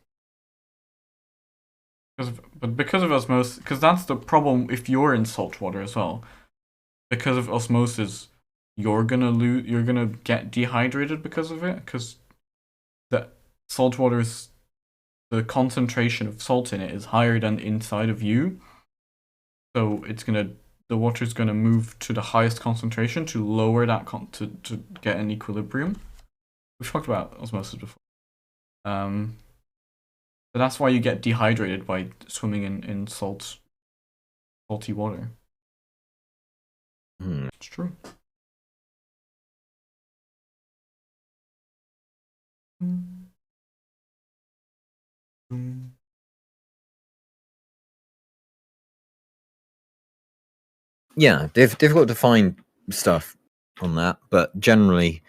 Because of osmosis, because that's the problem if you're in salt water as well. Because of osmosis, you're gonna get dehydrated because of it, because the salt water's the concentration of salt in it is higher than inside of you. So the water's gonna move to the highest concentration to lower that to get an equilibrium. We've talked about osmosis before. So that's why you get dehydrated by swimming in salty water. It's true. Yeah, difficult to find stuff on that, but generally,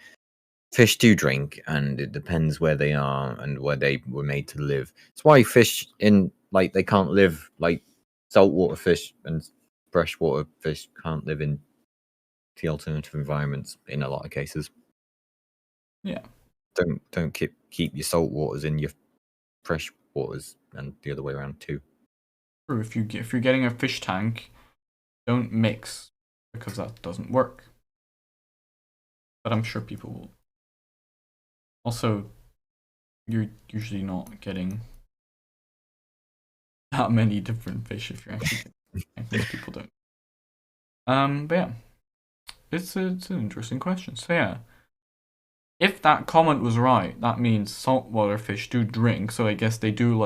fish do drink, and it depends where they are and where they were made to live. It's why fish they can't live, like saltwater fish and freshwater fish can't live in the alternative environments in a lot of cases. Yeah. Don't keep your salt waters in your fresh waters, and the other way around too. True. If you're getting a fish tank, don't mix, because that doesn't work. But I'm sure people will. Also, you're usually not getting that many different fish if you're actually most people don't. But yeah, it's an interesting question. So yeah, if that comment was right, that means saltwater fish do drink. So I guess they do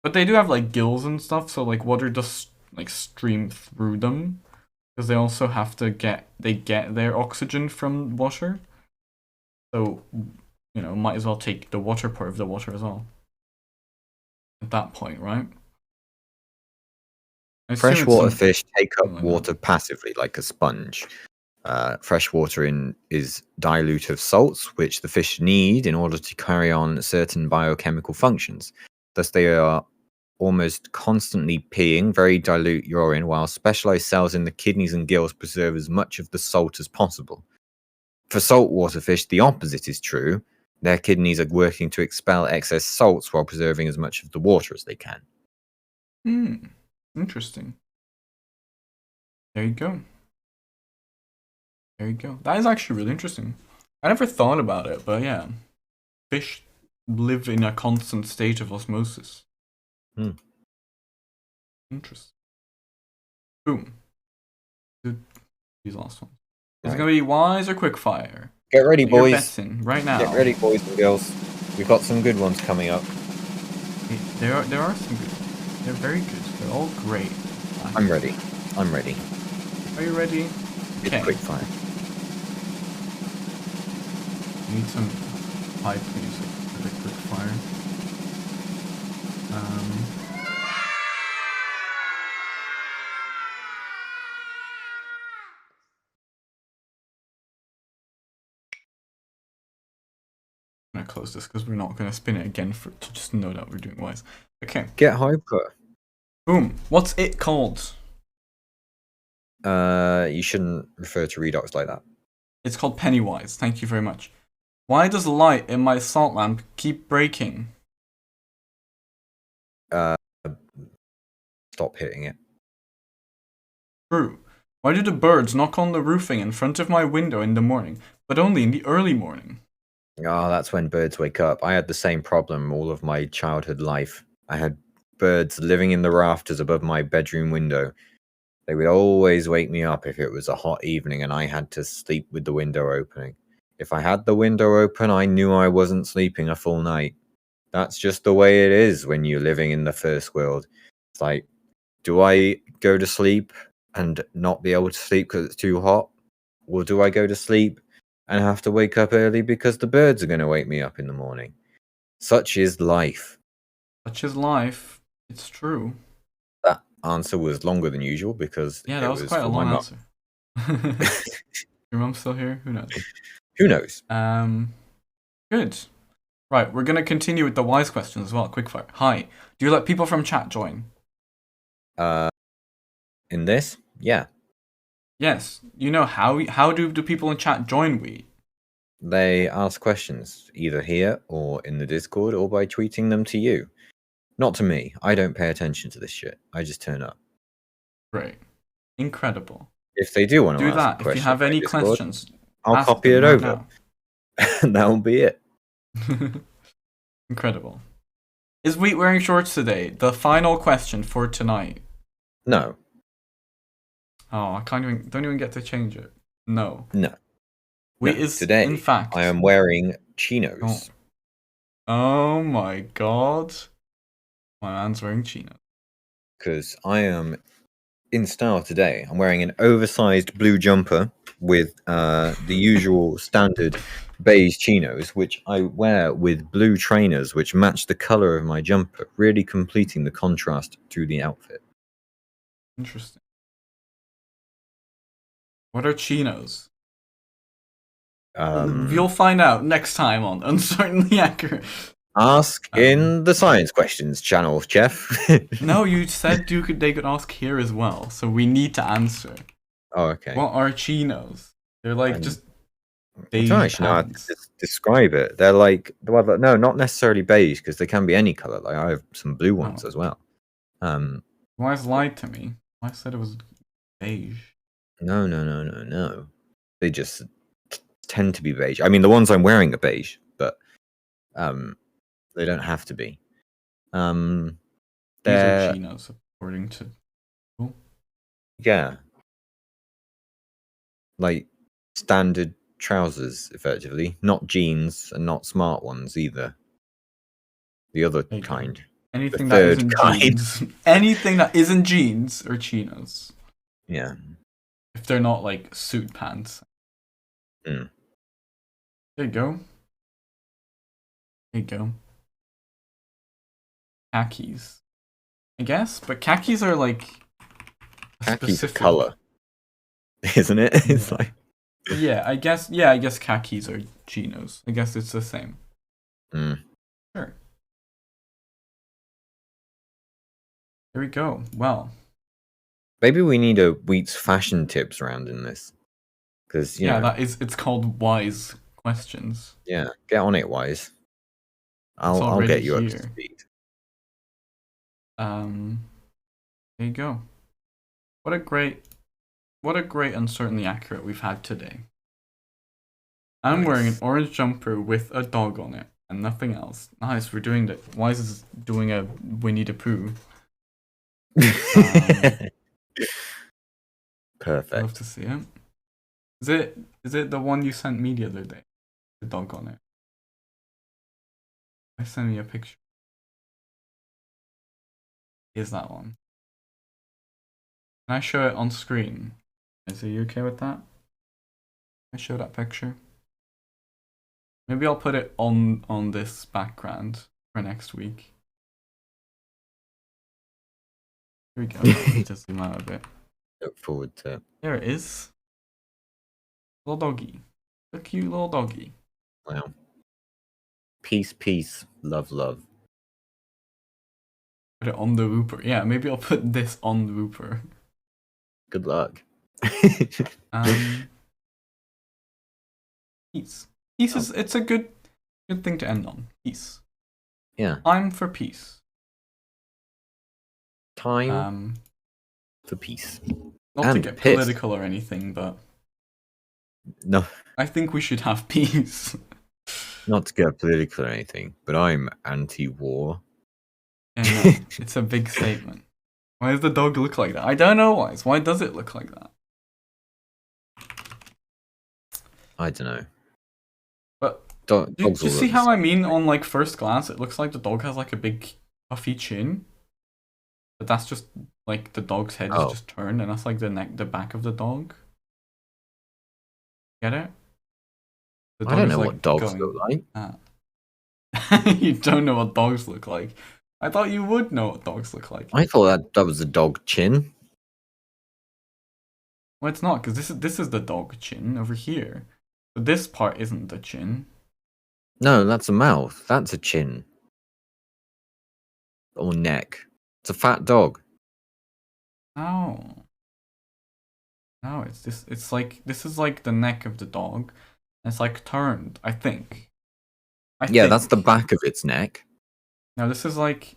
but they do have like gills and stuff. So like water does like stream through them, because they also have to get their oxygen from water. So, might as well take the water part of the water as well. At that point, right? Freshwater fish take up water passively, like a sponge. Freshwater is dilute of salts, which the fish need in order to carry on certain biochemical functions. Thus, they are almost constantly peeing very dilute urine, while specialized cells in the kidneys and gills preserve as much of the salt as possible. For saltwater fish, the opposite is true. Their kidneys are working to expel excess salts while preserving as much of the water as they can. Interesting. There you go. That is actually really interesting. I never thought about it, but yeah. Fish live in a constant state of osmosis. Interesting. Boom. These last ones. Is it going to be wise or quickfire? Get ready, boys. Right now. Get ready, boys and girls. We've got some good ones coming up. There are some good ones. They're very good. They're all great. I'm ready. Are you ready? Okay. Quickfire. Need some pipe music for the quickfire. I'm gonna close this because we're not gonna spin it again to just know that we're doing wise. Okay. Get hyper. Boom. What's it called? You shouldn't refer to redox like that. It's called Pennywise. Thank you very much. Why does the light in my salt lamp keep breaking? Stop hitting it. True. Why do the birds knock on the roofing in front of my window in the morning, but only in the early morning? Oh, that's when birds wake up. I had the same problem all of my childhood life. I had birds living in the rafters above my bedroom window. They would always wake me up if it was a hot evening and I had to sleep with the window opening. If I had the window open, I knew I wasn't sleeping a full night. That's just the way it is when you're living in the first world. It's like, do I go to sleep and not be able to sleep because it's too hot? Or do I go to sleep and have to wake up early because the birds are going to wake me up in the morning? Such is life. Such is life. It's true. That answer was longer than usual because Yeah, it that was quite a for my long mum. answer. Your mum's still here? Who knows? Who knows? Good. Right, we're gonna continue with the wise questions as well. Quickfire. Hi. Do you let people from chat join? In this? Yeah. Yes. You know how do the people in chat join we? They ask questions, either here or in the Discord or by tweeting them to you. Not to me. I don't pay attention to this shit. I just turn up. Great. Incredible. If they do want to Do ask a that. If question you have in any Discord, questions, I'll ask copy them it right over. And that'll be it. now. Incredible. Is Wheat wearing shorts today? The final question for tonight. No. Oh, I don't even get to change it. No. No. Wheat No. is Today, in fact. I am wearing chinos. Oh my god. My man's wearing chinos. Because I am in style today. I'm wearing an oversized blue jumper with the usual standard beige chinos, which I wear with blue trainers, which match the color of my jumper, really completing the contrast to the outfit. Interesting. What are chinos? You'll find out next time on Uncertainly Accurate. Ask in the science questions channel, Jeff. No, you said they could ask here as well, so we need to answer. Oh, okay. What are chinos? They're like just beige I don't actually know how to pants. describe it. They're like, well, no, not necessarily beige, because they can be any color. Like I have some blue ones as well. Wise lied to me. I said it was beige. No. They just tend to be beige. I mean, the ones I'm wearing are beige, but they don't have to be. These are chinos, according to Google. Yeah, like standard trousers, effectively, not jeans and not smart ones either. The other kind. Anything the that third isn't kind. jeans. Anything that isn't jeans are chinos. Yeah. If they're not like suit pants. Mm. There you go. There you go. Khakis. I guess, but khakis are like Khakis specific color, isn't it? It's like I guess khakis are chinos. I guess it's the same. Sure. There we go. Well, maybe we need a Wheat's fashion tips round in this, because it's called wise questions. Yeah, get on it, Wise. I'll get you up to speed. There you go. What a great Uncertainly Accurate we've had today. I'm wearing an orange jumper with a dog on it and nothing else. Nice, we're doing that. Wise is doing a Winnie the Pooh. Perfect. I'd love to see it. Is it the one you sent me the other day? The dog on it. Send me a picture. Is that one? Can I show it on screen? Is you okay with that? Can I show that picture? Maybe I'll put it on this background for next week. Here we go. Just zoom out a bit. Look forward to it. There it is. Little doggy. A cute little doggy. Wow. Peace, love. Put it on the Whooper. Yeah, maybe I'll put this on the Whooper. Good luck. Peace. Peace is it's a good thing to end on. Peace. Yeah. Time for peace. Time for peace. Not to And get piss. political or anything, but No, I think we should have peace. not to get political or anything, but I'm anti-war. Yeah, no, it's a big statement. Why does the dog look like that? I don't know why. Why does it look like that? I don't know. But Dogs do all you look see the how I same. mean on like first glance it looks like the dog has like a big puffy chin? But that's just like the dog's head is Oh. just turned and that's like the back of the dog. Get it? The I don't is, know like, what dogs going- look like. You don't know what dogs look like. I thought you would know what dogs look like. I thought that was a dog chin. Well, it's not, because this is the dog chin over here. But this part isn't the chin. No, that's a mouth. That's a chin. Or neck. It's a fat dog. No. No, it's this. It's like this is like the neck of the dog. And it's like turned. I think. Yeah, that's the back of its neck. Now this is like.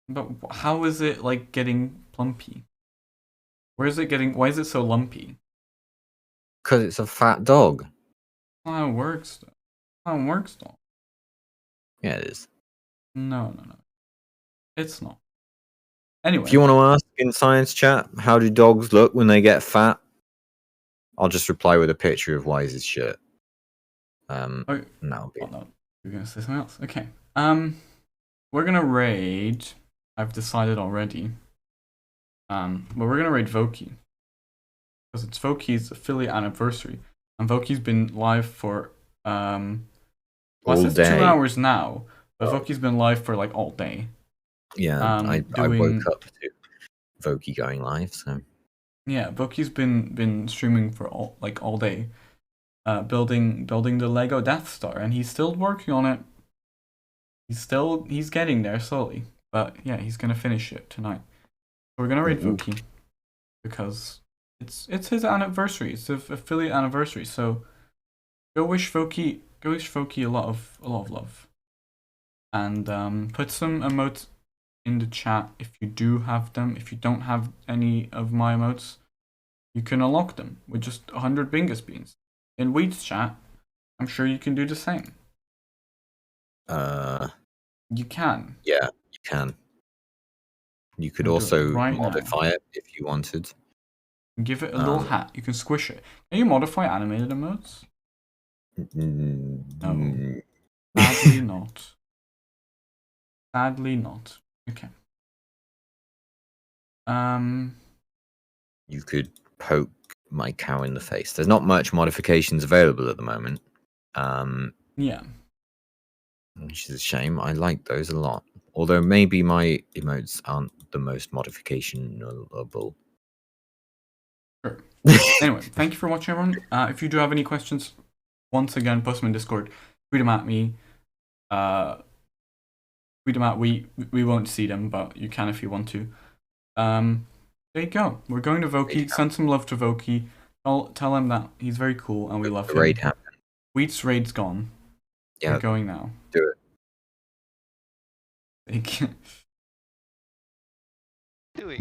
But how is it like getting plumpy? Where is it getting? Why is it so lumpy? Because it's a fat dog. That's not how it works. Though. That's not how it works, though. Yeah, it is. No. It's not. Anyway. If you want to ask in science chat, how do dogs look when they get fat? I'll just reply with a picture of Wise's shirt. Oh, that'll be. oh, no, you're gonna say something else. Okay. We're gonna raid. I've decided already. But we're gonna raid Voki because it's Voki's affiliate anniversary, and Voki's been live for well, it All says day. 2 hours now, but Voki's been live for like all day. Yeah, I woke up to Voki going live, so Yeah, Voki's been streaming for all day, building the Lego Death Star, and he's still working on it. He's getting there slowly, but yeah, he's gonna finish it tonight. So we're gonna raid Voki because it's his anniversary. It's the affiliate anniversary. So go wish Voki a lot of love, and put some emotes in the chat if you do have them. If you don't have any of my emotes, you can unlock them with just 100 Bingus beans. In Weed's chat, I'm sure you can do the same. You can. Yeah, you can. You could I'll do it also right modify it if you wanted. Give it a little hat. You can squish it. Can you modify animated emotes? No. Sadly not. Sadly not. Okay. You could poke my cow in the face. There's not much modifications available at the moment. Yeah. Which is a shame. I like those a lot. Although maybe my emotes aren't the most modificationable. Sure. Anyway, thank you for watching, everyone. If you do have any questions, once again, post them in Discord. Tweet them at me. Tweet them out. We won't see them, but you can if you want to. There you go. We're going to Voki. Send some love to Voki. Tell him that he's very cool and we love The him. raid happened. Wheat's raid's gone. Yeah. We're going now. Do it. Thank you. Doing